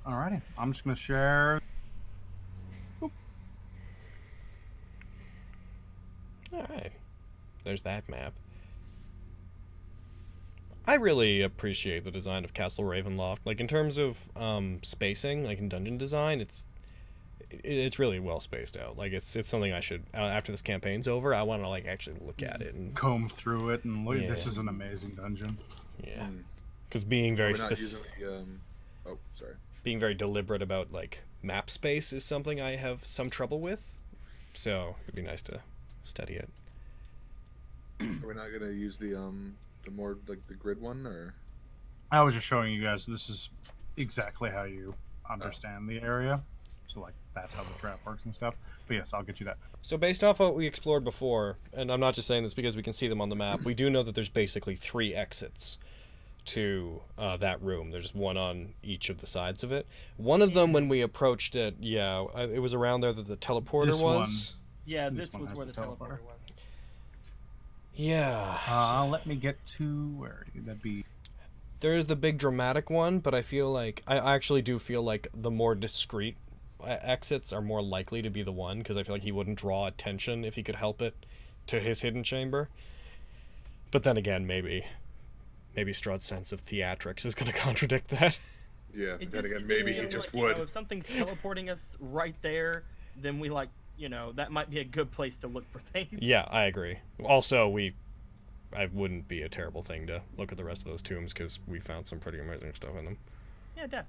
Alrighty. I'm just gonna share. Alright. There's that map. I really appreciate the design of Castle Ravenloft. Like, in terms of spacing, like in dungeon design, it's really well spaced out. Like, it's something I should, after this campaign's over, I want to like actually look at it and comb through it and look. Yeah. This is an amazing dungeon. yeah. Because being very We're not using specific, the, oh, sorry. being very deliberate about like map space is something I have some trouble with. So it'd be nice to study it. Are we not gonna use the more like the grid one, or? I was just showing you guys. This is exactly how you understand the area. So like that's how the trap works and stuff. But yes, I'll get you that. So based off what we explored before, and I'm not just saying this because we can see them on the map, we do know that there's basically 3 exits to that room. There's one on each of the sides of it. One of them, when we approached it, it was around there that the teleporter This was. Yeah, This this one was has where the the teleporter. teleporter was. Yeah. Let me get to where that'd be. There is the big dramatic one, but I feel like I actually do feel like the more discreet exits are more likely to be the one, because I feel like he wouldn't draw attention if he could help it to his hidden chamber. But then again, maybe Strahd's sense of theatrics is going to contradict that. Yeah, It then just again, maybe he feels just like, would. if something's teleporting us right there, then we that might be a good place to look for things. Yeah, I agree. Also, I wouldn't be a terrible thing to look at the rest of those tombs, because we found some pretty amazing stuff in them. Yeah, definitely.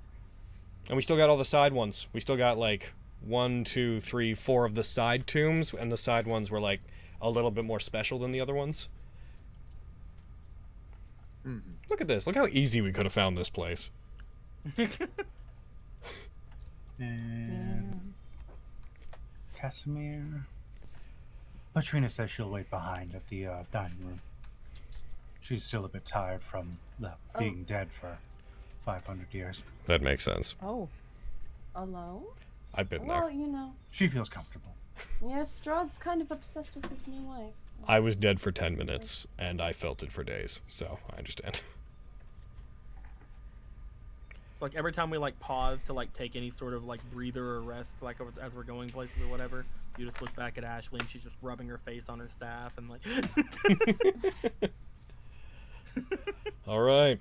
And we still got all the side ones. We still got like 1, 2, 3, 4 of the side tombs, and the side ones were like a little bit more special than the other ones. Mm-hmm. Look at this. Look how easy we could have found this place. And Casimir. Latrina says she'll wait behind at the dining room. She's still a bit tired from being dead for 500 years. That makes sense. Oh. Alone? I've been Well, there. you know. She feels comfortable. Yeah, Strahd's kind of obsessed with his new wife. So. I was dead for 10 minutes, and I felt it for days, so I understand. It's like every time we like pause to like take any sort of like breather or rest, like as we're going places or whatever, you just look back at Ashley and she's just rubbing her face on her staff and like. All right.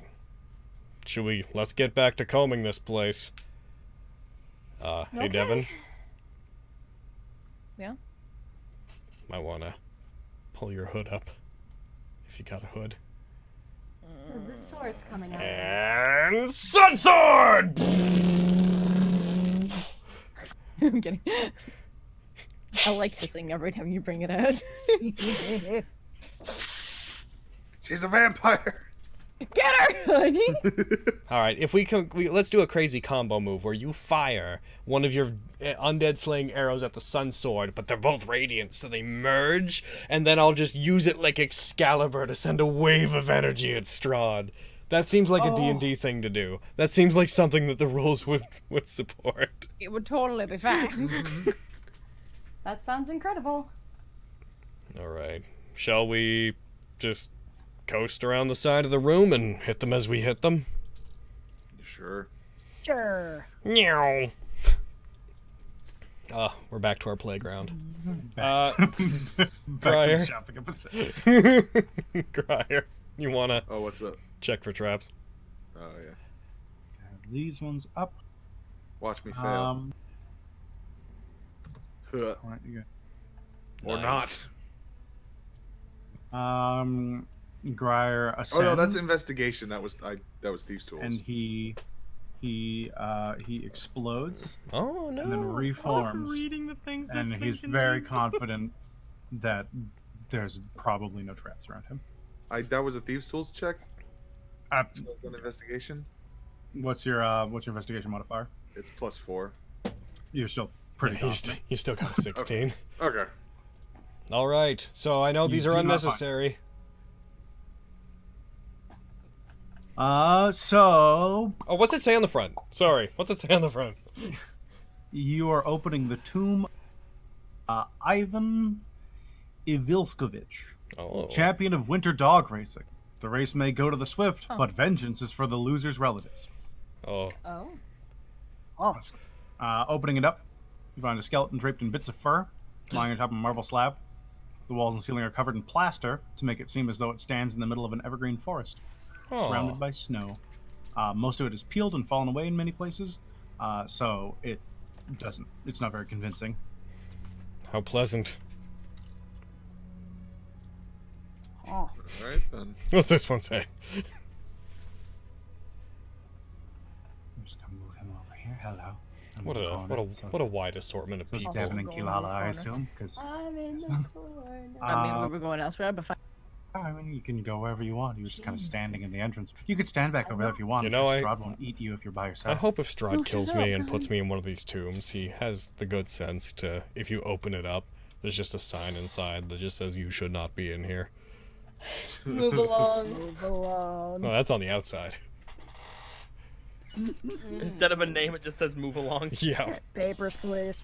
Let's get back to combing this place. Hey, Okay. Devin. Yeah? Might want to pull your hood up, if you got a hood. The sword's coming out. And Sun Sword! I'm kidding. I like hissing every time you bring it out. She's a vampire. Get her! All right, if let's do a crazy combo move where you fire one of your undead slaying arrows at the Sun Sword, but they're both radiant, so they merge, and then I'll just use it like Excalibur to send a wave of energy at Strahd. That seems like a Oh. D&D thing to do. That seems like something that the rules would support. It would totally be fine. That sounds incredible. All right. Shall we just coast around the side of the room and hit them as we hit them? Sure. Sure. Meow. We're back to our playground. Back to Crier. shopping episode. Crier, you wanna Oh, what's up? check for traps? Oh yeah. Have these ones up. Watch me fail. Huh. All right, you Or Nice. go. Grier Oh ascends. no, that's investigation. That was thieves' tools. And he explodes Oh no. and then reforms. reading the things this And thing he's can very do. confident that there's probably no traps around him. That was a thieves' tools check. Uh, An investigation. what's your investigation modifier? It's +4. You're still pretty confident. You still got a 16. Okay. All right. So I know these You are do not unnecessary. So Oh, what's it say on the front? Sorry. What's it say on the front? you are opening the tomb. Ivan Ivilskovich, Oh. champion of winter dog racing. The race may go to the swift, Oh. but vengeance is for the loser's relatives. Oh. Oh. Oh, Opening it up, you find a skeleton draped in bits of fur, lying on top of a marble slab. The walls and ceiling are covered in plaster to make it seem as though it stands in the middle of an evergreen forest, surrounded by snow. Most of it is peeled and fallen away in many places, so it's not very convincing. How pleasant. oh. All right then. What's this one say? I'm just gonna move him over here. Hello. I'm What in the a corner, what a wide assortment of so people. Devin and Go in the Kilala, I corner. assume, because I'm in the corner. I mean, we were going elsewhere, but fine. I mean, you can go wherever you want. You're just kind of standing in the entrance. You could stand back over there if you want. You know, Strahd won't eat you if you're by I yourself. hope if Strahd Oh, kills shut me up, and puts guys. me in one of these tombs, he has the good sense to, if you open it up, there's just a sign inside that just says you should not be in here. Move along. Move along. No, that's on the outside. Instead of a name, it just says "move along." Yeah. Papers, please.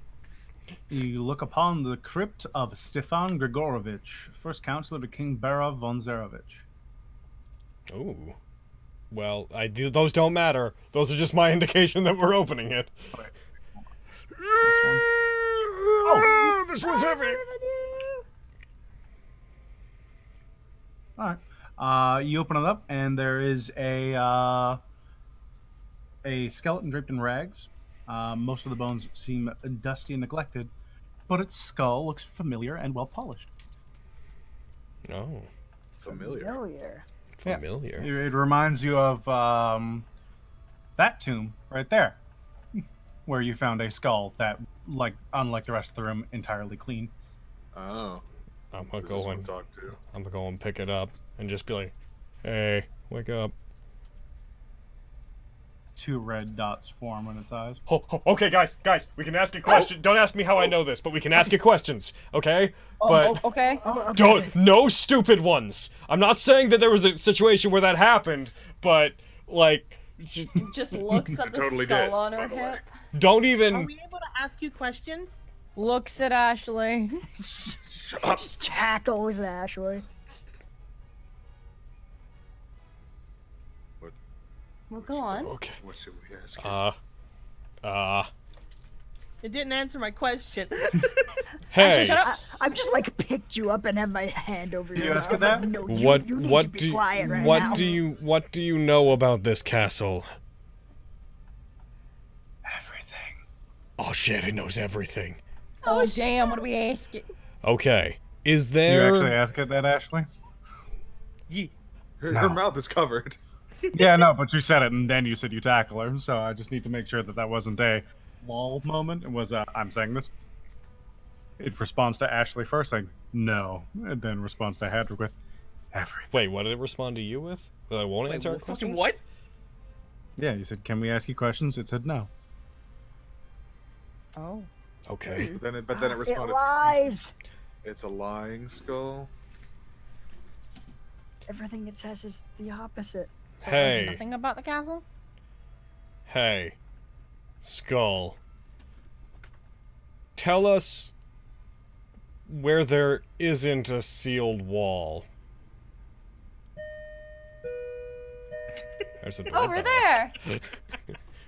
You look upon the crypt of Stefan Grigorovich, first counselor to King Berov von Zarovich. Ooh. Well, those don't matter. Those are just my indication that we're opening it. Wait, Oh, this one's heavy. All right. You open it up, and there is a skeleton draped in rags. Most of the bones seem dusty and neglected, but its skull looks familiar and well polished. Oh, Familiar. familiar. It reminds you of that tomb right there, where you found a skull that, unlike the rest of the room, entirely clean. Oh. I'm gonna Who's this go one and talk to? I'm gonna go and pick it up and just be like, "Hey, wake up." 2 red dots form on its eyes. Okay, guys, we can ask a question. Don't ask me how I know this, but we can ask you questions, okay? But Okay. don't, no stupid ones. I'm not saying that there was a situation where that happened, but like, Just looks at the Totally skull did, on by her the way. hip. don't Are even. we able to ask you questions? Looks at Ashley. Shut up. Tackles Ashley. Well, go on. Okay. What should we ask? It didn't answer my question. Hey, I've just picked you up and have my hand over your You ask mouth. her that? No, what you need what to be do quiet right what now. do you know about this castle? Everything. Oh shit, it knows everything. Oh, damn, what are we asking? Okay, is You there? actually ask it that, Ashley? Her No. mouth is covered. Yeah, no, but you said it, and then you said you tackle her, so I just need to make sure that wasn't a lol moment. It was, I'm saying this. It responds to Ashley first saying, no, and then responds to Hadrick with, everything. Wait, what did it respond to you with? That I won't Wait, answer our well, fucking questions? what? Yeah, you said, can we ask you questions? It said no. Oh. Okay. But then it It responded. lies. It's a lying skull. Everything it says is the opposite. So Hey. there's nothing about the castle? Hey, Skull. Tell us where there isn't a sealed wall. There's a doorbell. Over there.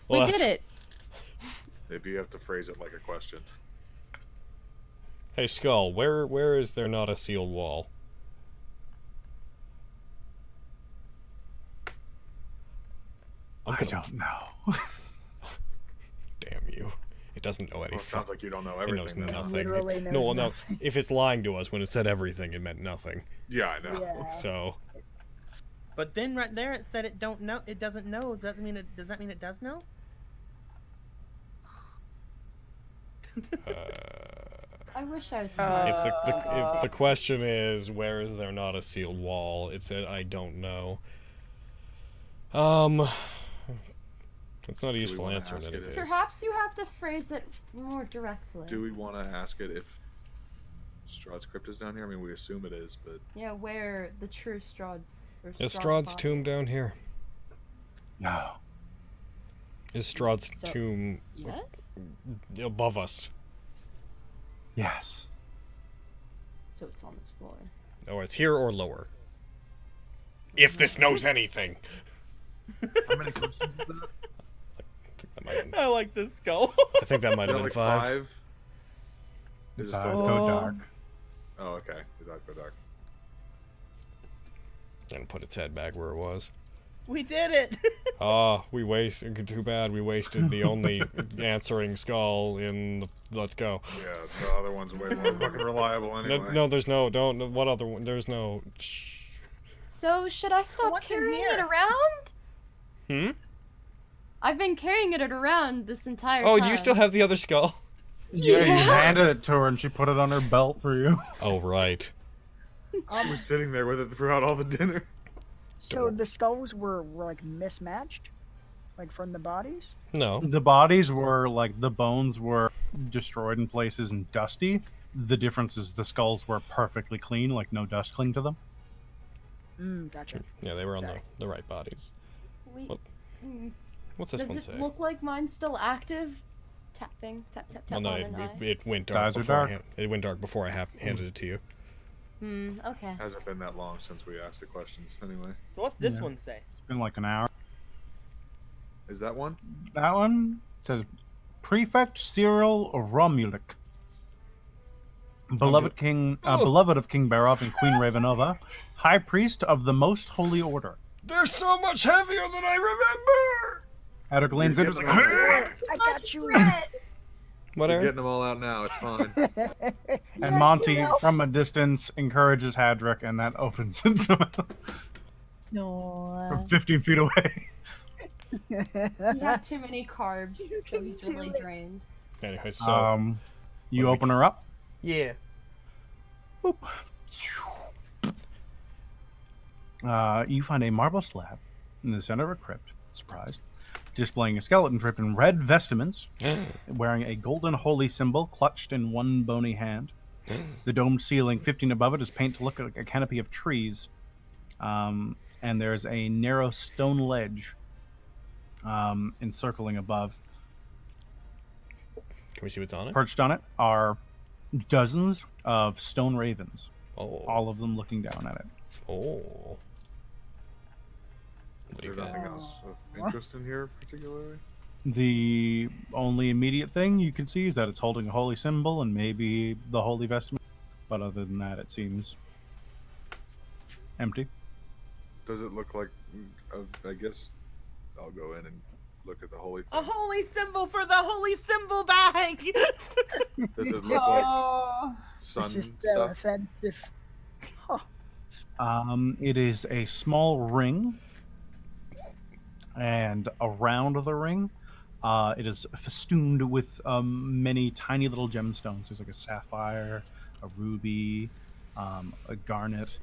Well, We did it. Maybe you have to phrase it like a question. Hey, Skull, where is there not a sealed wall? I don't know. Damn you. It doesn't know anything. Well, it sounds like you don't know It knows everything. then. nothing. Literally knows no, well, nothing. no. If it's lying to us when it said everything, it meant nothing. Yeah, I know. Yeah. So, But then right there it said it don't know. It doesn't know. Does that mean it does know? I wish I was. if the question is where is there not a sealed wall, it said I don't know. It's not a useful wanna answer ask that it it if- is. Perhaps you have to phrase it more directly. Do we want to ask it if Strahd's crypt is down here? I mean, we assume it is, but Yeah, where the true Strahd's. Or Is Strahd's Strahd's body. tomb down here? No. Is Strahd's So- tomb Yes. above us? Yes. So it's on this floor. Or it's here or lower? If this knows anything. how many questions is that? I like this skull. I think that might Is have that been like 5. Is His it eyes still... go dark. Oh, okay. His eyes go dark. And put its head back where it was. We did it. We wasted. Too bad we wasted the only answering skull in the. Let's go. Yeah, the other one's way more fucking reliable anyway. No, there's no. Don't. What other one? There's no. Shh. So should I stop What's in carrying here? it around? Hmm? I've been carrying it around this entire Oh, time. do you still have the other skull? Yeah, you handed it to her and she put it on her belt for you. Oh, right. She was sitting there with it throughout all the dinner. So the skulls were like mismatched, like from the bodies. No. The bodies were like the bones were destroyed in places and dusty. The difference is the skulls were perfectly clean, like no dust clinged to them. Gotcha. Yeah, they were on Sorry. the right bodies. Wait, What- What's this does one it say? look like mine's still active? Tapping, tap, tap, tap Well, no, on an eye. it went Its dark eyes are before dark. it went dark before I handed it to you. Okay. Hasn't been that long since we asked the questions, anyway. So what's this Yeah. one say? It's been like an hour. Is that one? That one says Prefect Cyril Romulik. Beloved beloved of King Barov and Queen Ravenova, High Priest of the Most Holy Order. They're so much heavier than I remember. Adder leans in. You're It's like, getting them I got you. What You're are? getting them all out now. It's fine. and Monty, from a distance, encourages Hadrick, and that opens its mouth No. from 15 feet away. He had too many carbs, so he's really Do it. drained. Anyway, so You What do we open her up. yeah. Boop. You find a marble slab in the center of a crypt. Surprise. Displaying a skeleton draped in red vestments, wearing a golden holy symbol clutched in one bony hand. The domed ceiling, 15 above it, is painted to look like a canopy of trees. And there's a narrow stone ledge encircling above. Can we see what's on it? Perched on it are dozens of stone ravens, Oh. all of them looking down at it. Oh. What do you There's got? nothing else of interest in here, particularly. The only immediate thing you can see is that it's holding a holy symbol and maybe the holy vestment. But other than that, it seems empty. Does it look like? I guess I'll go in and look at the holy. A Thing. holy symbol for the holy symbol bag. Does it look like Oh. sun This is so stuff? offensive. It is a small ring, and around the ring, it is festooned with many tiny little gemstones. There's like a sapphire, a ruby, a garnet,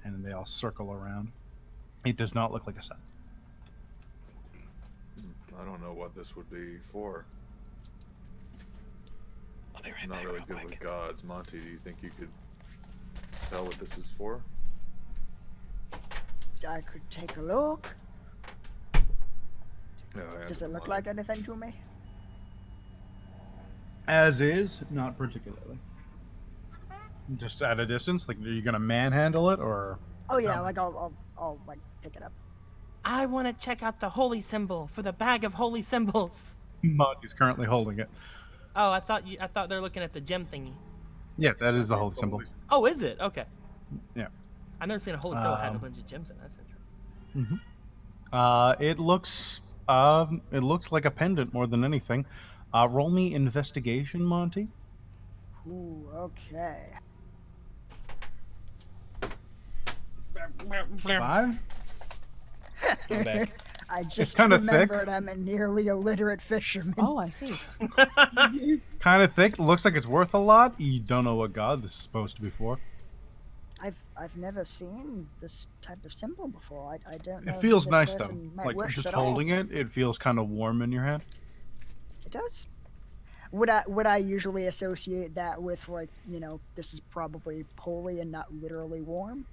and they all circle around. It does not look like a set. I don't know what this would be for. I'll be right I'm not back really real good quick. with gods. Monty, do you think you could tell what this is for? I could take a look. No, Does it look like anything to me? As is, not particularly. Just at a distance? Like, are you gonna manhandle it, or? Oh yeah, like I'll like pick it up. I want to check out the holy symbol for the bag of holy symbols. Monty's currently holding it. Oh, I thought they're looking at the gem thingy. Yeah, that is the holy symbol. Oh, is it? Okay. Yeah. I've never seen a holy symbol had a bunch of gems in. That's interesting. It looks like a pendant more than anything. Roll me investigation, Monty. Ooh, okay. 5. Go back. I just kinda thick. remembered I'm a nearly illiterate fisherman. Oh, I see. Kind of thick. Looks like it's worth a lot. You don't know what god this is supposed to be for. I've never seen this type of symbol before. I don't know. It who feels this nice though. person might Like worship just at all. holding it, it feels kind of warm in your hand. It does. Would I usually associate that with, like, you know, this is probably holy and not literally warm?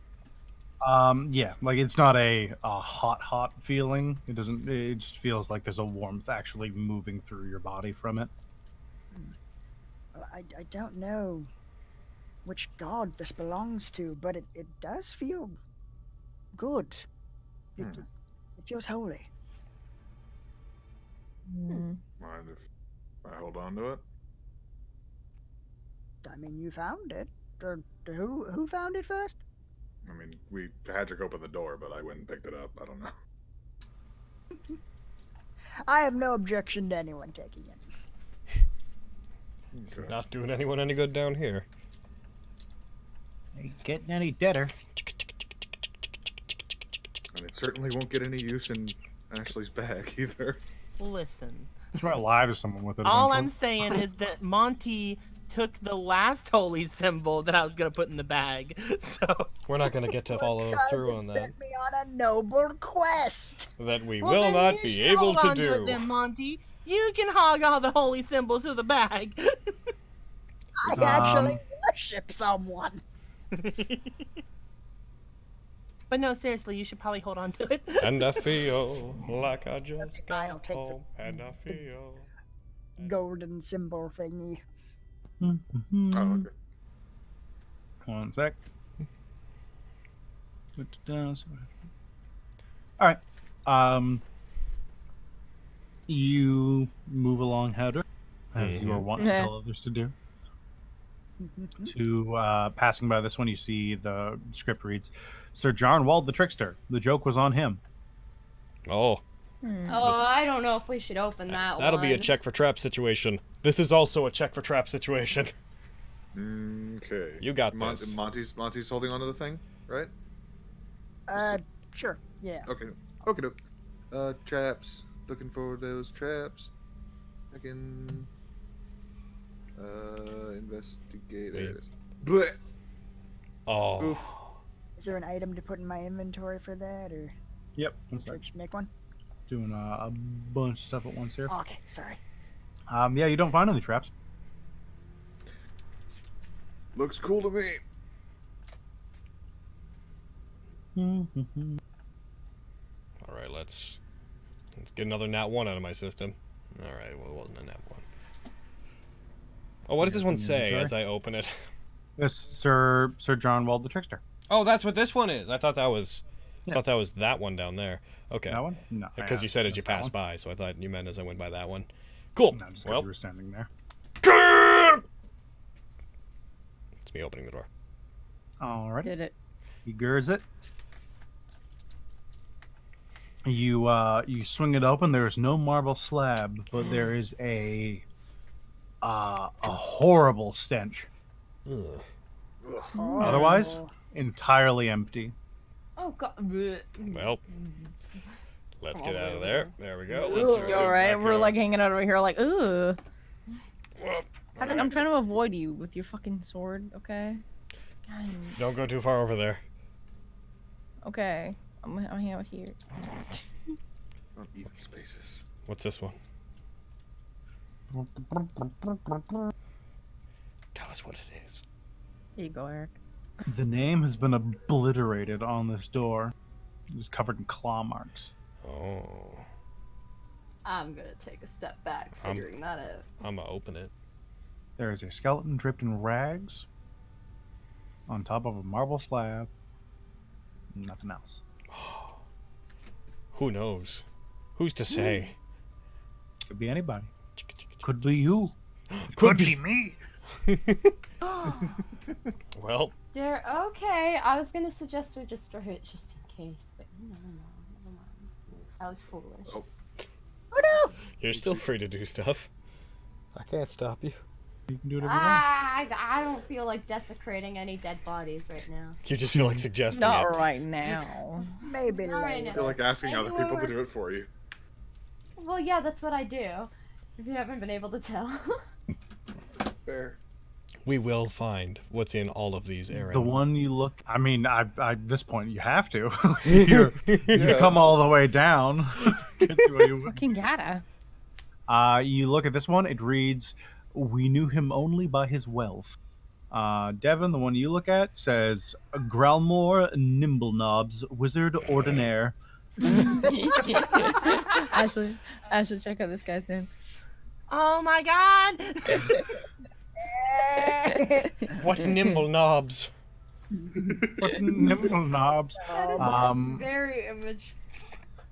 Yeah, like it's not a hot feeling. It doesn't. It just feels like there's a warmth actually moving through your body from it. Well, I don't know which god this belongs to, but it does feel good. It feels holy. Mind if I hold on to it? I mean, you found it. Or who found it first? I mean, we Hadrick opened the door, but I went and picked it up. I don't know. I have no objection to anyone taking it. Okay. Not doing anyone any good down here. Ain't getting any deader. And it certainly won't get any use in Ashley's bag either. Listen. Let's try to lie to someone with it. All I'm eventually. saying is that Monty took the last holy symbol that I was gonna put in the bag. So We're not gonna get to follow Because through it on that. sent me on a noble quest. That we Well, will then not you be should able hold to on do. it then, Monty. You can hog all the holy symbols to the bag. I actually worship someone. But no, seriously, you should probably hold on to it. And I feel like I just I'll got take the home. And I feel. golden symbol thingy. Oh, okay. One sec. Put it down. All right. You move along, Heather, as you are wont to tell others to do. Passing by this one, you see the script reads, Sir John Wald the Trickster. The joke was on him. Oh, Oh, I don't know if we should open that that'll one. be a check for trap situation. This is also a check for trap situation. Okay. You got this. Monty's holding onto the thing, right? Sure. Yeah. Okay. Okay. Traps. Looking for those traps. I can investigate. There it is. Blech. Oh. Oof. Is there an item to put in my inventory for that, or Yep. One should I sec. just make one? Doing a bunch of stuff at once here. Oh, okay, sorry. Yeah, you don't find any traps. Looks cool to me. All right, let's get another nat 1 out of my system. All right, well, it wasn't a nat 1. Oh, what does this one say as I open it? Yes, Sir John Wald the Trickster. Oh, that's what this one is. I thought that was Yeah. that one down there. Okay. That one? No. Because you said as you missed that passed one. by, so I thought you meant as I went by that one. Cool. No, just because Well, you were standing there. it's me opening the door. All right. Did it. He gurs it. You swing it open. There's no marble slab, but there is a horrible stench. Ugh. Oh. Otherwise, entirely empty. Oh god. Well, let's get out of there. There we go. Ooh, Let's all right, we're like hanging out over here, like, ooh. Well, I'm trying to avoid you with your fucking sword, okay? God. don't go too far over there. Okay, I'm out here. Not even spaces. What's this one? Tell us what it is. Here you go, Eric. The name has been obliterated on this door. It is covered in claw marks. Oh. I'm gonna take a step back, figuring that out. I'm gonna open it. There is a skeleton draped in rags on top of a marble slab. Nothing else. Who knows? Who's to say? Could be anybody. Could be you. Could be me. Well, There. Okay, I was gonna suggest we just throw it just in case, but no, never mind. I was foolish. Oh. Oh no! you're still free to do stuff. I can't stop you. You can do whatever you want. I don't feel like desecrating any dead bodies right now. You just feel like suggesting Not it. right now. Maybe All right, later. I feel like asking other people to do it for you. Well, yeah, that's what I do. If you haven't been able to tell. Fair. We will find what's in all of these, Aaron. The one you look. I mean, at this point, you have to. You come all the way down. Get to where you Fucking gotta. You look at this one. It reads, "We knew him only by his wealth." Devin, the one you look at, says, "Gralmore Nimblenobs, Wizard Ordinaire." Ashley, check out this guy's name. Oh my god! What nimble knobs? Nimblenobs. That is a very image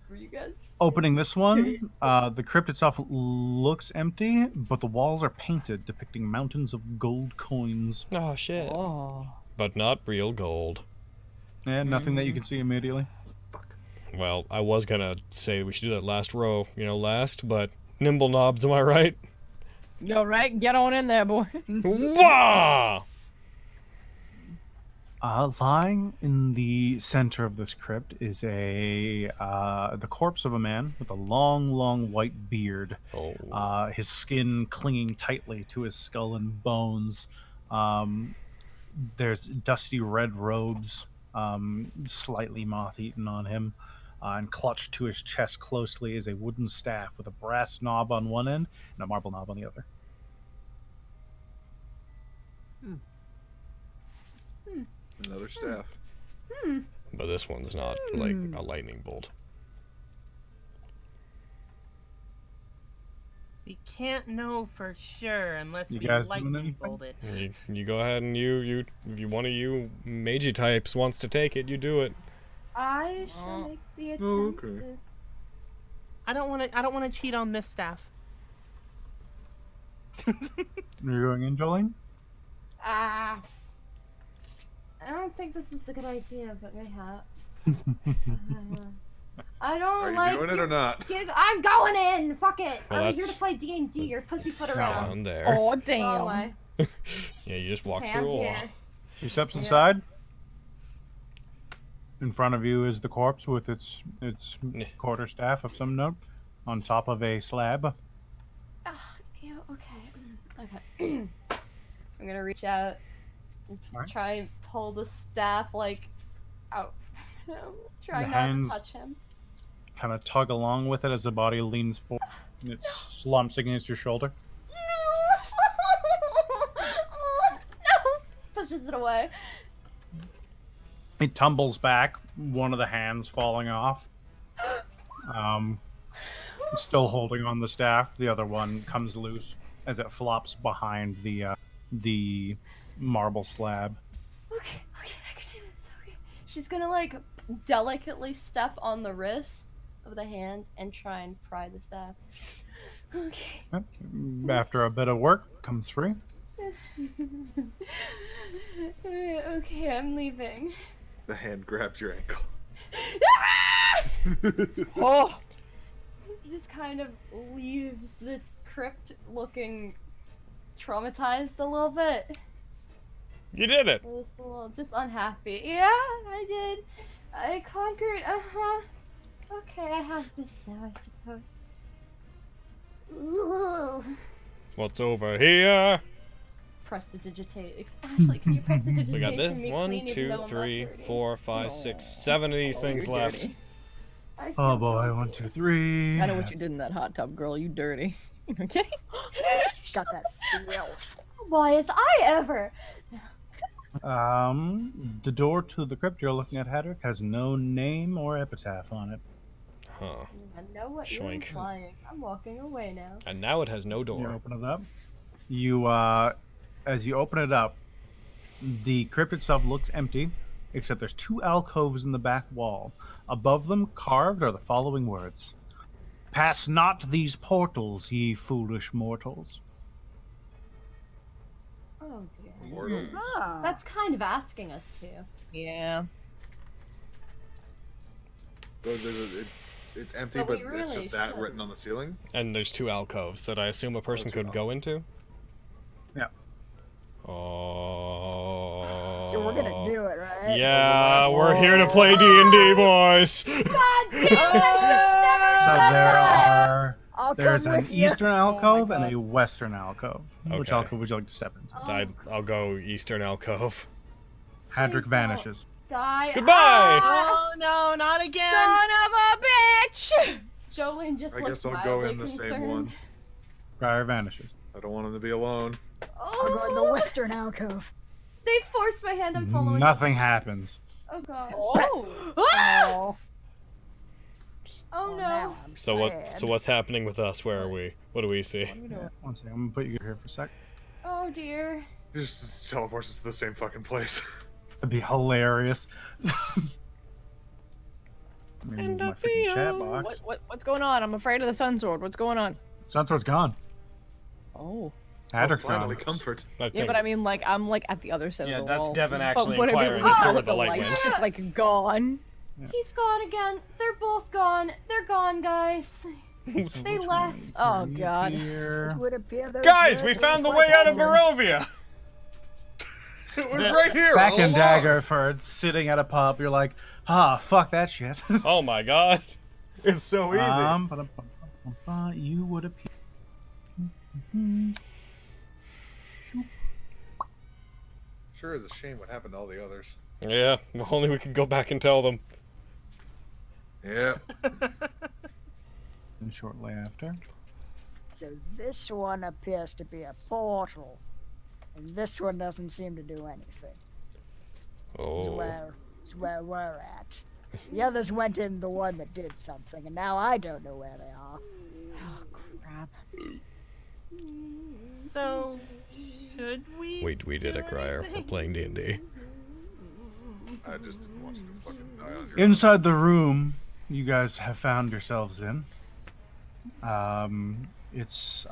for you guys. Opening this one, the crypt itself looks empty, but the walls are painted, depicting mountains of gold coins. Oh shit! Oh. But not real gold. Yeah, nothing that you can see immediately. Well, I was gonna say we should do that last row, last, but nimble knobs, am I right? Yo, right? Get on in there, boy. Wah! Lying in the center of this crypt is the corpse of a man with a long white beard. Oh. His skin clinging tightly to his skull and bones. There's dusty red robes, slightly moth-eaten on him, and clutched to his chest closely is a wooden staff with a brass knob on one end and a marble knob on the other. Another staff. But this one's not like a lightning bolt. We can't know for sure unless You we guys doing lightning anything? bolt it. You go ahead and you if you one of you magey types wants to take it, you do it. I shall make the attempt. Okay. I don't want to cheat on this staff. You're going in, Jolene? I don't think this is a good idea, but perhaps. I don't Are you like doing it or not? I'm going in. Fuck it. Well, I'm here to that's- play D&D. You're pussyfoot around. Down there. Oh, Wrong damn. way. Yeah, you just walk Okay, through a I'm wall. here. She steps inside. In front of you is the corpse with its quarterstaff of some note on top of a slab. Yeah, okay. I'm gonna reach out and Alright. try and pull the staff out. Try The not hands- to touch him. Kind of tug along with it as the body leans forward and it slumps against your shoulder. No! Pushes it away. It tumbles back, one of the hands falling off. Still holding on the staff, the other one comes loose as it flops behind the marble slab. Okay, I can do this. Okay. She's gonna delicately step on the wrist of the hand and try and pry the staff. Okay. Yep. After a bit of work, comes free. Okay, I'm leaving. The hand grabs your ankle. Oh. Just kind of leaves the crypt looking traumatized a little bit. You did it. Just unhappy. Yeah, I did. I conquered. Okay, I have this now, I suppose. Ugh. What's over here? Prestidigitate. Ashley, can you prestidigitation We got this. me 1, clean even 2, though I'm not 3, dirty? 4, 5, 6, 7 of these things you're left. dirty. I Oh feel boy, filthy. 1, 2, 3. I know what you did in that hot tub, girl. You dirty. You kidding? Got that filth. Why is I ever? The door to the crypt you're looking at, Hadrick, has no name or epitaph on it. Huh. I know what you're Schwank. implying. I'm walking away now. And now it has no You door. open it up. You, as you open it up, the crypt itself looks empty, except there's 2 alcoves in the back wall. Above them, carved, are the following words: "Pass not these portals, ye foolish mortals." Oh dear. Mortal. Ah. That's kind of asking us to. Yeah. It's empty, But but we it's really just that should. written on the ceiling. And there's 2 alcoves that I assume a person could go into? Yeah. Oh. So we're gonna do it, right? Yeah, we're here to play D&D, boys. God damn it! I'll There's come an with you. eastern alcove and a western alcove. Which Okay. alcove would you like to step into? I'll go Eastern Alcove. Hadrick Please vanishes. Die. Goodbye! Ah! Oh no, not again! Son of a bitch! Jolene just I looked guess I'll go mildly in the same concerned. one. Briar vanishes. I don't want him to be alone. I'll go in the Oh, western alcove. they forced my hand. I'm following. Nothing happens. Oh god. Oh! Ah! Oh, Oh now no. I'm So sad. what's happening with us? Where are we? What do we see? One second, I'm gonna put you here for a sec. Oh dear. He just teleports us to the same fucking place. That'd be hilarious. Remove my freaking chat box. What's going on? I'm afraid of the sun sword. What's going on? Sunsword's gone. Oh. Hadrick's finally, gone. comfort. Yeah, but I mean, like, I'm like at the other side Yeah, of the that's wall. Devin But actually what I mean, inquiring we as to saw where the light light's went. just like gone. He's gone again. They're both gone. They're gone, guys. They Which one left. is Oh, right God. here? It would appear those Guys, we words found the were way out of quite Barovia. It was right here. Back all in along. Daggerford, sitting at a pub, you're like, fuck that shit. Oh my god. It's so easy. You would appear. Sure is a shame what happened to all the others. Yeah, if only we could go back and tell them. Yeah. And shortly after. So this one appears to be a portal, and this one doesn't seem to do anything. Oh. It's where we're at. The others went in the one that did something, and now I don't know where they are. Oh, crap. So, should we? We did it, Crier. We're playing D&D. I just didn't want you to fucking die on your Inside the room you guys have found yourselves in, it's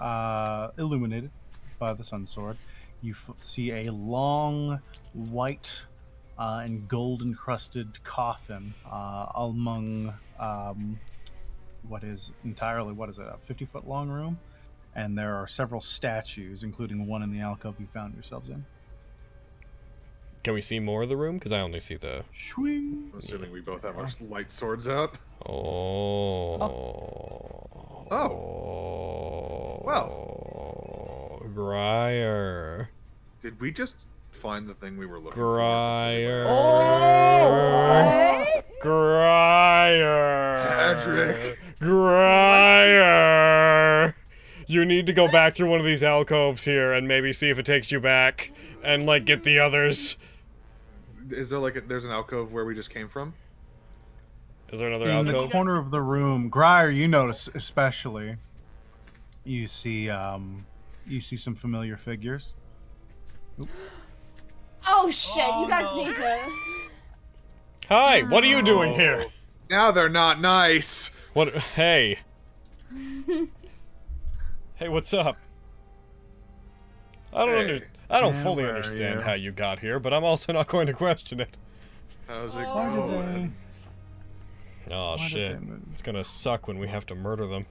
illuminated by the sun sword. You see a long, white and gold-encrusted coffin among what is a 50-foot long room, and there are several statues, including one in the alcove you found yourselves in. Can we see more of the room? Because I only see the... Swing. I'm assuming we both have our light swords out. Oh. Oh. Well. Grier. Did we just find the thing we were looking Grier. Oh! Grier. Hadrick. Grier. You need to go back through one of these alcoves here and maybe see if it takes you back and, like, get the others. Is there there's an alcove where we just came from? Is there another In alcove? the corner of the room, Grier, you notice especially, you see some familiar figures. Oh shit! Oh, you guys no. need to. Hi, what are you doing here? Now they're not nice. What? Hey. Hey, what's up? I don't Yeah, fully where are understand you? how you got here, but I'm also not going to question it. How's it Why did going? Oh Why did shit. they move? It's gonna suck when we have to murder them.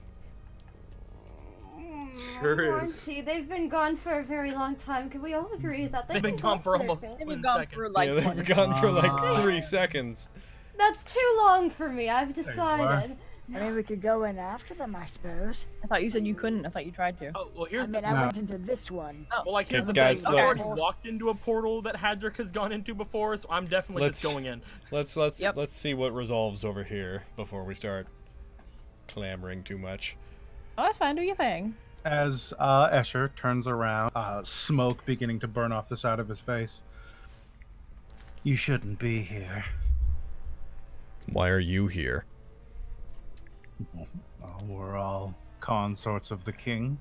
Sure is. Auntie, they've been gone for a very long time. Can we all agree that They've been gone for almost. They've Split been a gone second. for like Yeah, they've 20 been gone for like Ah. 3 seconds. That's too long for me. I've you are. decided. I mean, we could go in after them, I suppose. I thought you said you couldn't. I thought you tried to. Oh well, I here's mean, the. I No. went into this one. Well, like here's Okay, the guys, thing. I've look. already walked into a portal that Hadrick has gone into before, so I'm definitely Let's- just going in. Let's Yep. see what resolves over here before we start clamoring too much. Oh, that's fine. Do your thing. As Escher turns around, smoke beginning to burn off the side of his face, You shouldn't be here. Why are you here? We're all consorts of the king.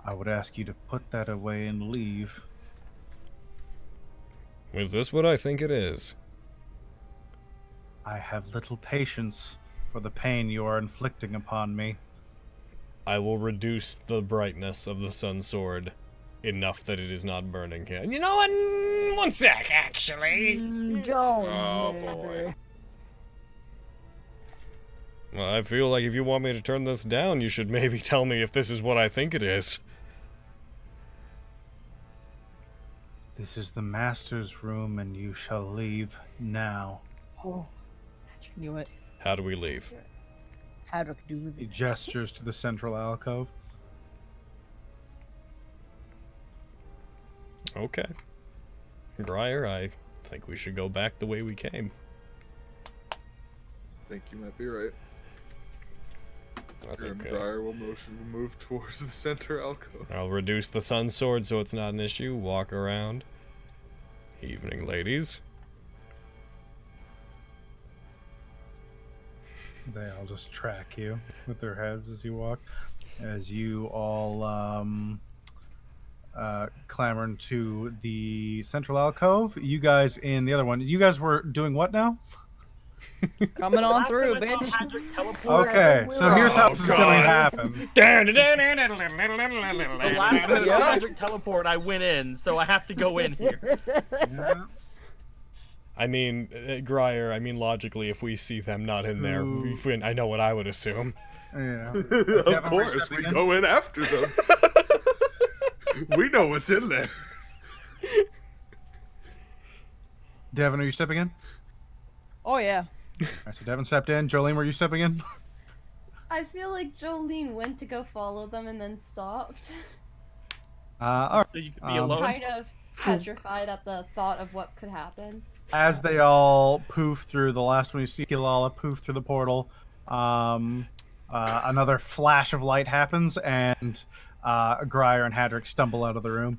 I would ask you to put that away and leave. Is this what I think it is? I have little patience for the pain you are inflicting upon me. I will reduce the brightness of the sun sword enough that it is not burning here. You know what? One sec, actually. Oh, boy. Well, I feel like if you want me to turn this down, you should maybe tell me if this is what I think it is. This is the master's room, and you shall leave now. Oh, I knew it. How do we leave? Hadrick do He this. gestures to the central alcove. Okay. Grier, I think we should go back the way we came. I think you might be right. I think, Grier will move towards the center alcove. I'll reduce the sun sword so it's not an issue. Walk around. Evening, ladies. They all just track you with their heads as you walk. As you all clamber into the central alcove. You guys in the other one. You guys were doing what now? Coming on Last through, time I saw bitch. Hadrick teleport, Okay, so here's how this is going to happen. the last time I saw Yeah. Hadrick teleport, I went in, so I have to go in here. Yeah. I mean, Grier, I mean, logically, if we see them not in there, I know what I would assume. Yeah. Of course, we go in after them. We know what's in there. Devin, are you stepping in? Oh yeah. Alright, so Devin stepped in. Jolene, were you stepping in? I feel like Jolene went to go follow them and then stopped. Alright. So you could be alone. Kind of petrified at the thought of what could happen. As they all poof through, the last one you see Kilala poof through the portal, another flash of light happens, and Grier and Hadrick stumble out of the room.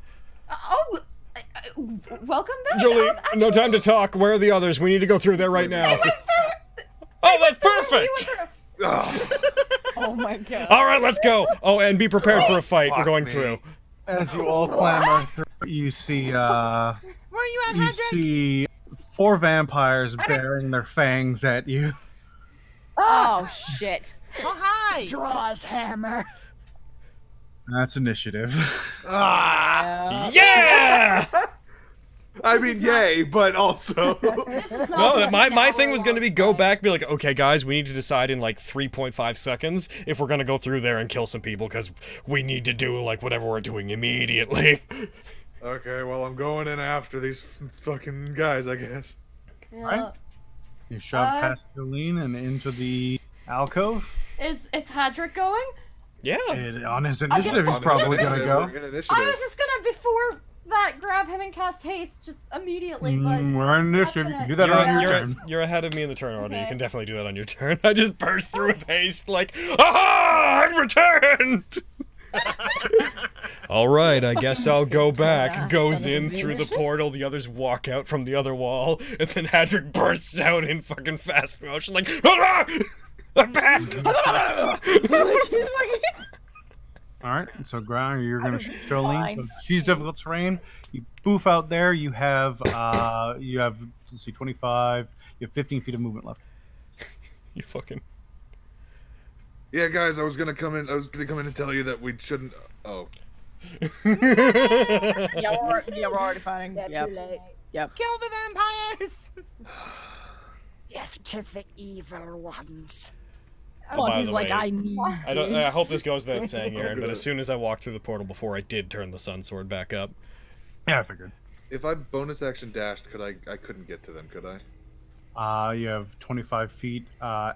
Welcome back. Jolie, no actually, time to talk. Where are the others? We need to go through there right now. Oh, that's perfect! Oh my god. All right, let's go. Oh, and be prepared for a fight. We're Fuck going me. through. As you all clamber through, you see Where are you at, you Hadrick? see 4 vampires bearing their fangs at you. Oh shit. Oh, hi! Draws hammer. That's initiative. Yeah! I mean, yay, but also. No, my thing was going to be go back, be like, okay, guys, we need to decide in like 3.5 seconds if we're going to go through there and kill some people because we need to do like whatever we're doing immediately. Okay, well, I'm going in after these fucking guys, I guess. Yeah. Right? You shove past Jolene and into the alcove. Is Hadrick going? Yeah. On his initiative, he's On probably initiative, gonna we're go. in I initiative. was just gonna before that grab him and cast haste just immediately, but We're in initiative. You That's can do that on your turn. You're ahead of me in the turn order. You Okay. can definitely do that on your turn. I just burst through with haste, like, aha! I'm returned! All right, I guess I'll go back. ass Goes son of a in through the bitch. portal, the others walk out from the other wall, and then Hadrick bursts out in fucking fast motion, like, ah! I'm back! All right, so Grier, you're gonna shoot Jolene. fine. So she's difficult terrain. You boof out there. You have let's see, 25. You have 15 feet of movement left. You fucking... Yeah, guys, I was gonna come in and tell you that we shouldn't. Oh. Yeah, we're already fighting. Yeah, Yep. too late. Yep. Kill the vampires! Death to the evil ones. Oh, by he's the like, way, I need. I hope this goes without saying, Aaron, but Good. as soon as I walked through the portal before, I did turn the sun sword back up. Yeah, I figured. If I bonus action dashed, I couldn't get to them, could I? You have 25 feet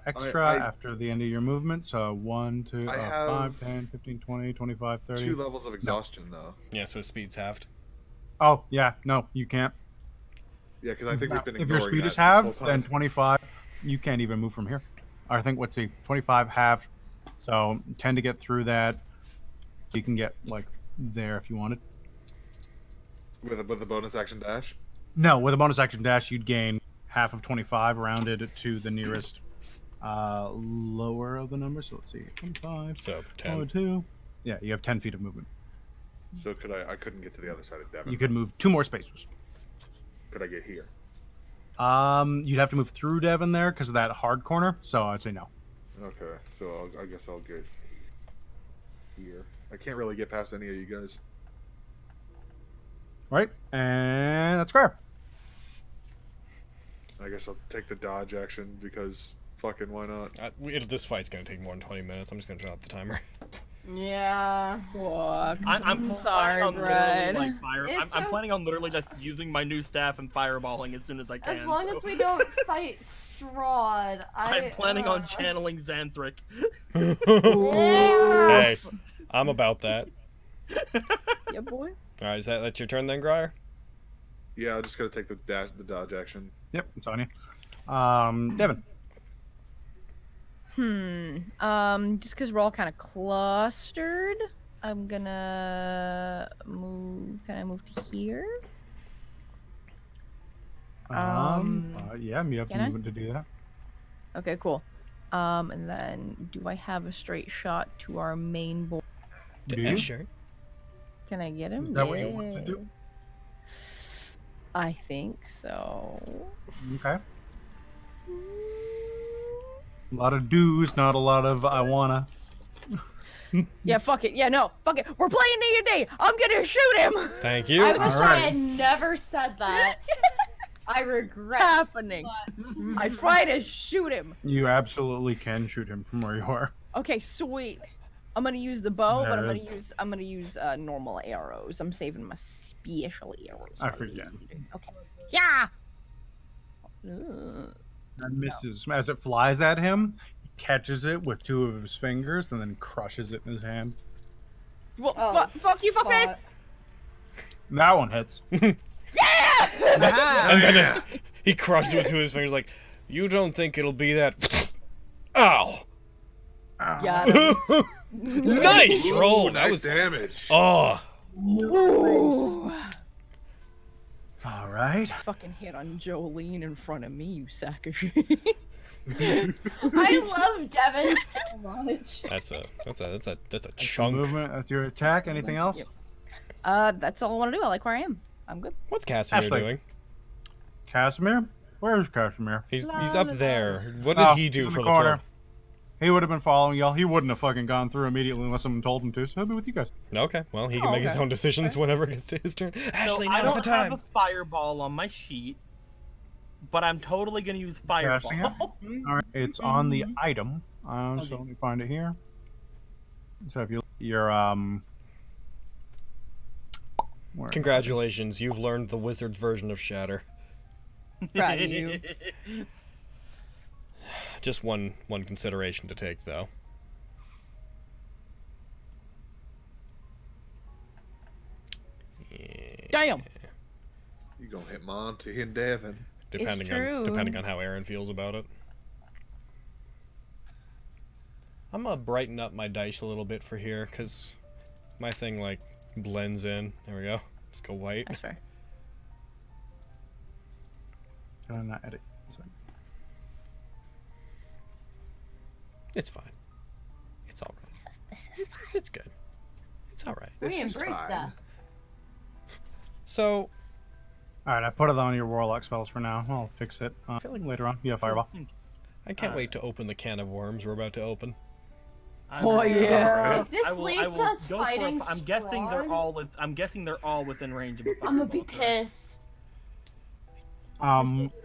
extra I- after the end of your movement. So 1, 2, I 5, have 10, 15, 20, 25, 30. 2 levels of exhaustion, though. Yeah, so his speed's halved. Oh, yeah, no, you can't. Yeah, because I think Now, we've been if your ignoring speed that is this whole halved, time. then 25, you can't even move from here. I think, let's see, 25 halved. So 10 to get through that. You can get, like, there if you wanted. With a bonus action dash? No, with a bonus action dash, you'd gain half of 25 rounded to the nearest lower of the number. So let's see, 25. So 10. 2. Yeah, you have 10 feet of movement. So could I couldn't get to the other side of Devon. You could move 2 more spaces. Could I get here? You'd have to move through Devon there because of that hard corner. So I'd say no. Okay, so I guess I'll get here. I can't really get past any of you guys. Right, and that's fair. I guess I'll take the dodge action because fucking why not? This fight's gonna take more than 20 minutes. I'm just gonna drop the timer. Yeah. Fuck. I'm sorry, planning on literally, Brad. I'm planning on literally just using my new staff and fireballing as soon as I can. As long as we don't fight Strahd, I'm planning on channeling Xanthric. Hey, I'm about that. Yeah, boy. All right, that's your turn then, Grier? Yeah, I just gotta take the dodge action. Yep, it's on you. Devon. Just because we're all kind of clustered, I'm gonna move. Can I move to here? Yeah, you have can I? movement to do that. Okay, cool. And then do I have a straight shot to our main board? Do you? Sure. Can I get him? Is that what you want to do? I think so. Okay. A lot of do's, not a lot of I wanna. Yeah, fuck it. Yeah, no, fuck it. We're playing D&D. I'm gonna shoot him. Thank you. I wish All I right. had never said that. I regret. What's happening? I try to shoot him. You absolutely can shoot him from where you are. Okay, sweet. I'm gonna use the bow, but Yeah, I'm gonna use normal arrows. I'm saving my special arrows. I forget. Okay. Yeah. Ugh. That misses. As it flies at him, he catches it with 2 of his fingers and then crushes it in his hand. Well, Oh, fuck you, fuckface. fuck. That one hits. And then he crushes it with 2 of his fingers like, you don't think it'll be that... Ow! Got him. Nice roll! Ooh, That nice was... damage. Oh! Ooh. All right. Fucking hit on Jolene in front of me, you sack of shit. I love Devin so much. That's a That's your chunk. movement. That's your attack. Anything else? Yep. That's all I want to do. I like where I am. I'm good. What's Casimir Ashley. doing? Casimir? Where's Casimir? He's up there. What did he he's do in for the corner? club? He would have been following y'all. He wouldn't have fucking gone through immediately unless someone told him to. So he'll be with you guys. Okay, well, he can Oh, make his okay. own decisions whenever it gets to his turn. Ashley, So I now's don't the have time. a fireball on my sheet, but I'm totally gonna use Casting it? fireball. All right, it's on the Mm-hmm. item. So Okay. let me find it here. So if you're where- Congratulations, you've learned the wizard's version of Shatter. Proud of you. Just one consideration to take, though. Yeah, Damn. You gonna hit Monty and Devin. depending on how Aaron feels about it. I'm gonna brighten up my dice a little bit for here, cause my thing like blends in. There we go. Just go white. That's fair. not edit. Sorry. It's fine. It's all right. It's good. It's all right. We This is embrace fine. that. So All right, I put it on your warlock spells for now. I'll fix it later on. Yeah, fireball. I can't wait to open the can of worms we're about to open. Oh, yeah. If this leads to us go for fighting I'm guessing they're Strahd, all. I'm guessing they're all within range of a I'm gonna be fireball, correct? pissed.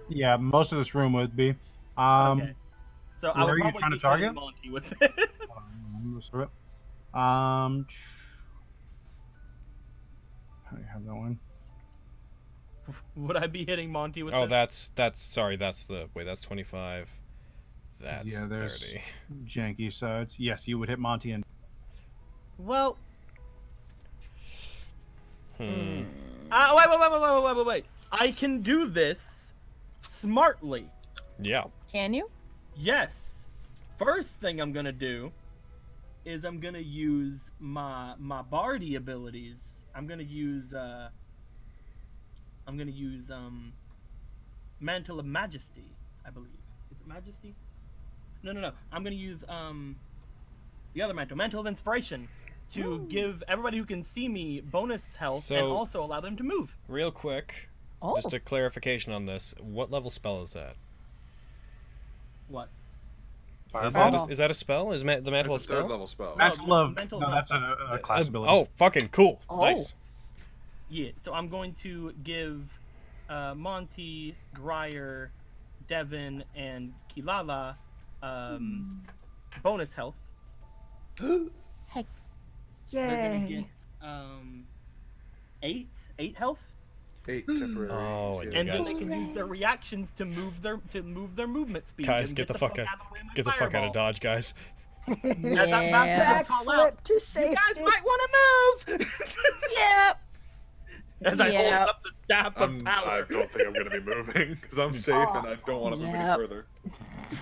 Yeah, most of this room would be. Okay. So I where would are you probably trying to be hitting target? Monty with this. Let's do it. I have that one. Would I be hitting Monty with Oh, this? that's sorry. That's 25. That's Yeah, there's 30. janky sides. Yes, you would hit Monty and Well. Hmm. Wait. I can do this smartly. Yeah. Can you? Yes. First thing I'm gonna do is I'm gonna use my Bardy abilities. I'm gonna use I'm gonna use Mantle of Majesty, I believe. Is it Majesty? No. I'm gonna use the other Mantle of Inspiration, to give everybody who can see me bonus health and also allow them to move. Real quick, just a clarification on this. What level spell is that? What? Is that a spell? Is the Mantle a spell? Third level spell. Mantle of... No, that's a class ability. Oh, fucking cool. Oh. Nice. Yeah, so I'm going to give Monty, Dreyer, Devin, and Kilala bonus health. Heck. They're gonna Yay! get 8 health, 8 temporary. Oh, yeah. and then guys- they can use their reactions to move their movement speed. Guys, and get the fuck out! of the way of my Get the fuck out fireball. of Dodge, guys. As I'm about to just call out, Backflip to you safety. guys might want to move. Yep. As I hold Yep. up the staff of I power. don't think I'm going to be moving because I'm safe and I don't want to move any Yep. further.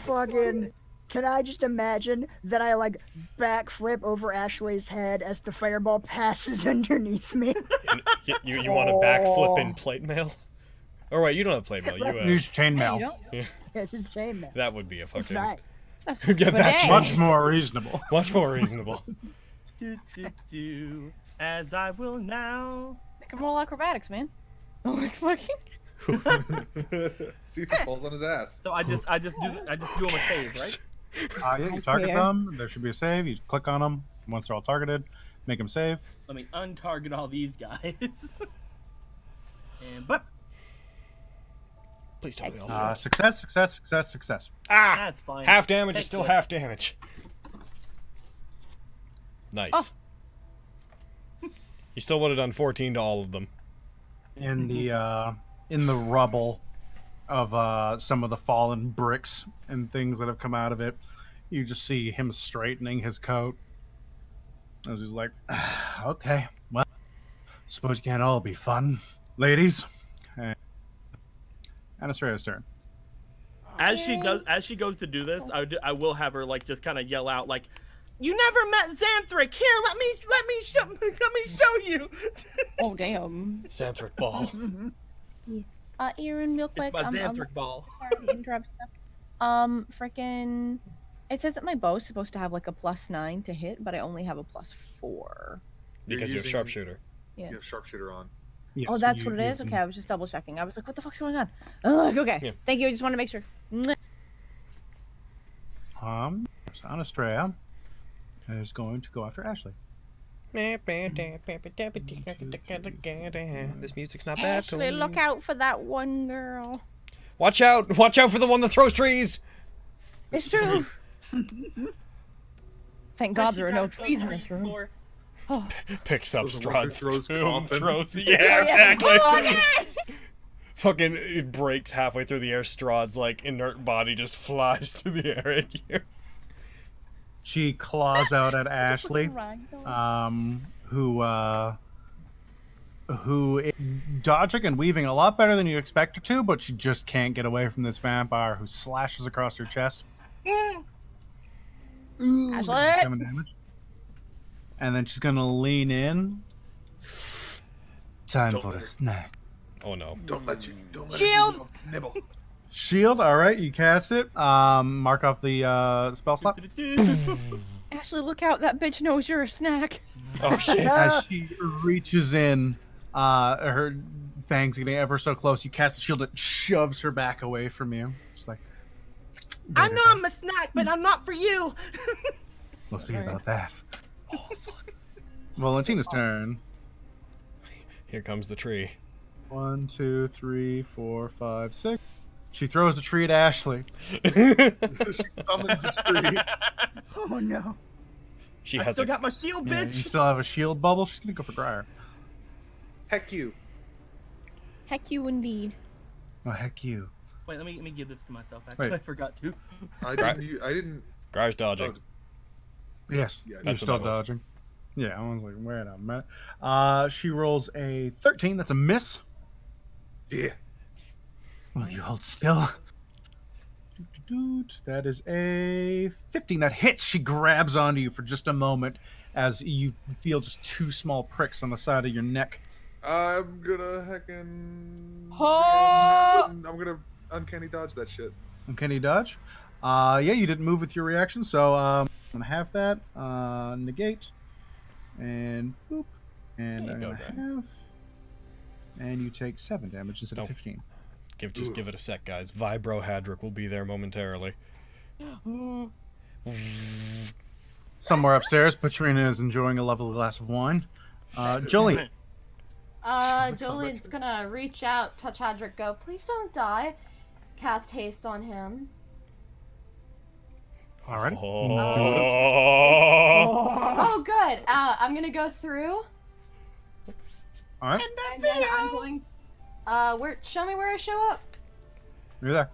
Fucking. Can I just imagine that I like backflip over Ashley's head as the fireball passes underneath me? You want to backflip in plate mail? Or wait, you don't have plate mail. You Use Hey, you chainmail. don't? It's just chainmail. that would be a It's fucking fine. That's Get that Dang. Much more reasonable. much more reasonable. Do, as I will now. Make him roll acrobatics, man. Oh my fucking. See if he falls on his ass. So I just do him a save, right? Yeah, you target care. them. There should be a save. You click on them. Once they're all targeted, make them save. Let me untarget all these guys. And but Please tell me all. Success. Ah! that's fine. Half damage is Thank still you. half damage. Nice. You still would have done 14 to all of them. In the rubble of some of the fallen bricks and things that have come out of it, you just see him straightening his coat as he's like, "Okay, well, suppose you can't all be fun, ladies." And Anastarea's turn. As she goes to do this, I will have her like just kind of yell out like, "You never met Xanthric. Here, let me show you." Oh damn. Xanthric ball. Aaron, real quick. It's my Xanthric ball. Sorry to interrupt stuff. Frickin'. It says that my bow's supposed to have like a +9 to hit, but I only have a +4. Because you're a sharpshooter. Yeah. You have sharpshooter on. Yes, Oh, that's you- what it you is? can- Okay, I was just double checking. I was like, what the fuck's going on? Okay. Yeah. Thank you. I just want to make sure. Mwah. So Anastrea is going to go after Ashley. This music's not bad. Ashley, look out for that one girl. Watch out! Watch out for the one that throws trees! It's true. Thank God there are no As she trees in goes this room. for- Oh. Picks up The one who Strahd's throws tomb, coffin. throws. Yeah, exactly. Oh, yeah. Fucking, it breaks halfway through the air. Strahd's like inert body just flies through the air at you. She claws out at Ashley, who is dodging and weaving a lot better than you expect her to, but she just can't get away from this vampire who slashes across her chest. Ooh, Ashley! 7 damage. And then she's gonna lean in. Time Don't for let a her- snack. Oh no. Don't let you Shield! nibble. Shield, alright, you cast it. Mark off the spell slot. Ashley, look out. That bitch knows you're a snack. Oh shit. As she reaches in, her fangs getting ever so close, you cast the shield, it shoves her back away from you. Just like, I know I'm a snack, but I'm not for you. we'll see about that. Valentina's turn. Here comes the tree. 1, 2, 3, 4, 5, 6. She throws a tree at Ashley. She summons a tree. Oh no. She I has still a. got my shield, Yeah, you bitch. still have a shield bubble. She's gonna go for Dryer. Heck you. Heck you indeed. Oh heck you! Wait, let me give this to myself. Actually, Wait. I forgot to. I didn't. Garage dodging. Yes, Yeah, you're that's still what that was. dodging. Yeah, I was like, wait a minute. She rolls a 13. That's a miss. Yeah. Will you hold still? That is a 15. That hits. She grabs onto you for just a moment as you feel just 2 small pricks on the side of your neck I'm gonna heckin'. Oh! I'm gonna uncanny dodge that shit. Uncanny dodge. Yeah, you didn't move with your reaction, so I'm gonna have that. Negate. And boop. And There I'm you gonna go, guy. have. And you take 7 damage instead of 15. Just give it a sec, guys. Vibro Hadric will be there momentarily. Somewhere upstairs, Patrina is enjoying a lovely glass of wine. Jolie. Jolene's gonna reach out, touch Hadric, go, please don't die. Cast haste on him. Alright. Oh, good. I'm gonna go through. Alright. And then I'm going. Show me where I show up. You're there.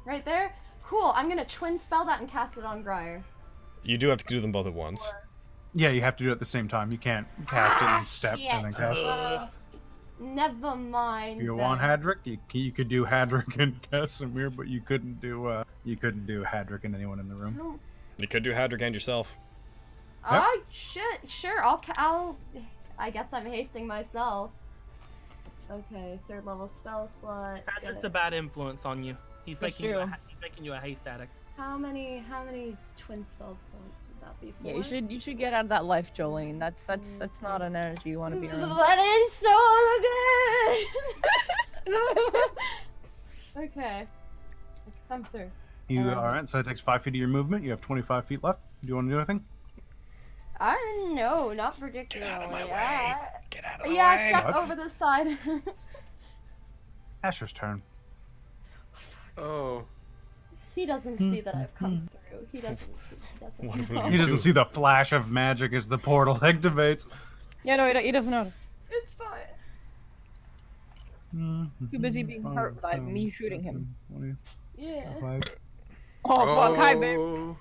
Right there? Cool. I'm gonna twin spell that and cast it on Grier. You do have to do them both at once. Yeah, you have to do it at the same time. You can't cast it and step and then cast it. Never mind. If you want Hadric, you could do Hadric and Casimir, but you couldn't do Hadric and anyone in the room. You could do Hadric and yourself. Sure. I guess I'm hasting myself. Okay, 3rd level spell slot. Hadric's a bad influence on you. He's making you a haste addict. How many twin spell points would that be for? Yeah, you should get out of that life, Jolene. That's not an energy you want to be around. But it's so good. Okay, come through. Alright, so it takes 5 feet of your movement. You have 25 feet left. Do you want to do anything? No, not particularly. Get out of my way. Get out of the way. Yeah, step over the side. Asher's turn. Oh. He doesn't see that I've come through. He doesn't know. He doesn't see the flash of magic as the portal activates. Yeah, no, he doesn't know. It's fine. Too busy being hurt by me shooting him. 20, Yeah. 5. Oh, fuck, hi, babe.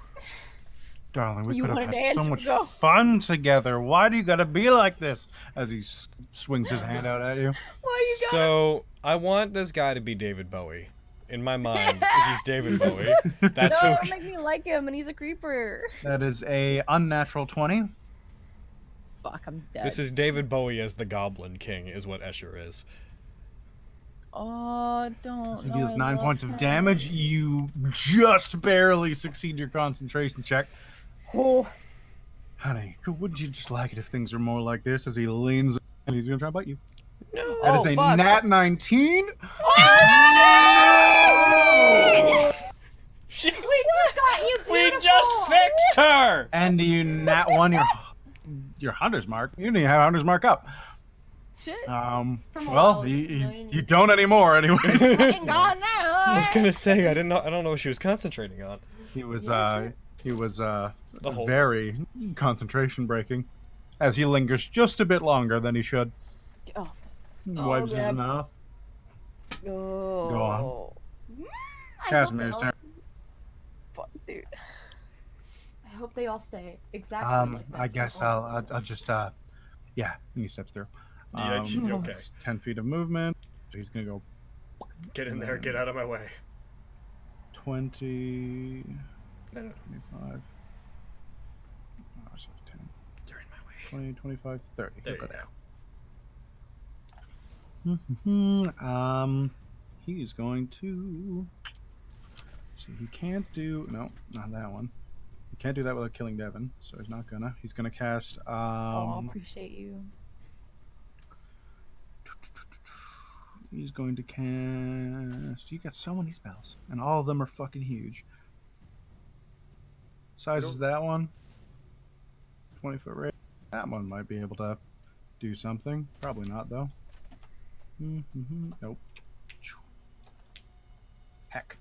Darling, we You could have wanted had to so much go. fun together. Why do you gotta be like this? As he swings his hand out at you. Why you got So, I want this guy to be David Bowie. In my mind, he's David Bowie. That's No, who. don't make me like him, and he's a creeper. That is a unnatural 20. Fuck, I'm dead. This is David Bowie as the Goblin King, is what Escher is. Oh, don't. He deals 9 points of damage. You just barely succeed your concentration check. Oh. Honey, wouldn't you just like it if things were more like this? As he leans and he's gonna try to bite you. No. That is a fuck. Nat19. She, We just got you we beautiful. just fixed her! And you Nat1 your hunter's mark. You didn't even have hunter's mark up. Shit. From Well, all you don't anymore anyway. Fucking gone now. I was gonna say, I don't know what she was concentrating on. He was whole- very concentration breaking, as he lingers just a bit longer than he should. Oh. Wipes his God. mouth. Oh. Go on. Casimir's turn. Fuck, dude. I hope they all stay exactly like this. I guess I'll just yeah. And he steps through. Yeah, okay. It's 10 feet of movement. So he's gonna go Get in there, get out of my way. 20, No. 25. Oh, sorry, 10. You're in my way. 20, 25, 30. There He'll you go go. there. He's going to. See, he can't do. No, not that one. He can't do that without killing Devin, so he's not gonna. He's gonna cast. Oh, I appreciate you. He's going to cast. You got so many spells, and all of them are fucking huge. Size is that one. 20-foot radius. That one might be able to do something. Probably not though. Nope. Heck.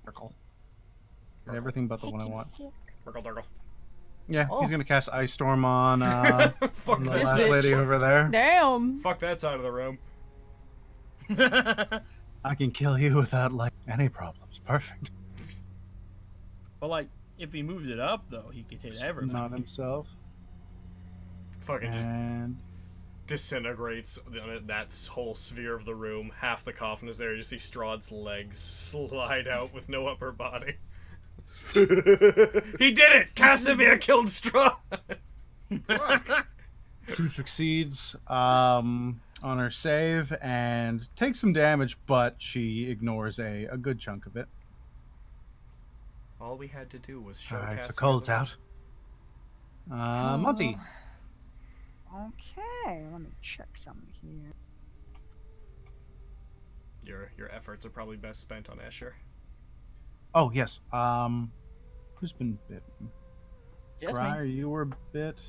Circle. Everything but the one I want. Durgle. Yeah, Oh. he's gonna cast Ice Storm on, Fuck on the that last bitch. lady over there. Damn. Fuck that side of the room. I can kill you without like any problems. Perfect. But like, if he moved it up though, he could hit everybody. Not himself. Fucking just And disintegrates that whole sphere of the room. Half the coffin is there. You just see Strahd's legs slide out with no upper body. He did it! Casimir killed Strahd! She succeeds on her save and takes some damage, but she ignores a good chunk of it. All we had to do was show Alright, so Casimir Cold's the out. Monty. Okay, let me check something here. Your efforts are probably best spent on Escher. Oh, yes. Who's been bitten? Just Grier, me. you were bit.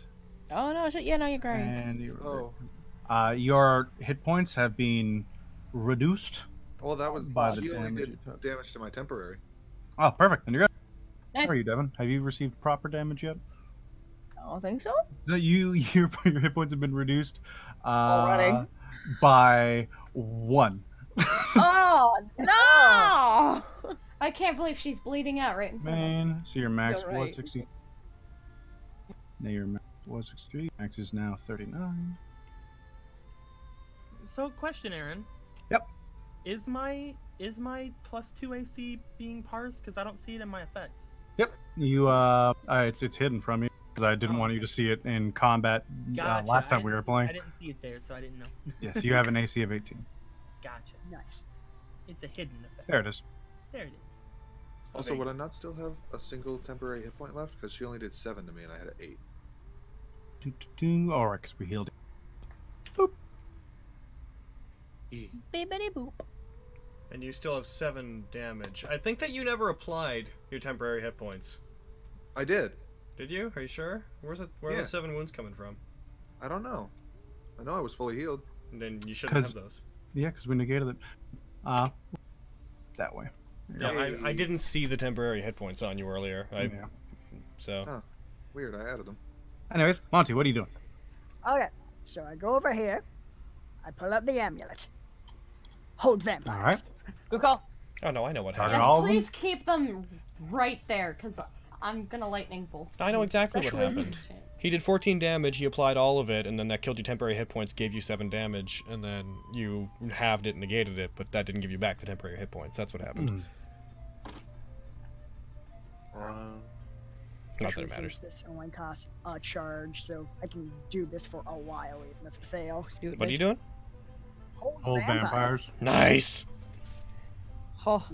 Oh no, shit. Yeah, no, you're great. And you were Oh. your hit points have been reduced. Well, that was by the she only damage did you took. damage to my temporary. Oh, perfect. Then you're good. Nice. How are you, Devin? Have you received proper damage yet? I don't think so. So your hit points have been reduced Already. by 1. Oh no! I can't believe she's bleeding out right in front of us. Man, so your max You're was right. 60. Now your max was 63. Max is now 39. So, question, Aaron. Yep. Is my +2 AC being parsed? Because I don't see it in my effects. Yep. You it's hidden from you because I didn't want you to see it in combat Gotcha. last time I we were didn't- playing. I didn't see it there, so I didn't know. Yes, you have an AC of 18. Gotcha. Nice. It's a hidden effect. There it is. There it is. Also, Okay. would I not still have a single temporary hit point left? Because she only did 7 to me, and I had an 8. All right, because we healed it. Boop. Bibbidi boop. And you still have 7 damage. I think that you never applied your temporary hit points. I did. Did you? Are you sure? Where are Yeah. the 7 wounds coming from? I don't know. I know I was fully healed. And then you shouldn't have those. Yeah, because we negated it. That way. Yeah, I didn't see the temporary hit points on you earlier. Yeah. So. Oh, weird. I added them. Anyways, Monty, what are you doing? Okay, so I go over here. I pull out the amulet. Hold vampires. All right. Good call. Oh no, I know what Target happened. all of them? Please keep them right there, because I'm gonna lightning bolt. I know exactly what Especially- happened. He did 14 damage, he applied all of it, and then that killed you temporary hit points, gave you 7 damage, and then you halved it and negated it, but that didn't give you back the temporary hit points. That's what happened. Not that Especially it matters. since this only costs a charge, so I can do this for a while even if it fails. Do it, What are you doing? Hold vampires. Nice! Oh.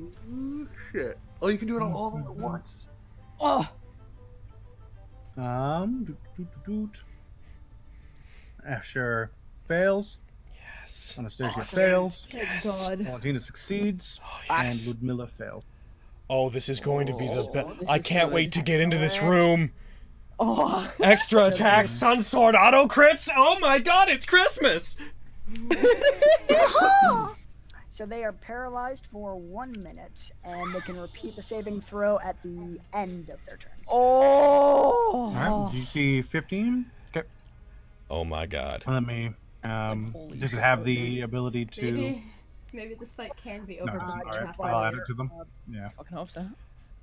Shit. Oh, you can do it all of them at once. Oh. Asher fails. Yes. Anastasia Awesome. fails. Yes. God. Valentina succeeds. Oh, And yes. Ludmilla fails. Oh, this is going to be the best. This I is can't good. wait to get into this Excellent. room. Oh. Extra attack, Sun Sword, auto crits. Oh my god, it's Christmas! So they are paralyzed for 1 minute, and they can repeat the saving throw at the end of their turn. All right. Oh. Did you see 15? Okay. Oh my god. Let me. holy Does it shit. have the ability to? Maybe this fight can be No, over. it doesn't. before All we right. have I'll to- add it to them. Yeah. Fucking hope so.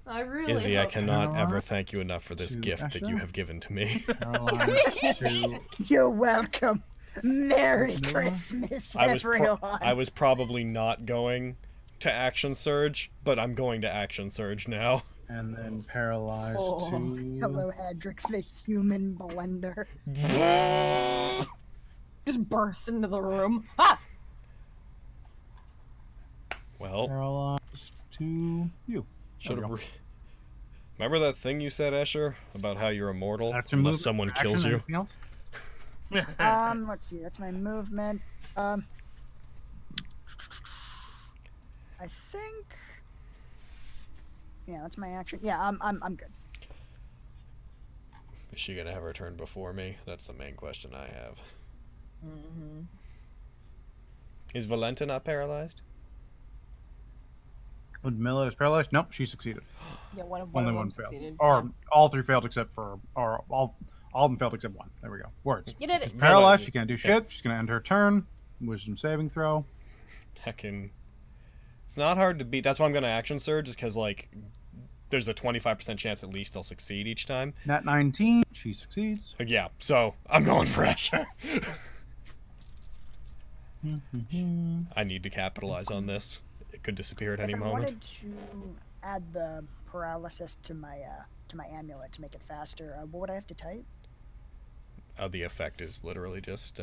I really Izzy, I hope- cannot ever Alright. thank you enough for this To gift that you Asher. have given to me. Paralyzed to You're welcome. Merry No. Christmas, I was everyone. I was probably not going to Action Surge, but I'm going to Action Surge now. and then paralyzed Oh. to. Hello, Hedrick, the human blender. Just burst into the room. Ah! Well, Paralyzed to you. should There we have. go. Remember that thing you said, Escher, about how you're immortal That's your unless movement, someone action, kills you? anything else? Let's see, that's my movement. I think. Yeah, that's my action. Yeah, I'm good. Is she gonna have her turn before me? That's the main question I have. Mm-hmm. Is Valenta not paralyzed? Ludmilla is paralyzed. Nope, she succeeded. Yeah, one of Only them one failed. succeeded. Or all 3 failed except for, or all of them failed except 1. There we go. Words. You did She's it. paralyzed. She can't do shit. She's gonna end her turn. Wisdom saving throw. Heckin'. It's not hard to beat. That's why I'm gonna Action Surge, is because, like, there's a 25% chance at least they'll succeed each time. Nat19. She succeeds. Yeah, so I'm going for Escher. I need to capitalize on this. It could disappear at any If I moment. wanted to add the paralysis to my amulet to make it faster, what would I have to type? the effect is literally just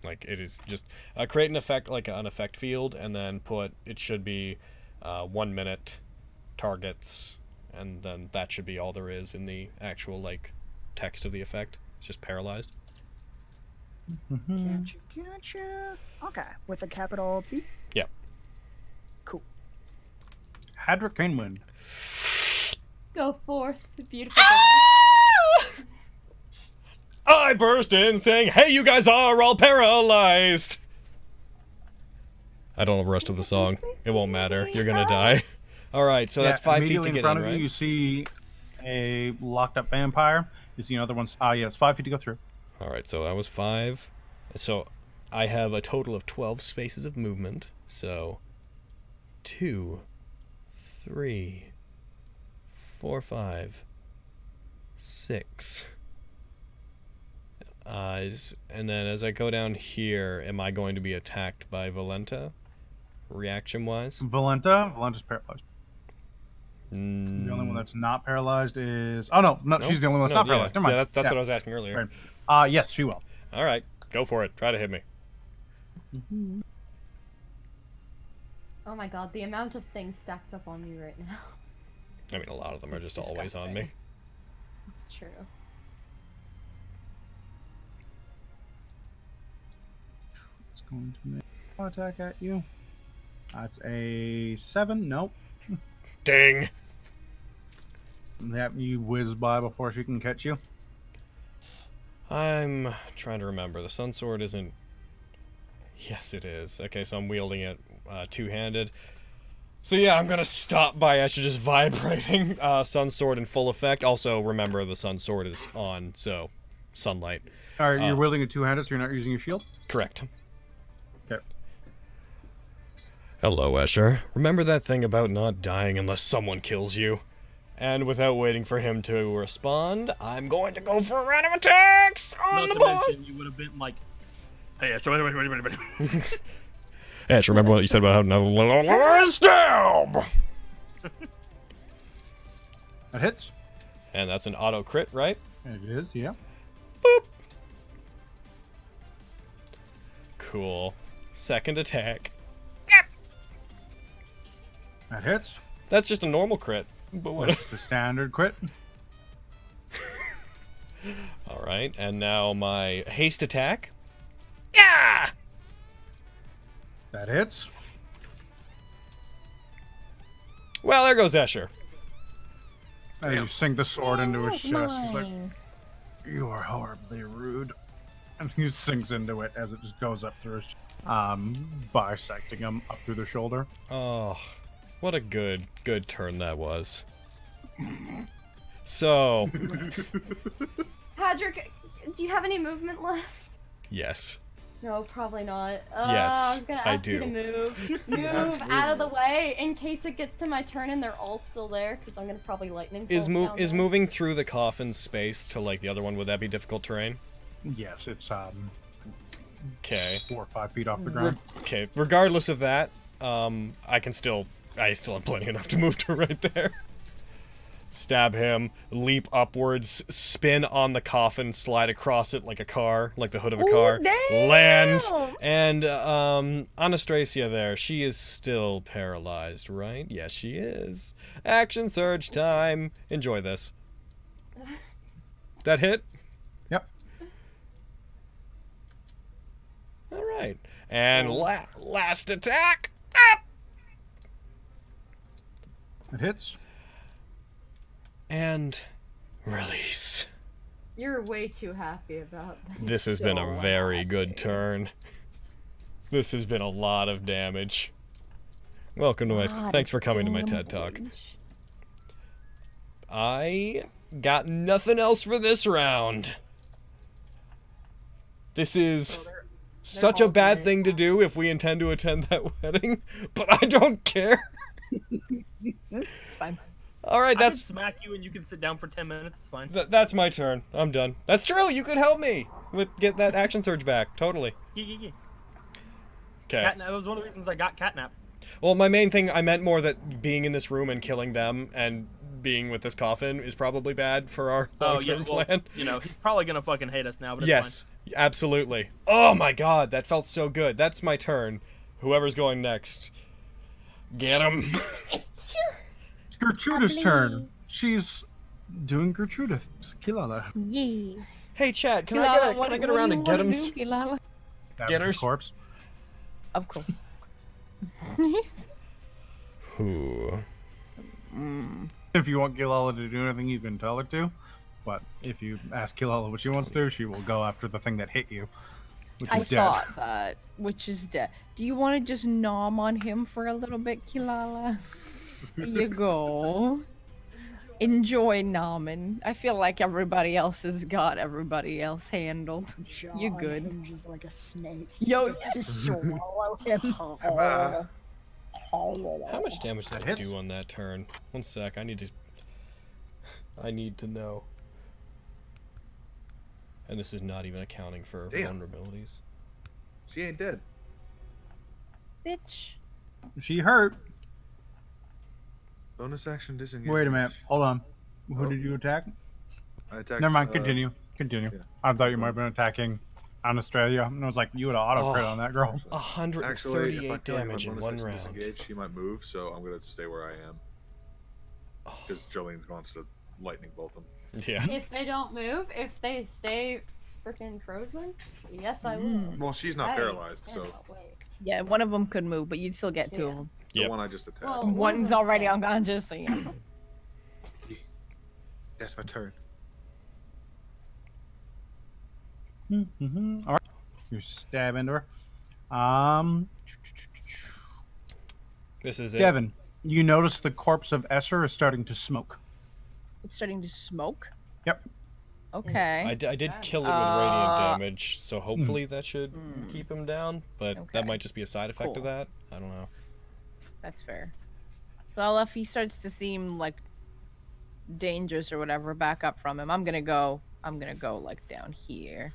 like it is just create an effect like an effect field, and then put it should be 1 minute targets, and then that should be all there is in the actual like text of the effect. It's just paralyzed. Gotcha. Okay, with a capital P. Yep. Cool. Hadrick Canewind. Go forth, beautiful girl. I burst in saying, "Hey, you guys are all paralyzed!" I don't know the rest of the song. It won't matter. You're gonna die. Alright, so that's 5 feet to immediately get in front in, of right? you see a locked up vampire. You see another one's... yeah, it's 5 feet to go through. Alright, so that was 5. So I have a total of 12 spaces of movement. So 2, 3, 4, 5, 6. And then as I go down here, am I going to be attacked by Valenta? Reaction-wise? Valenta's paralyzed. The only one that's not paralyzed is... Oh, no, she's the only one that's not paralyzed. Never mind. Yeah, that's what I was asking earlier. Right. Yes, she will. Alright, go for it. Try to hit me. Oh my god, the amount of things stacked up on me right now. I mean, a lot of them are just always on me. It's true. It's going to make an attack at you. That's a 7. Nope. Ding! That you whiz by before she can catch you. I'm trying to remember. The Sun Sword isn't... Yes, it is. Okay, so I'm wielding it two-handed. So yeah, I'm gonna stop by Escher just vibrating Sun Sword in full effect. Also, remember the Sun Sword is on, so sunlight. Alright, you're wielding it two-handed, so you're not using your shield? Correct. Okay. Hello, Escher. Remember that thing about not dying unless someone kills you? And without waiting for him to respond, I'm going to go for random attacks on the ball! Not to mention, you would have been like, hey, Escher, Escher, remember what you said about how stab? That hits. And that's an auto crit, right? It is, yeah. Boop. Cool. Second attack. That hits. That's just a normal crit. But what? That's the standard crit. Alright, and now my haste attack. Yeah! That hits. Well, there goes Escher. As you sink the sword into his chest, he's like, "You are horribly rude." And he sinks into it as it just goes up through his bisecting him up through the shoulder. Oh, what a good turn that was. So... Hadrick, do you have any movement left? Yes. No, probably not. Yes, I was gonna I ask you to do. move out of the way in case it gets to my turn and they're all still there, because I'm gonna probably lightning bolt down there. moving through the coffin space to like the other one, would that be difficult terrain? Yes, it's Okay. 4 or 5 feet off the ground. Okay. Regardless of that, I still have plenty enough to move to right there. Stab him, leap upwards, spin on the coffin, slide across it like a car, like the hood of a car, land, and Anastasia there, she is still paralyzed, right? Yes, she is. Action surge time. Enjoy this. That hit? Yep. All right, and last attack. It hits. And release. You're way too happy about this. This has been a very good turn. This has been a lot of damage. Welcome to my... Thanks for coming to my TED Talk. I got nothing else for this round. This is such a bad thing to do if we intend to attend that wedding, but I don't care. It's fine. All right, I can that's smack you and you can sit down for 10 minutes. It's fine. that's my turn. I'm done. That's true. You could help me with get that action surge back. Totally. Yeah. Okay. That was one of the reasons I got catnap. Well, my main thing, I meant more that being in this room and killing them and being with this coffin is probably bad for our Oh yeah, long-term well, plan. you know, he's probably gonna fucking hate us now, but it's Yes, absolutely. Oh my god, that felt so good. That's my turn. Whoever's going next. Get him. It's Gertruda's turn. She's doing Gertruda. Kilala. Yeah. Hey, Chad, can Kilala, I get around to get him? Kilala? Getters? Corpse. Of course. Ooh. If you want Kilala to do anything, you can tell her to. But if you ask Kilala what she wants to do, she will go after the thing that hit you, which is I dead. thought that, which is dead. Do you want to just nom on him for a little bit, Kilala? Here you go. Enjoy nomming. I feel like everybody else has got everybody else handled. You're John good. hinges like a snake. Yo, Just to swallow him. How much damage did I hits. do on that turn? One sec, I need to know. And this is not even accounting for Damn. vulnerabilities. She ain't dead. Bitch. She hurt. — Bonus action disengage. Wait a minute. Hold on. Who Oh. did you attack? I attacked. Never mind. Continue. Continue. yeah. I thought you might have been attacking on Australia. And I was like, you would have auto crit Oh. on that girl. Actually, if I 138 feel like damage my in bonus one action round. disengage, she might move, so I'm gonna stay where I am. Because Jolene wants to lightning bolt him. Yeah. If they don't move, if they stay freaking frozen, yes, I will. Well, she's not I paralyzed, so cannot wait. Yeah, one of them could move, but you'd still get two of them. the Yep. one I just attacked. Well, One's already unconscious, so yeah. That's my turn. All right. You stab into her. This is it. Devin, you notice the corpse of Esser is starting to smoke. It's starting to smoke? Yep. Okay. I did kill it with radiant Uh, damage, so hopefully that should keep him down, but Okay. that might just be a side effect Cool. of that. I don't know. That's fair. Well, if he starts to seem like dangerous or whatever, back up from him. I'm gonna go like down here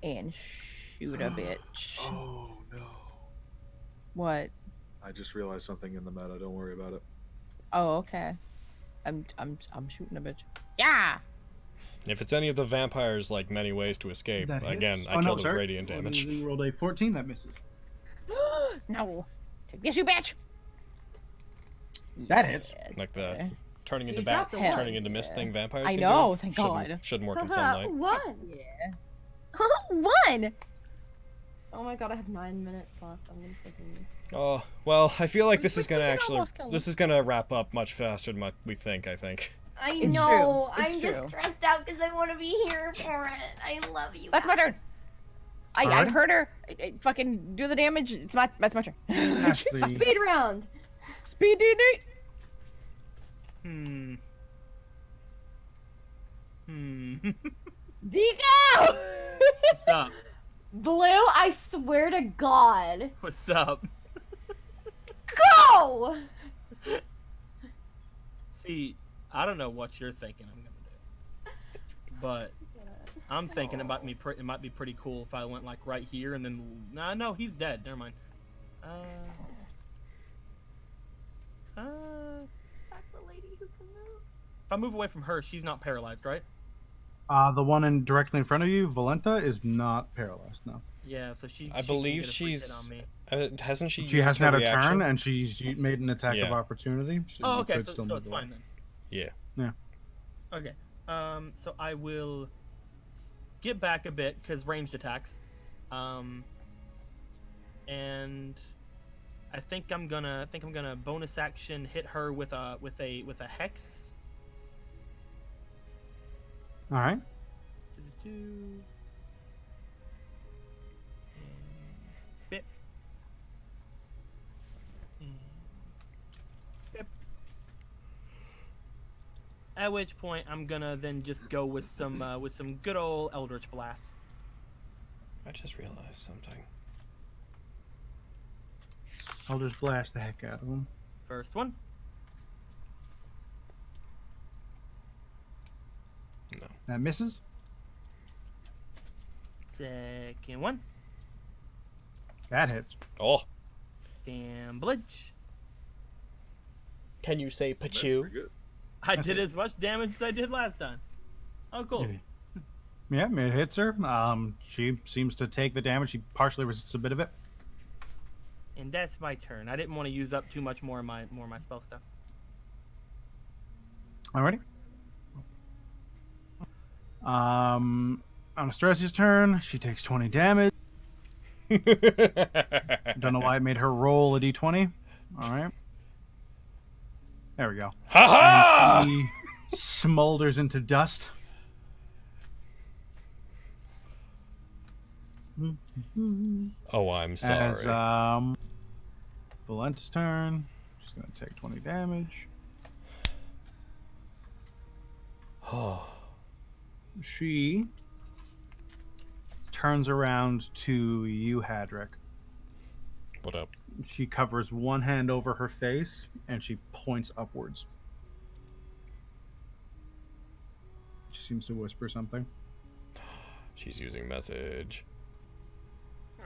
and shoot a bitch. Oh no! What? I just realized something in the meta. Don't worry about it. Oh, okay. I'm shooting a bitch. Yeah. If it's any of the vampires' like many ways to escape, That again, hits. I Oh, no, killed it with sorry. radiant damage. You rolled a 14. That misses. No. Take this, you bitch. That hits. Yeah, Like the okay. turning into You dropped bats, the one. turning into mist thing vampires I can know, do. thank Shouldn't- God. Shouldn't work in Haha, sunlight. one. Yeah. One. Oh my god, I have 9 minutes left. I'm gonna freaking. Oh, well, I feel like this is gonna We can actually, almost kill him. this is gonna wrap up much faster than we think, I think. I It's know. true. It's I'm true. just stressed out because I want to be here for it. I love you. That's my guys. turn. I Alright. heard her. Fucking do the damage. That's my turn. Ashley. Speed round. Speed DD. Dico. What's up? Blue, I swear to God. What's up? Go! See, I don't know what you're thinking I'm gonna do, but I'm thinking it might be pretty cool if I went like right here and then. Nah, no, he's dead. Never mind. Attack the lady who can move. If I move away from her, she's not paralyzed, right? The one directly in front of you, Valenta, is not paralyzed. No. Yeah, so she. I she believe can get a free hit she's. on me. Hasn't she? She used hasn't her had a reaction? turn, and she's made an attack of Yeah. opportunity. So Oh, you okay, could so still it's move away. fine then. Yeah. Okay. So I will get back a bit because ranged attacks. And I think I'm gonna bonus action hit her with a hex. All right. And bip. And bip. At which point I'm gonna then just go with some good old Eldritch blasts. I just realized something. I'll just blast the heck out of them. First one. No. That misses. Second one. That hits. Oh. Damn blitz. Can you say That's pachu? pretty good. I did as much damage as I did last time. Oh, cool. Yeah, it hits her. She seems to take the damage. She partially resists a bit of it. And that's my turn. I didn't want to use up too much more of my spell stuff. Alrighty. Anastassia's turn. She takes 20 damage. Don't know why it made her roll a d20. Alright. There we go. Ha-ha! And she smolders into dust. Oh, I'm sorry. As Valenta's turn. She's going to take 20 damage. She turns around to you, Hadrick. What up? She covers one hand over her face and she points upwards. She seems to whisper something. She's using message.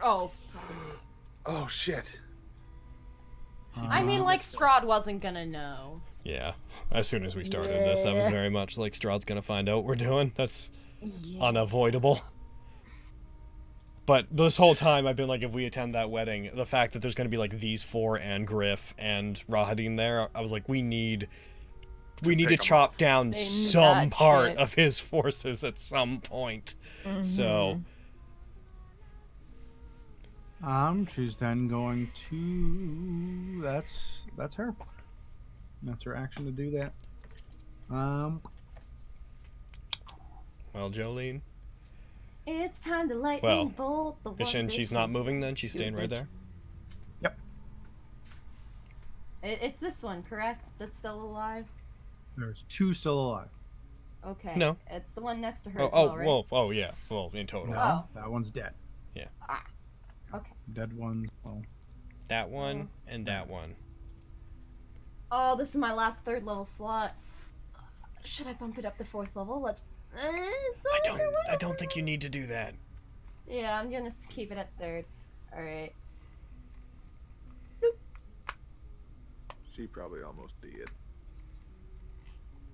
Oh. Oh shit. I mean, like Strahd wasn't gonna know. Yeah. As soon as we started this, I was very much like, Strahd's gonna find out what we're doing. That's unavoidable. But this whole time, I've been like, if we attend that wedding, the fact that there's gonna be like these four and Griff and Rahadin there, I was like, we need to chop down some part of his forces at some point. So. She's then going to. That's her. That's her action to do that. Well, Jolene. It's time to lightning bolt the one. And she's not moving then? She's staying right there? Yep. It's this one, correct? That's still alive? There's two still alive. Okay. No. It's the one next to her as well, right? Yeah. Well, in total. No, that one's dead. Yeah. Ah. Okay. Dead ones. Well. That one and that one. Oh, this is my last third level slot. Should I bump it up to 4th level? Let's. I don't think you need to do that. Yeah, I'm gonna keep it at 3rd. All right. She probably almost did.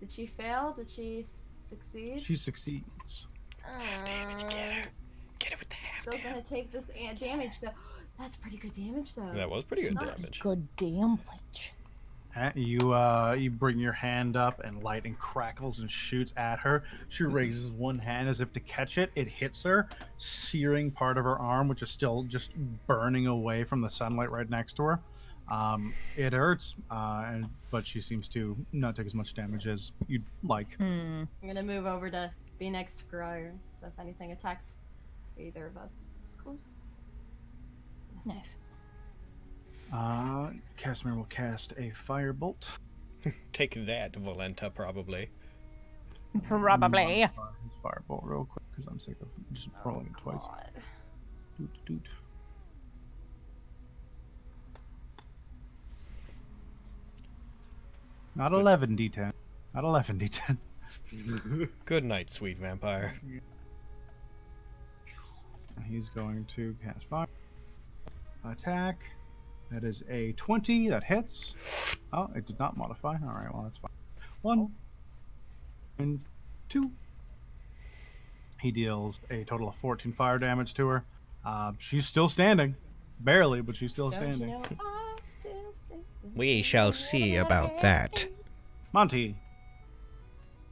Did she fail? Did she succeed? She succeeds. Half damage, get her. Get her with the half Still gonna take this damage though. That's pretty good damage though. That was pretty good damage. Good damage. You bring your hand up and lightning crackles and shoots at her. She raises one hand as if to catch it. It hits her, searing part of her arm, which is still just burning away from the sunlight right next to her. It hurts, but she seems to not take as much damage as you'd like. I'm gonna move over to be next to Grier, so if anything attacks either of us, it's close. Nice. Casimir will cast a firebolt. Take that, Valenta, probably. Probably. His firebolt real quick, because I'm sick of just rolling it twice. Doot. Not 11 d10. Not 11 d10. Good night, sweet vampire. He's going to cast fire. Attack. That is a 20. That hits. Oh, it did not modify. Alright, well, that's fine. 1 and 2. He deals a total of 14 fire damage to her. She's still standing. Barely, but she's still standing. We shall see about that. Monty.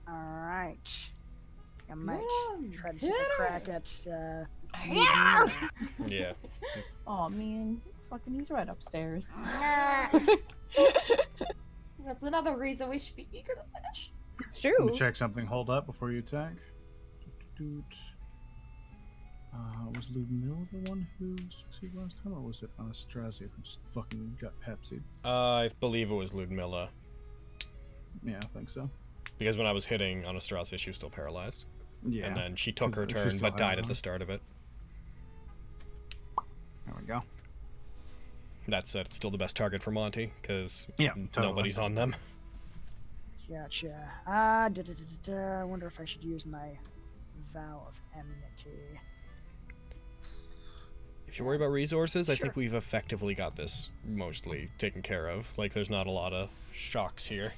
Alright. I might try to take a crack at Yeah. Oh man, fucking he's right upstairs. That's another reason we should be eager to finish. It's true. Check something. Hold up before you attack. Was Ludmilla the one who succeeded last time, or was it Anastasia who just fucking got Pepsi? I believe it was Ludmilla. Yeah, I think so. Because when I was hitting Anastasia, she was still paralyzed. Yeah. And then she took her turn, but died at the start of it. There we go. That said, it's still the best target for Monty, because totally. nobody's on them. Gotcha. I wonder if I should use my Vow of Enmity. If you worry about resources, I think we've effectively got this mostly taken care of. Like, there's not a lot of shocks here.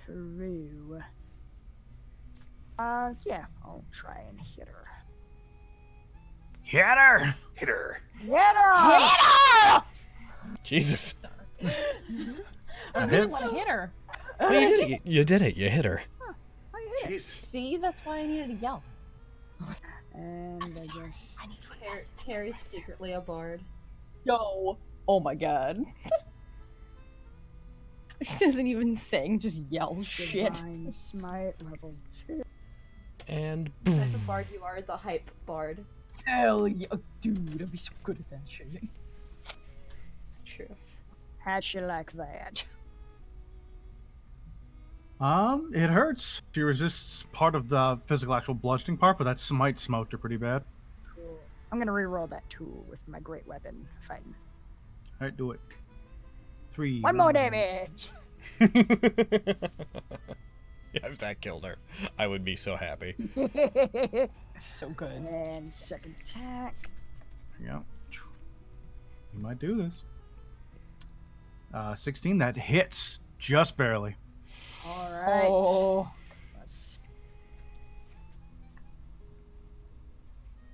True. Yeah, I'll try and hit her. Hit her! Hit her. Hit her! Jesus. I really want to hit her. Well, you did it. You did it. You hit her. I hit. Jeez. See, that's why I needed to yell. And I guess. Carrie's secretly a bard. Yo. Oh my god. She doesn't even sing, just yell shit. Divine Smite level 2. And The type of bard you are is a hype bard. Hell yeah. Dude, I'd be so good at that shit. It's true. How'd you like that? It hurts. She resists part of the physical actual bludgeoning part, but that smite smoked her pretty bad. Cool. I'm gonna reroll that tool with my great weapon fighting. Alright, do it. 3. One more damage! Yeah, if that killed her, I would be so happy. So good. And second attack. Yeah. You might do this. 16, that hits just barely. Alright. Oh.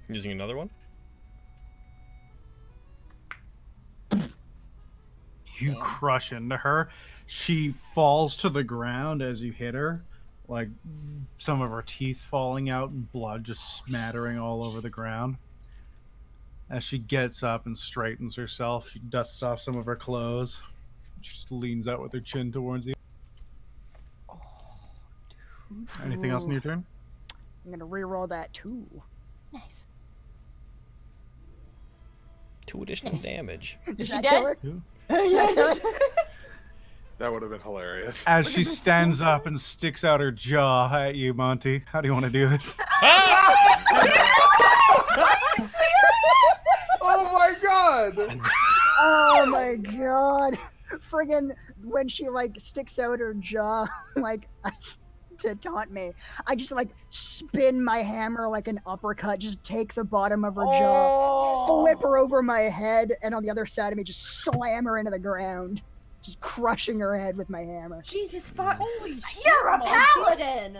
Using another one? You Damn. crush into her. She falls to the ground as you hit her, like some of her teeth falling out and blood just smattering all over the ground. As she gets up and straightens herself, she dusts off some of her clothes. She just leans out with her chin towards you. Anything else in your turn? I'm gonna reroll that too. Nice. 2 additional damage. Did she that dead? kill her? Two. Did that kill her? That would have been hilarious. As she stands up and sticks out her jaw at you, Monty. How do you want to do this? Oh my god! Oh my god. Friggin' when she like sticks out her jaw, like to taunt me, I just like spin my hammer like an uppercut, just take the bottom of her jaw, flip her over my head, and on the other side of me, just slam her into the ground, just crushing her head with my hammer. Jesus fuck! Holy shit, You're a Monty. paladin!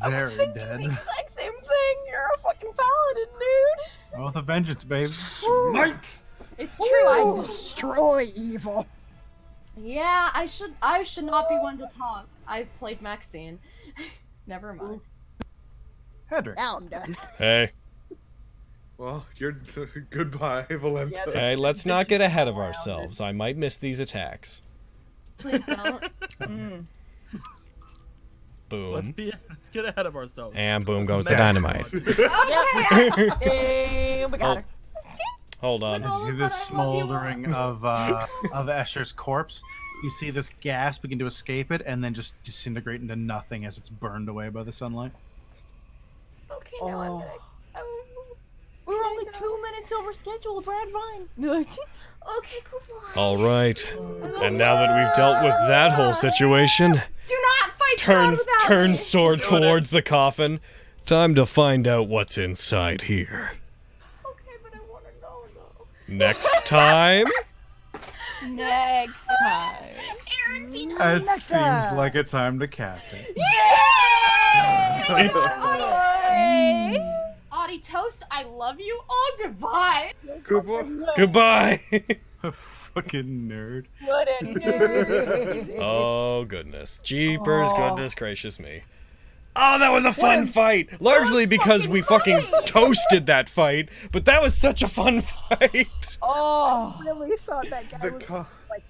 Very dead. The exact same thing. You're a fucking paladin, dude. With a vengeance, babe. Smite! It's true. I destroy evil. Yeah, I should not be one to talk. I've played Maxine. Never mind. Hedrick. Now I'm done. Hey, Well, you're goodbye, Valenta. Yeah, hey, let's not get ahead of ourselves. I might miss these attacks. Please don't. Boom. Let's get ahead of ourselves. And boom goes the dynamite. Hey, we got her. Hold on. You see this smoldering of Escher's corpse. You see this gas begin to escape it and then just disintegrate into nothing as it's burned away by the sunlight. Okay, now I'm gonna. We were only 2 minutes over schedule, Brad Vine. Okay, goodbye. All right. And now that we've dealt with that whole situation, Do not fight Strahd without turn me. sword towards the coffin. Time to find out what's inside here. Okay, but I want to know though. Next time. Next time. Aaron, be It seems like a time to cap it. It's Audie Toast, I love you. Oh, goodbye. Koopa? goodbye. Fucking nerd. What a nerd. Oh goodness. Jeepers, goodness gracious me. Oh, that was a fun fight. Largely because we fucking toasted that fight, but that was such a fun fight. Oh. I really thought that guy The was co- like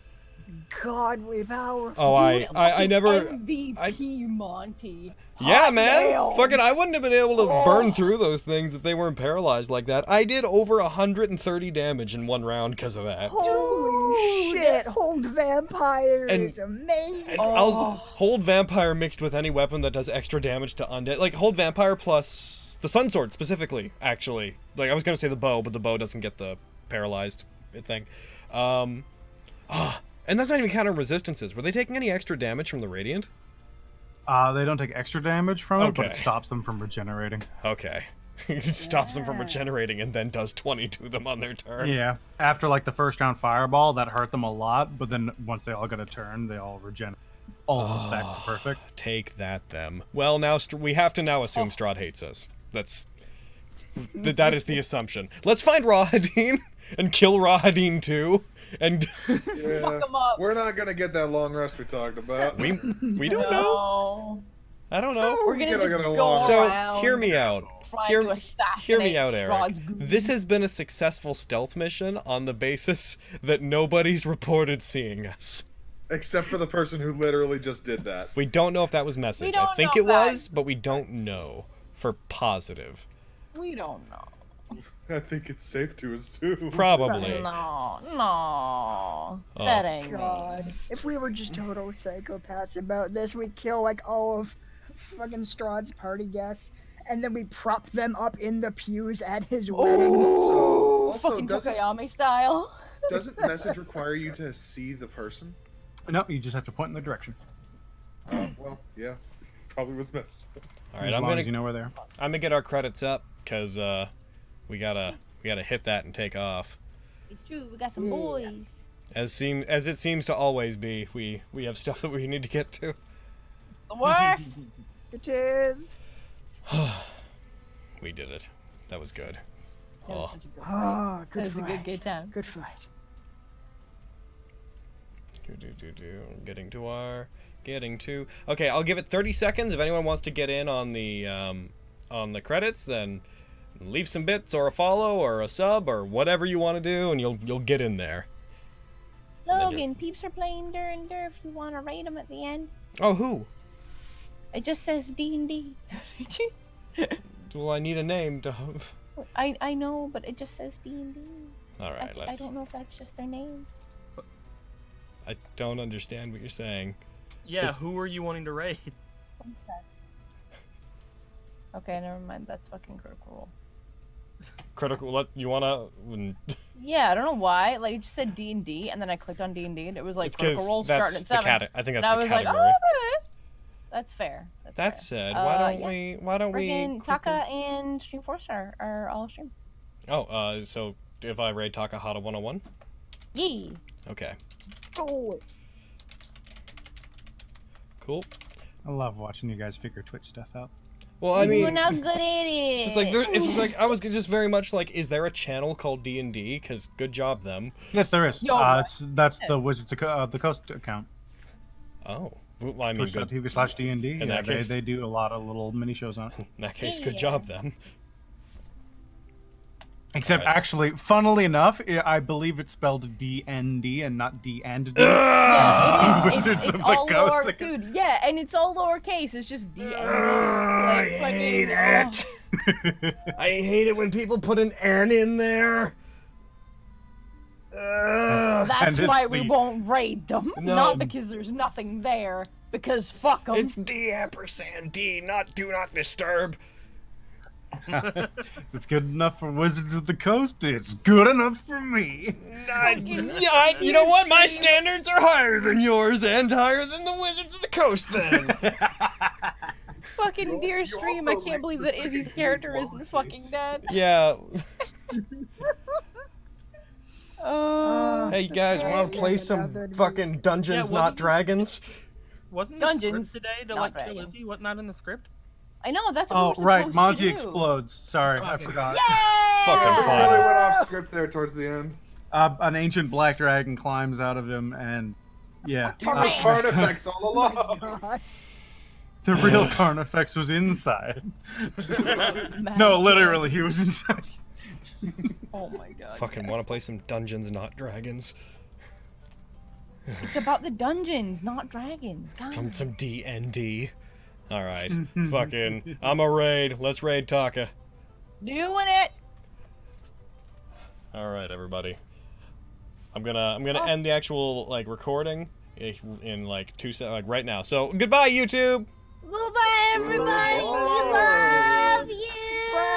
godly powerful. Oh, I never. MVP Monty. Yeah, man. damn. Fucking, I wouldn't have been able to burn through those things if they weren't paralyzed like that. I did over 130 damage in one round because of that. Holy shit! Hold vampire And- is amazing. And I'll hold vampire mixed with any weapon that does extra damage to undead. Like, hold vampire plus the sun sword specifically, actually. Like, I was gonna say the bow, but the bow doesn't get the paralyzed thing. And that's not even counting resistances. Were they taking any extra damage from the radiant? They don't take extra damage from it, but it Okay. stops them from regenerating. Okay. It stops them from regenerating and then does 20 to them on their turn. Yeah. After like the first round fireball, that hurt them a lot, but then once they all got a turn, they all regenerate. almost back to perfect. Take that, them. Well, now we have to now assume Strahd hates us. That is the assumption. Let's find Rahadin and kill Rahadin too. And Yeah, Fuck 'em up. we're not gonna get that long rest we talked about. we don't know. No. I don't know. We're gonna gotta just get go along. So around hear me out. trying Hear, to assassinate hear me out, Eric. Strahd's goons. This has been a successful stealth mission on the basis that nobody's reported seeing us. Except for the person who literally just did that. We don't know if that was message. I don't think know it that. was, but we don't know for positive. We don't know. I think it's safe to assume. Probably. No. Oh. That ain't me. God, if we were just total psychopaths about this, we'd kill like all of fucking Strahd's party guests, and then we prop them up in the pews at his wedding. Also, Fucking doesn't Tokayami style. message require you to see the person? No, you just have to point in the direction. Well, yeah. Probably was message. All right, As long as you know where they are. I'm gonna get our credits up because we gotta hit that and take off. It's true. We got some boys. As it seems to always be, we have stuff that we need to get to. The worst. It is. We did it. That was good. That was Oh. such a good fight. Ah, That good was a fight. good time. Good fight. Getting to. Okay, I'll give it 30 seconds. If anyone wants to get in on the credits, then leave some bits or a follow or a sub or whatever you want to do, and you'll get in there. then Logan, peeps are playing Dur if you want to raid them at the end. Oh, who? It just says D&D. Well, I need a name to. I know, but it just says D&D. All right, I don't know if that's just their name. I don't understand what you're saying. Yeah, who are you wanting to raid? Okay, never mind. That's fucking critical. Critical. You wanna? Yeah, I don't know why. Like, it just said D&D, and then I clicked on D&D, and it was like It's critical role starting at 7. I think And that's I the was like, category. oh, that's fair. That fair. said, Yeah. why don't we? Friggin' Taka and Stream Force are all stream. Oh, so if I raid Takahata 101? Yee. Okay. Oh, Cool. I love watching you guys figure Twitch stuff out. Well, I mean, You're not good at it. it's just like I was just very much like, is there a channel called D&D? Because good job them. Yes, there is. Yo, That's the Wizards of the Coast account. Oh, well, I mean, good. Twitch.tv/D&D. In that case- They do a lot of little mini shows on it. In that case, good job them. Except, Alright. actually, funnily enough, I believe it's spelled D-N-D and not D-and-D. Yeah, Wizards it's of the all Coast. lower, dude. Yeah, and it's all lowercase. It's just D. I hate it. I hate it when people put an N in there. That's And why it's we the- won't raid them. No. Not because there's nothing there. Because fuck them. It's D&D, not do not disturb. It's good enough for Wizards of the Coast. It's good enough for me. You know what? My standards are higher than yours and higher than the Wizards of the Coast. Then. Fucking dear you stream, also I can't like believe the that Izzy's freaking character David isn't Bowie fucking face. dead. Yeah. Oh. Hey, you guys, Okay, want to play yeah, some another fucking week. Dungeons, Yeah, Not wasn't- Dragons? Wasn't the Dungeons, script today to not like kill dragons. Izzy? What not in the script? I know, that's what Oh, we're right. supposed Monty to do. explodes. Sorry, I forgot. Yay! Fucking Really fun. went off script there towards the end. An ancient black dragon climbs out of him, and yeah. He was Carnifex all along. God. The real Carnifex was inside. Mad No, kid. literally, he was inside. Oh my god. Fucking yes. want to play some Dungeons, Not Dragons? It's about the dungeons, not dragons. God. Some D&D. All right, fucking. I'm a raid. Let's raid Taka. Doing it. All right, everybody. I'm gonna end the actual like recording in like 2 seconds, like right now. So goodbye, YouTube. Goodbye, everybody. Bye. Love you.